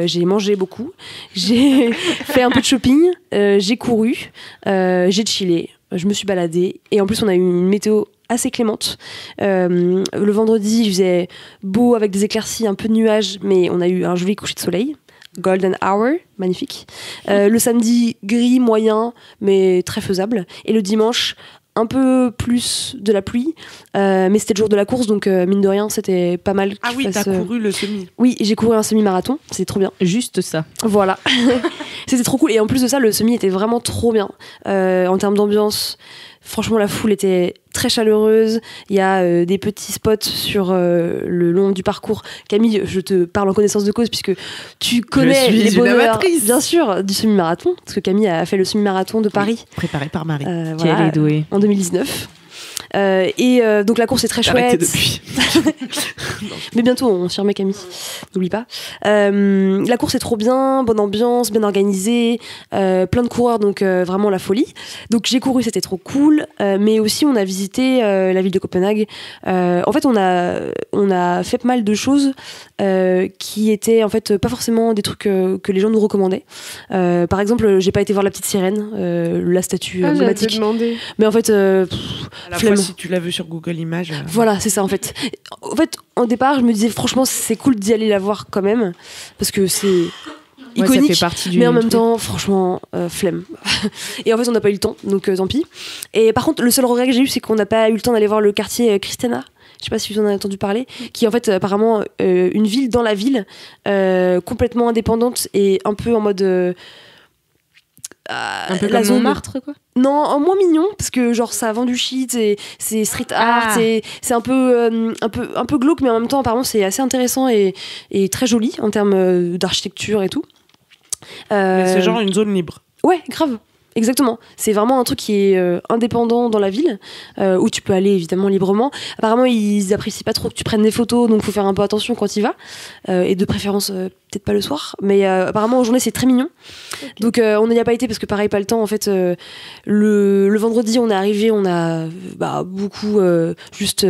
B: J'ai mangé beaucoup, j'ai fait un peu de shopping, j'ai couru, j'ai chillé. Je me suis baladée et en plus on a eu une météo assez clémente. Le vendredi il faisait beau avec des éclaircies, un peu de nuages, mais on a eu un joli coucher de soleil. Golden Hour, magnifique. Le samedi gris, moyen, mais très faisable. Et le dimanche, un peu plus de la pluie, mais c'était le jour de la course, donc mine de rien, c'était pas mal.
D: Ah
B: qu'il
D: oui,
B: fasse,
D: t'as couru le semi.
B: Oui, j'ai couru un semi-marathon, c'était trop bien.
C: Juste ça.
B: Voilà. C'était trop cool. Et en plus de ça, le semi était vraiment trop bien. En termes d'ambiance, franchement, la foule était très chaleureuse. Il y a des petits spots sur le long du parcours. Camille, je te parle en connaissance de cause puisque tu connais
D: suis
B: les
D: une
B: bonheurs,
D: amatrice.
B: bien sûr, du semi-marathon. Parce que Camille a fait le semi-marathon de Paris
D: Préparé par Marie.
B: voilà,
C: Quelle est douée.
B: en 2019. Donc la course est très
D: J'ai arrêté
B: chouette.
D: depuis.
B: Mais bientôt, on s'y remet Camille, n'oublie pas. La course est trop bien, bonne ambiance, bien organisée, plein de coureurs, donc vraiment la folie. Donc j'ai couru, c'était trop cool, mais aussi on a visité la ville de Copenhague. En fait, on a fait pas mal de choses qui étaient en fait pas forcément des trucs que les gens nous recommandaient. Par exemple, j'ai pas été voir la petite sirène, la statue
A: Ah, j'allais te
B: emblématique.
A: demander.
B: Mais en fait,
D: À la fois,
B: flemme.
D: si tu l'as vu sur Google Images.
B: Voilà, c'est ça en fait. En fait, au départ, je me disais franchement, c'est cool d'y aller la voir quand même parce que c'est iconique.
C: Ça fait partie du
B: mais en même
C: truc.
B: temps, franchement, flemme. Et en fait, on n'a pas eu le temps, donc tant pis. Et par contre, le seul regret que j'ai eu, c'est qu'on n'a pas eu le temps d'aller voir le quartier Christiana. Je sais pas si vous en avez entendu parler, qui est en fait apparemment une ville dans la ville, complètement indépendante et un peu en mode.
C: Un peu
B: la
C: comme
B: zone-
C: Montmartre, quoi.
B: Non, moins mignon parce que genre ça vend du shit, c'est street art, c'est un peu glauque, mais en même temps apparemment c'est assez intéressant et très joli en termes d'architecture et tout.
D: Mais c'est genre une zone libre.
B: Ouais, grave. Exactement. C'est vraiment un truc qui est indépendant dans la ville, où tu peux aller évidemment librement. Apparemment, ils apprécient pas trop que tu prennes des photos, donc faut faire un peu attention quand tu y vas. Et de préférence, peut-être pas le soir. Mais apparemment, en journée, c'est très mignon. Okay. Donc, on n'y a pas été parce que pareil, pas le temps. En fait, le vendredi, on est arrivé, on a beaucoup juste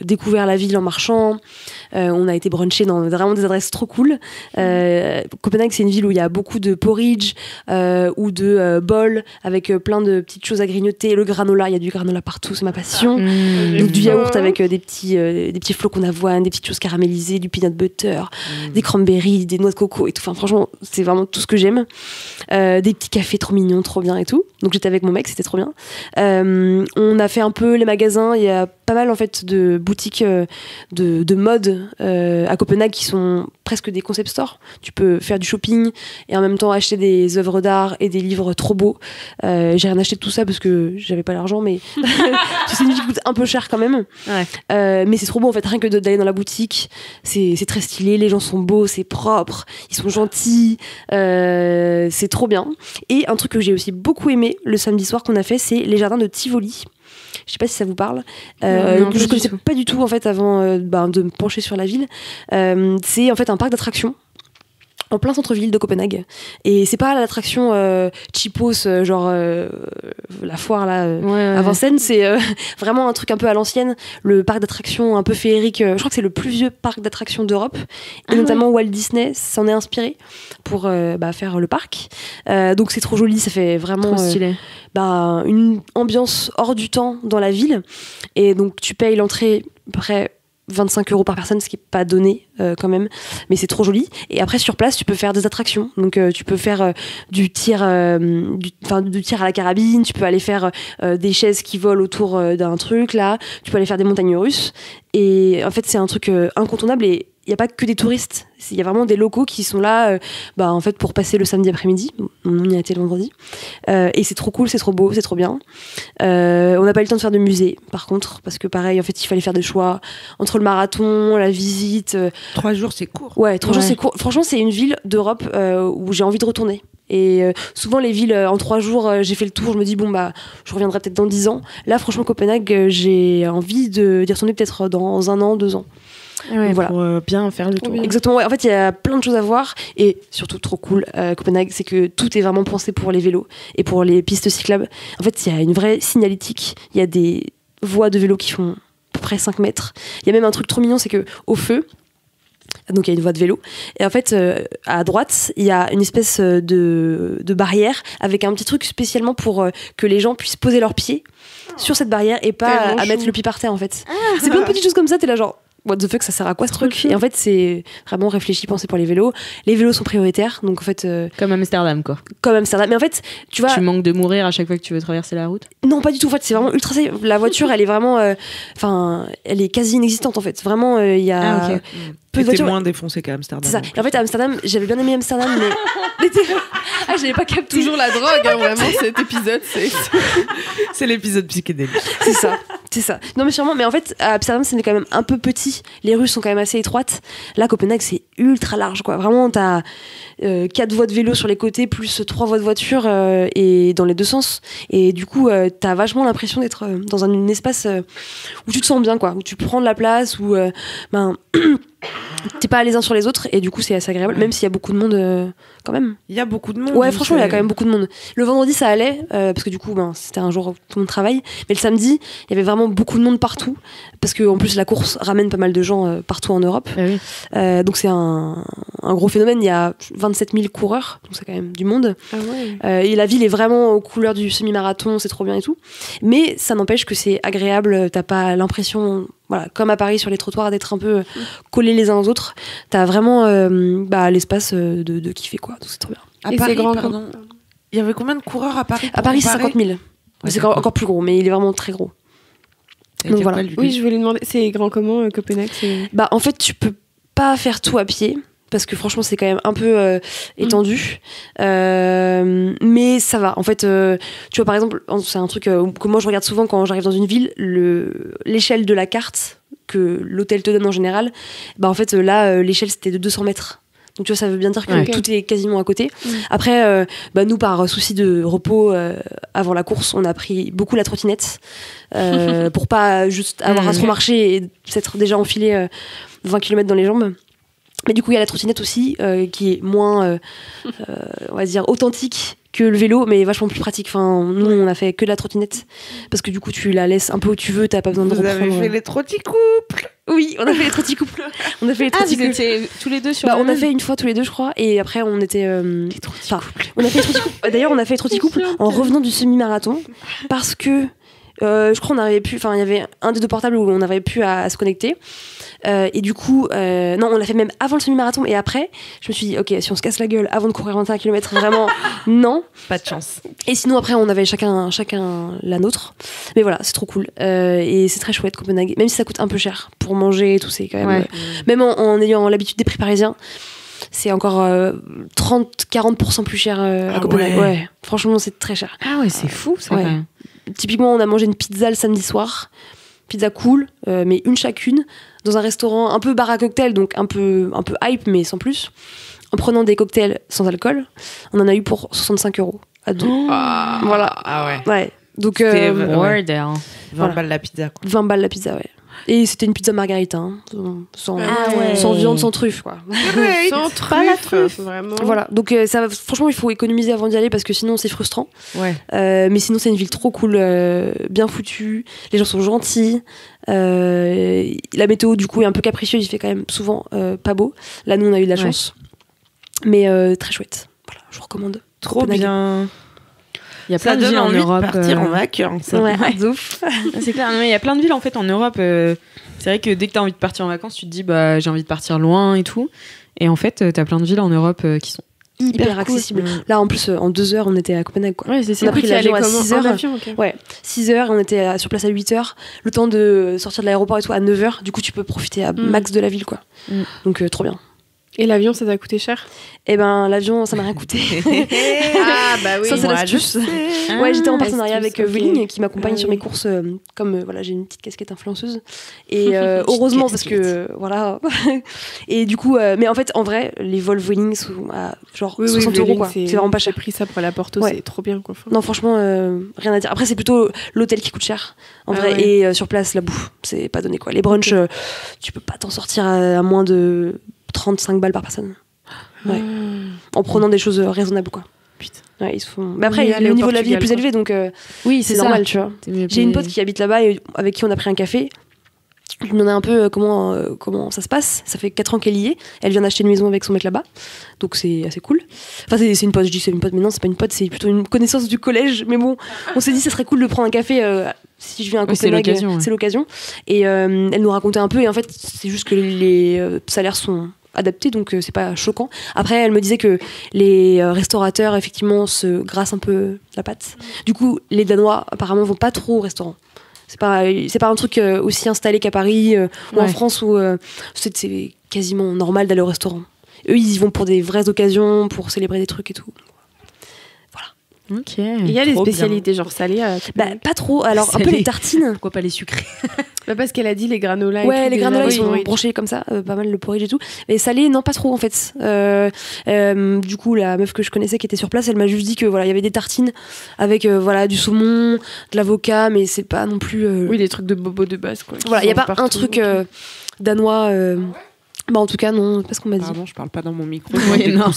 B: découvert la ville en marchant. On a été bruncher dans vraiment des adresses trop cool. Copenhague, c'est une ville où il y a beaucoup de porridge ou de bols avec plein de petites choses à grignoter. Le granola, il y a du granola partout, c'est ma passion. Donc du yaourt avec des petits flocons d'avoine, des petites choses caramélisées, du peanut butter, des cranberries, des noix de coco et tout. Enfin, franchement, c'est vraiment tout ce que j'aime. Des petits cafés trop mignons, trop bien et tout. Donc j'étais avec mon mec, c'était trop bien. On a fait un peu les magasins. Il y a pas mal en fait de boutiques de mode à Copenhague qui sont presque des concept stores. Tu peux faire du shopping et en même temps acheter des œuvres d'art et des livres trop beaux. J'ai rien acheté de tout ça parce que j'avais pas l'argent, mais c'est une vie qui coûte un peu cher quand même. Ouais. Mais c'est trop beau en fait, rien que d'aller dans la boutique, c'est très stylé, les gens sont beaux, c'est propre, ils sont gentils, c'est trop bien. Et un truc que j'ai aussi beaucoup aimé le samedi soir qu'on a fait, c'est les jardins de Tivoli. Je sais pas si ça vous parle.
C: Non,
B: je connaissais pas du tout en fait avant de me pencher sur la ville. C'est en fait un parc d'attractions en plein centre-ville de Copenhague. Et c'est pas l'attraction cheapos, genre la foire là à Vincennes, c'est vraiment un truc un peu à l'ancienne. Le parc d'attractions un peu féerique, je crois que c'est le plus vieux parc d'attractions d'Europe. Et notamment Walt Disney s'en est inspiré pour faire le parc. Donc c'est trop joli, ça fait vraiment une ambiance hors du temps dans la ville. Et donc tu payes l'entrée près 25 € par personne, ce qui n'est pas donné quand même, mais c'est trop joli. Et après sur place tu peux faire des attractions, donc tu peux faire du tir à la carabine, tu peux aller faire des chaises qui volent autour d'un truc là, tu peux aller faire des montagnes russes. Et en fait c'est un truc incontournable et il n'y a pas que des touristes, il y a vraiment des locaux qui sont là en fait pour passer le samedi après-midi. On y a été le vendredi. Et c'est trop cool, c'est trop beau, c'est trop bien. On n'a pas eu le temps de faire de musée, par contre, parce que pareil, en fait, il fallait faire des choix entre le marathon, la visite.
D: 3 jours, c'est court.
B: Ouais, 3 jours, c'est court. Franchement, c'est une ville d'Europe où j'ai envie de retourner. Et souvent, les villes, en 3 jours, j'ai fait le tour, je me dis, je reviendrai peut-être dans 10 ans. Là, franchement, Copenhague, j'ai envie d'y retourner peut-être dans 1 an, 2 ans.
C: Ouais, voilà. Pour bien faire le tour.
B: Exactement, ouais. En fait il y a plein de choses à voir et surtout trop cool Copenhague, c'est que tout est vraiment pensé pour les vélos et pour les pistes cyclables. En fait il y a une vraie signalétique, il y a des voies de vélo qui font à peu près 5 mètres. Il y a même un truc trop mignon, c'est que au feu, donc il y a une voie de vélo et en fait à droite il y a une espèce de barrière avec un petit truc spécialement pour que les gens puissent poser leurs pieds sur cette barrière et pas à mettre le pied par terre en fait. C'est plein de petites choses comme ça, t'es là genre what the fuck, ça sert à quoi ce truc? Et en fait, c'est vraiment réfléchi, pensé pour les vélos. Les vélos sont prioritaires, donc en fait.
C: Comme Amsterdam, quoi.
B: Comme Amsterdam. Mais en fait, tu vois.
C: Tu manques de mourir à chaque fois que tu veux traverser la route?
B: Non, pas du tout. En fait, c'est vraiment ultra safe. La voiture, elle est vraiment. Elle est quasi inexistante, en fait. Vraiment, il y a.
D: Okay. Peu de voitures. Moins défoncé qu'à Amsterdam.
B: C'est ça. Et en fait, à Amsterdam, j'avais bien aimé Amsterdam, mais. J'avais pas capté.
A: Toujours la drogue, hein, vraiment, cet épisode.
D: C'est l'épisode psychédélique.
B: C'est ça. C'est ça. Non mais sûrement, mais en fait à Amsterdam c'est quand même un peu petit, les rues sont quand même assez étroites. Là Copenhague c'est ultra large quoi. Vraiment t'as 4 voies de vélo sur les côtés plus 3 voies de voiture et dans les deux sens. Et du coup t'as vachement l'impression d'être dans un espace où tu te sens bien quoi, où tu prends de la place, où t'es pas les uns sur les autres et du coup c'est assez agréable, même s'il y a beaucoup de monde quand même.
D: Il y a beaucoup de monde.
B: Ouais,
D: donc
B: franchement, il y a quand même beaucoup de monde. Le vendredi, ça allait, parce que du coup, c'était un jour où tout le monde travaille. Mais le samedi, il y avait vraiment beaucoup de monde partout, parce qu'en plus, la course ramène pas mal de gens partout en Europe.
C: Ah oui.
B: Donc c'est un gros phénomène. Il y a 27 000 coureurs, donc c'est quand même du monde.
A: Ah ouais.
B: Et la ville est vraiment aux couleurs du semi-marathon, c'est trop bien et tout. Mais ça n'empêche que c'est agréable, t'as pas l'impression, voilà, comme à Paris sur les trottoirs, d'être un peu collés les uns aux autres. T'as vraiment l'espace de kiffer, quoi. Donc c'est trop bien.
D: À
A: Et
D: Paris,
A: c'est grand,
D: pardon. Il y avait combien de coureurs à Paris
B: À Paris, c'est 50 000. Mais c'est
D: d'accord.
B: encore plus gros, mais il est vraiment très gros. Donc voilà.
A: Oui, je voulais demander, c'est grand comment Copenhague
B: Bah, en fait, tu peux pas faire tout à pied. Parce que franchement, c'est quand même un peu étendu. Mais ça va. En fait, tu vois, par exemple, c'est un truc que moi je regarde souvent quand j'arrive dans une ville, l'échelle de la carte que l'hôtel te donne en général. Bah, en fait, là, l'échelle c'était de 200 mètres. Donc tu vois, ça veut bien dire que
A: Ouais.
B: tout est quasiment à côté. Après, nous, par souci de repos, avant la course, on a pris beaucoup la trottinette pour pas juste avoir à trop marcher et s'être déjà enfilé 20 km dans les jambes. Mais du coup, il y a la trottinette aussi, qui est moins, on va dire, authentique que le vélo, mais vachement plus pratique. Enfin, nous, on a fait que de la trottinette, parce que du coup, tu la laisses un peu où tu veux, t'as pas besoin de
D: Vous avez
B: reprendre.
D: fait les trotticouples.
B: Oui, on a fait les trotticouples. On a fait les
C: Ah, vous
B: trotticouples.
C: étiez tous les deux sur
B: Bah,
C: le
B: on a
C: même
B: fait une fois tous les deux, je crois, et après on était. Enfin, on a fait les trotticouples. D'ailleurs, on a fait les trotticouples en revenant du semi-marathon parce que je crois qu'on avait pu. Enfin, il y avait un des deux portables où on avait pu à se connecter. Et du coup, non, on l'a fait même avant le semi-marathon et après. Je me suis dit, ok, si on se casse la gueule avant de courir 21 km, vraiment, non.
D: Pas de chance.
B: Et sinon, après, on avait chacun la nôtre. Mais voilà, c'est trop cool. Et c'est très chouette, Copenhague. Même si ça coûte un peu cher pour manger et tout, c'est quand même.
C: Ouais.
B: Même en ayant l'habitude des prix parisiens, c'est encore 30-40% plus cher à
D: Ah
B: Copenhague.
D: ouais.
B: Ouais. Franchement, c'est très cher.
C: Ah ouais, c'est fou ça.
B: Ouais.
C: quand même.
B: Typiquement, on a mangé une pizza le samedi soir. Pizza cool, mais une chacune, dans un restaurant un peu bar à cocktail, donc un peu hype, mais sans plus. En prenant des cocktails sans alcool, on en a eu pour 65 € à deux. Voilà.
D: Ah ouais.
B: Ouais. Donc,
D: C'était, ouais.
C: Bordel.
D: 20
B: Voilà.
D: balles la pizza, quoi.
B: 20 balles la pizza, ouais. Et c'était une pizza margarita, hein, sans viande, sans truffe, quoi.
A: Sans truffe, vraiment.
B: Voilà, donc ça, franchement, il faut économiser avant d'y aller parce que sinon c'est frustrant.
D: Ouais.
B: Mais sinon, c'est une ville trop cool, bien foutue. Les gens sont gentils. La météo, du coup, est un peu capricieuse. Il fait quand même souvent pas beau. Là, nous, on a eu de la chance. Mais très chouette. Voilà, je vous recommande.
D: Trop
B: Copenhague.
D: bien.
C: Il y a
D: Ça
C: plein de
D: donne
C: villes en
D: envie
C: Europe.
D: de partir en vacances.
B: Ouais, de ouf.
C: C'est clair. Non, mais il y a plein de villes en fait en Europe. C'est vrai que dès que t'as envie de partir en vacances, tu te dis bah j'ai envie de partir loin et tout. Et en fait, t'as plein de villes en Europe qui sont
B: Hyper
C: cool.
B: accessible. Là, en plus, en 2 heures, on était à Copenhague, quoi.
C: Ouais, c'est
B: On a
C: ça.
B: pris l'avion à 6 heures.
A: En avion, ok.
B: Ouais, 6 heures et on était sur place à 8 heures. Le temps de sortir de l'aéroport et tout à 9 heures. Du coup, tu peux profiter à max de la ville, quoi. Donc, trop bien.
A: Et l'avion, ça t'a coûté cher?
B: Et ben, l'avion, ça m'a rien coûté.
A: Ah, bah oui.
B: Ça, c'est
D: moi,
B: l'astuce.
C: Ah,
B: Ouais, j'étais en partenariat avec
A: astuce, ok.
B: Vueling qui m'accompagne
A: Ah
B: sur
A: oui.
B: mes courses. Comme voilà, j'ai une petite casquette influenceuse. Et heureusement, parce que voilà. Et du coup, mais en fait, en vrai, les vols Vueling sont à genre 60 €, quoi. C'est vraiment pas cher.
A: J'ai pris ça pour la Porto,
B: Ouais.
A: c'est trop bien, quoi. Enfin,
B: Non, franchement, rien à dire. Après, c'est plutôt l'hôtel qui coûte cher, en
A: Ah
B: vrai,
A: ouais.
B: et sur place, la bouffe, c'est pas donné, quoi. Les brunchs, tu peux pas t'en sortir à moins de 35 balles par personne. Ouais. En prenant des choses raisonnables, quoi.
A: Putain.
B: Ouais, ils se font... Mais après,
A: On y allait
B: le
A: au
B: niveau de la vie est plus
A: Portugal,
B: élevé, donc
C: Oui,
B: c'est normal, tu vois. J'ai une pote qui habite là-bas et avec qui on a pris un café. Je lui demandais un peu comment ça se passe. Ça fait 4 ans qu'elle y est. Elle vient d'acheter une maison avec son mec là-bas. Donc c'est assez cool. Enfin, c'est une pote. Je dis c'est une pote, mais non, c'est pas une pote. C'est plutôt une connaissance du collège. Mais bon, on s'est dit ça serait cool de prendre un café si je viens à
C: Oui, c'est
B: Copenhague.
C: l'occasion, ouais.
B: C'est l'occasion. Et elle nous racontait un peu. Et en fait, c'est juste que les salaires sont adaptés, donc c'est pas choquant. Après, elle me disait que les restaurateurs, effectivement, se grassent un peu la patte. Du coup, les Danois, apparemment, vont pas trop au restaurant. C'est pas un truc aussi installé qu'à Paris ou en
C: Ouais.
B: France où c'est quasiment normal d'aller au restaurant. Eux, ils y vont pour des vraies occasions, pour célébrer des trucs et tout.
C: Ok.
A: Il y a des
D: Trop
A: spécialités genre salées à
B: Bah, pas trop. Alors, un peu
C: Salé.
B: les tartines.
C: Pourquoi pas les sucrés?
A: Bah, parce qu'elle a dit les granolas et
B: Ouais,
A: tout,
B: les
A: déjà,
B: granolas, ils
A: oui,
B: sont
A: oui.
B: branchés comme ça, pas mal le porridge et tout. Mais salé, non, pas trop en fait. Du coup, la meuf que je connaissais qui était sur place, elle m'a juste dit que voilà, il y avait des tartines avec voilà du saumon, de l'avocat, mais c'est pas non plus.
A: Oui, les trucs de bobo de base, quoi. qui
B: Voilà, il y a
A: sont
B: pas un
A: partout.
B: truc danois Bah en tout cas non, c'est pas ce qu'on m'a dit.
D: Pardon, je parle pas dans mon micro.
C: Oui, non.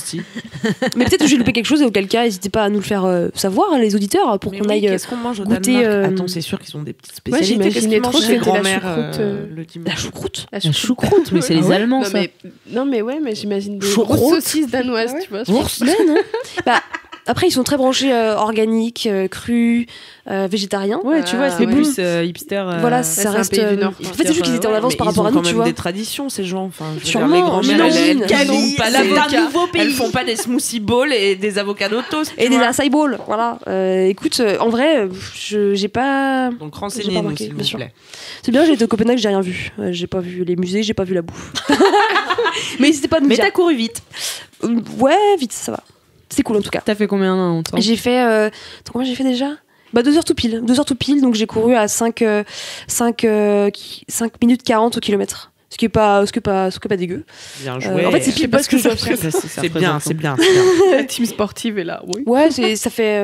B: Mais peut-être que j'ai loupé quelque chose et auquel cas n'hésitez pas à nous le faire savoir hein, les auditeurs pour qu'on aille
D: qu'est-ce qu'on mange au
B: goûter,
D: Danemark Attends, c'est sûr qu'ils ont des petites
A: Moi,
D: spécialités.
A: j'imaginais trop que
D: chez
A: c'était la
D: grand-mère
A: choucroute,
D: le
B: la
D: dimanche.
B: choucroute.
A: La
C: La choucroute, mais c'est les Allemands,
A: non,
C: ça.
A: non mais ouais, mais j'imagine des
C: Choucroute.
A: grosses saucisses danoises, tu vois. je pense.
B: Ouais, non. Bah après ils sont très branchés organiques, crus, végétariens.
C: Ouais, tu vois, c'est
A: ouais.
C: plus hipster.
B: Voilà,
A: c'est
B: ça
A: un
B: reste.
A: pays du Nord,
B: En
A: quoi.
B: fait, c'est juste qu'ils étaient en avance
D: Mais
B: par
D: ils
B: rapport
D: ont
B: à
D: quand
B: nous, tu
D: même
B: vois.
D: des traditions, ces gens. Enfin, je veux dire,
B: Sûrement,
D: les grand-mères,
B: j'imagine.
D: elles font pas d'avocats.
C: pays.
D: Elles font pas des smoothie bowls et des avocados toast.
B: Et des acai bowls, voilà. Écoute, en vrai, j'ai pas.
D: Donc
B: J'ai pas
D: renseignez-nous,
B: remarqué,
D: s'il
B: bien
D: vous
B: sûr.
D: plaît.
B: C'est bien, j'ai été au Copenhague, j'ai rien vu. J'ai pas vu les musées, j'ai pas vu la bouffe. Mais n'hésitez pas à nous
C: Mais
B: dire.
C: t'as couru vite.
B: Ouais, vite, ça va. C'est cool en tout cas.
C: T'as fait combien en temps
B: J'ai fait. Attends, combien j'ai fait déjà 2 heures tout pile. 2 heures tout pile, donc j'ai couru à 5 minutes 40 au kilomètre. Ce qui est pas dégueu.
D: Bien joué.
B: En fait, c'est pile parce que je dois faire.
D: C'est bien, c'est bien.
A: La team sportive est là, oui.
B: Ouais, ça fait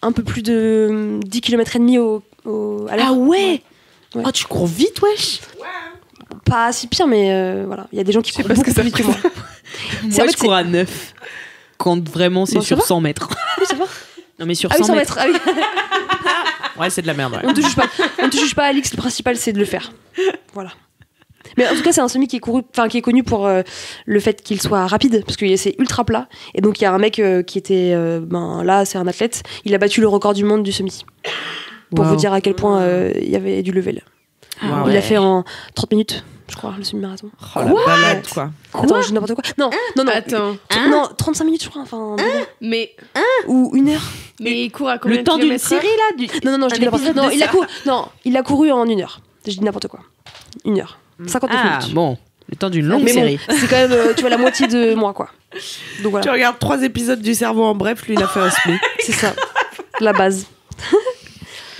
B: un peu plus de 10 km et demi à l'heure.
C: Ah ouais.
B: Ouais.
C: Oh, tu cours vite, wesh.
B: Pas si pire, mais voilà. Il y a des gens qui courent
A: pas ce
B: beaucoup
A: que ça
B: plus vite que moi.
C: Moi, je cours à 9. Quand vraiment c'est
B: Bon, ça
C: sur
B: va
C: 100 mètres.
B: Oui, ça va.
C: Non, mais sur
B: Ah oui,
C: 100 mètres.
B: Ah oui.
D: Ouais, c'est de la merde. Ouais.
B: On ne te juge pas. On ne te juge pas, Alix. Le principal, c'est de le faire. Voilà. Mais en tout cas, c'est un semi qui est connu pour le fait qu'il soit rapide, parce que c'est ultra plat. Et donc, il y a un mec qui était là, c'est un athlète. Il a battu le record du monde du semi. Pour
C: Wow.
B: vous dire à quel point il y avait du level.
D: Wow.
B: Il l'a fait en 30 minutes, je crois, le semi-marathon.
D: Oh, la balade, quoi.
B: Attends, je dis n'importe quoi. Non.
A: Attends,
B: Non, 35 minutes, je crois. Enfin,
A: mais
B: ou 1 heure.
A: il court à combien
C: Le
A: de
C: temps d'une
A: kilomètres
C: série, là.
B: Non, je dis n'importe quoi. Non, il a couru en 1 heure. Je dis n'importe quoi. 1 heure. 59
C: Ah,
B: minutes.
C: bon. Le temps d'une longue
B: Mais bon,
C: série.
B: c'est quand même, tu vois, la moitié de moi, quoi. Donc
D: Tu
B: voilà,
D: regardes 3 épisodes du Cerveau en bref, lui, il a fait un SMI.
B: c'est ça. La base.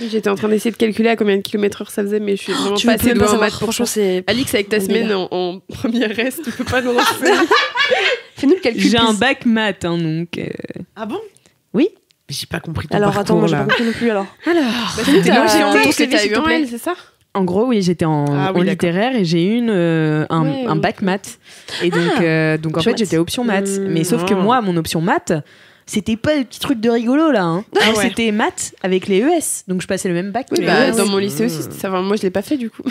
A: J'étais en train d'essayer de calculer à combien de kilomètres heure ça faisait, mais je suis vraiment
B: Tu
A: pas
B: peux
A: assez
B: même
A: douée
B: pas
A: en
B: savoir.
A: maths pour
B: Franchement,
A: ça.
B: c'est.
A: Alix, avec ta
B: On est
A: semaine
B: là.
A: en première reste, tu peux pas nous refaire.
B: Fais-nous le calcul.
C: J'ai un
B: please.
C: bac maths, hein, donc.
D: Ah bon
C: Oui.
D: Mais j'ai pas compris ton
B: Alors
D: parcours,
B: attends, moi j'ai
D: là.
B: pas compris non plus alors.
C: Alors.
A: C'était
B: t'as-
A: logique,
B: t'as-
A: parce que
B: t'as-
A: t'as eu
B: s'il te
A: un
B: plaît.
A: L, c'est ça
C: En gros, oui, j'étais en
D: Ah oui,
C: littéraire et j'ai eu un
A: Ouais,
C: bac maths. Et donc, donc en
B: Option
C: fait, j'étais option maths.
B: Mmh.
C: Mais sauf que moi, mon option maths, c'était pas le petit truc de rigolo là. Hein.
D: Ah ouais.
C: C'était maths avec les ES. Donc je passais le même bac. que
A: Oui,
C: les
A: bah,
C: ES.
A: dans mon lycée aussi, c'était ça. Enfin, moi, je l'ai pas fait du coup.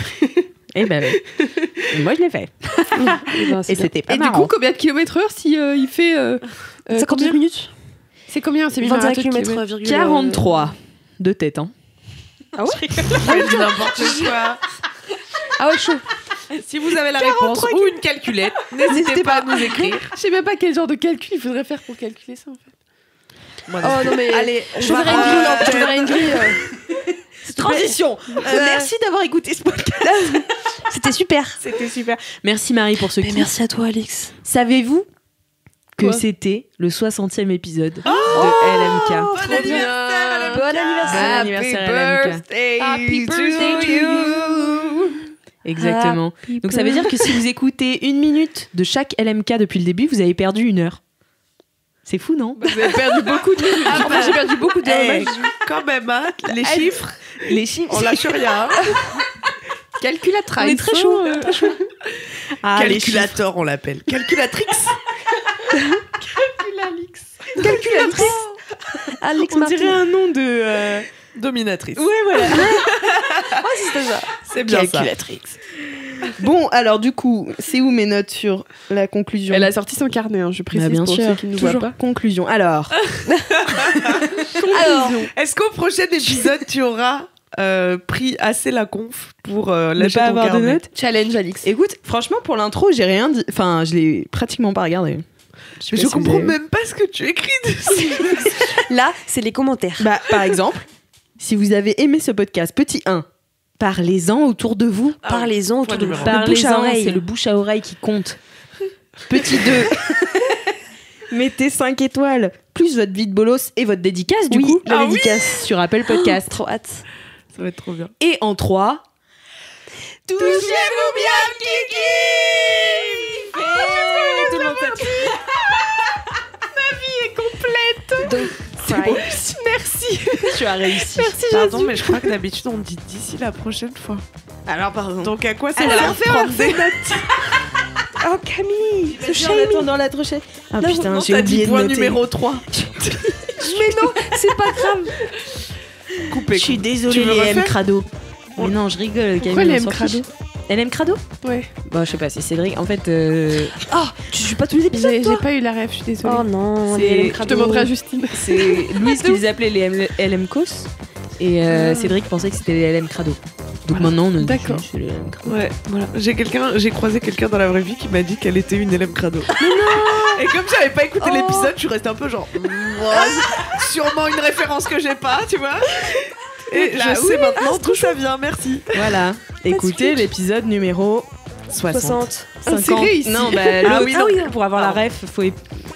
C: Et bah, ouais. Et moi, je l'ai fait.
B: Eh ben, c'est
C: Et
B: bien.
C: c'était pas
A: Et
C: marrant.
A: du coup, combien de kilomètres heure si il fait
B: 52
A: combien
B: minutes.
A: C'est combien C'est
B: 21 km.
C: 43 de tête. Hein.
B: Ah ouais.
D: Ouais, dis n'importe quoi.
B: Ah ouais, chaud.
D: Si vous avez la réponse ou une calculette, n'hésitez pas à nous écrire.
A: Je sais même pas quel genre de calcul il faudrait faire pour calculer ça en fait.
D: Moi,
B: Oh non mais.
D: Allez,
B: je te verrai une grille. Je te verrai une grille.
C: Transition. Merci d'avoir écouté ce podcast.
B: C'était super.
C: C'était super. Merci Marie pour ce
B: Mais
C: kiff.
B: merci à toi, Alix.
C: Savez-vous que
A: Quoi
C: c'était le 60e épisode de LMK?
D: Bon anniversaire,
B: Bon anniversaire.
C: Bon anniversaire, LMK.
B: Happy birthday to you.
C: Exactement. Donc ça veut dire que si vous écoutez 1 minute de chaque LMK depuis le début, vous avez perdu 1 heure. C'est fou, non?
A: Vous avez perdu beaucoup de minutes.
B: Moi j'ai perdu beaucoup de.
D: Hey, quand même, hein, les chiffres,
C: Les chiffres.
D: on lâche rien.
A: Calculatrice.
B: On est très chaud.
C: Ah, les chiffres.
D: Calculator, on l'appelle. Calculatrix.
B: Calculatrice. Alix
C: On
B: Martin.
C: dirait un nom de.
D: Dominatrice.
C: Ouais, voilà.
B: C'était ça.
D: C'est bien ça.
C: Calculatrix. Bon, alors du coup, c'est où mes notes sur la conclusion?
A: Elle a sorti son carnet, hein, je précise
C: Bah, bien
A: pour
C: sûr.
A: ceux qui ne nous voient
C: Toujours.
A: pas.
C: Conclusion. Alors,
B: Alors.
D: Est-ce qu'au prochain épisode, tu auras pris assez la conf pour
C: ne
D: lâcher
C: pas
D: ton
C: avoir de
D: carnet
C: notes.
A: Challenge Alix.
C: Écoute, franchement, pour l'intro, j'ai rien dit. Enfin, je l'ai pratiquement pas regardé. sais
D: Mais
C: pas
D: je
C: si vous
D: comprends
C: avez-
D: même pas ce que tu écris dessus.
B: Là, c'est les commentaires.
C: Bah, par exemple, si vous avez aimé ce podcast, petit 1, parlez-en autour de vous.
B: Parlez-en autour de vous.
D: numéro un.
B: Le bouche à
C: Parlez-en,
B: oreille.
C: c'est le bouche à oreille qui compte. Petit 2, mettez 5 étoiles, plus votre vie de bolos et votre dédicace, du
B: Oui,
C: coup,
B: la
C: la
B: dédicace.
C: dédicace sur Apple Podcast.
B: Trop hâte.
D: Ça va être trop bien.
C: Et en 3, touchez-vous bien, Kiki. Tout le monde s'attend.
B: C'est beau.
A: Merci.
C: Tu as réussi.
A: Merci
D: Pardon,
A: Jésus.
D: mais je crois que d'habitude on dit d'ici la prochaine fois.
C: Alors, pardon.
D: Donc à quoi ça
C: Alors,
D: sert de prendre des notes
B: Oh Camille, ce
C: En
B: shaming.
C: attendant la trochette. Ah
B: Non,
C: putain,
D: Non,
C: j'ai
D: t'as dit
C: oublié de
D: point
C: noter.
D: numéro 3.
B: Mais non, c'est pas grave.
D: Coupé.
C: Je suis
D: Tu
C: désolée,
D: veux
C: les
D: refaire
C: M crado. Mais non, je rigole.
A: Pourquoi
C: Camille,
A: les
C: on
A: M
C: s'en
A: crado
C: fiche. Elle aime crado?
A: Ouais.
C: Bon, je sais pas, c'est Cédric. En fait,
B: Ah, tu joues pas tous les épisodes,
A: J'ai
B: toi?
A: pas eu la ref, je suis désolée.
B: Oh non,
C: C'est-
B: les LM
A: Je te
B: Crado.
A: montrerai à Justine.
C: c'est Louise qui les appelait les LM Cos. Et Cédric pensait que c'était les LM crado. Donc maintenant, on a dit
A: D'accord.
C: c'est les LM crado.
D: Ouais, voilà. J'ai croisé quelqu'un dans la vraie vie qui m'a dit qu'elle était une LM crado. Et comme j'avais pas écouté
B: Oh.
D: l'épisode, je suis restée un peu genre. Sûrement une référence que j'ai pas, tu vois. Et je sais maintenant d'où ça vient, merci.
C: Voilà. Écoutez l'épisode numéro
B: 60.
A: Ah, c'est réussi.
C: Non, bah,
D: Ah
C: l'autre,
D: oui, non.
C: pour avoir la ref, faut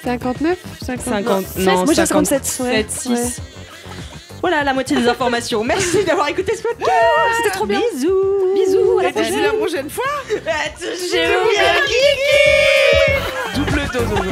A: 59
C: 50.
B: Moi j'ai 57. Ouais.
C: 7, 6. Voilà la moitié des informations. Merci d'avoir écouté ce podcast.
B: C'était trop bien.
C: Bisous.
B: Bisous, à la
D: Et d'ici
B: prochaine.
D: la prochaine fois,
C: J'ai oublié.
D: double dose aujourd'hui.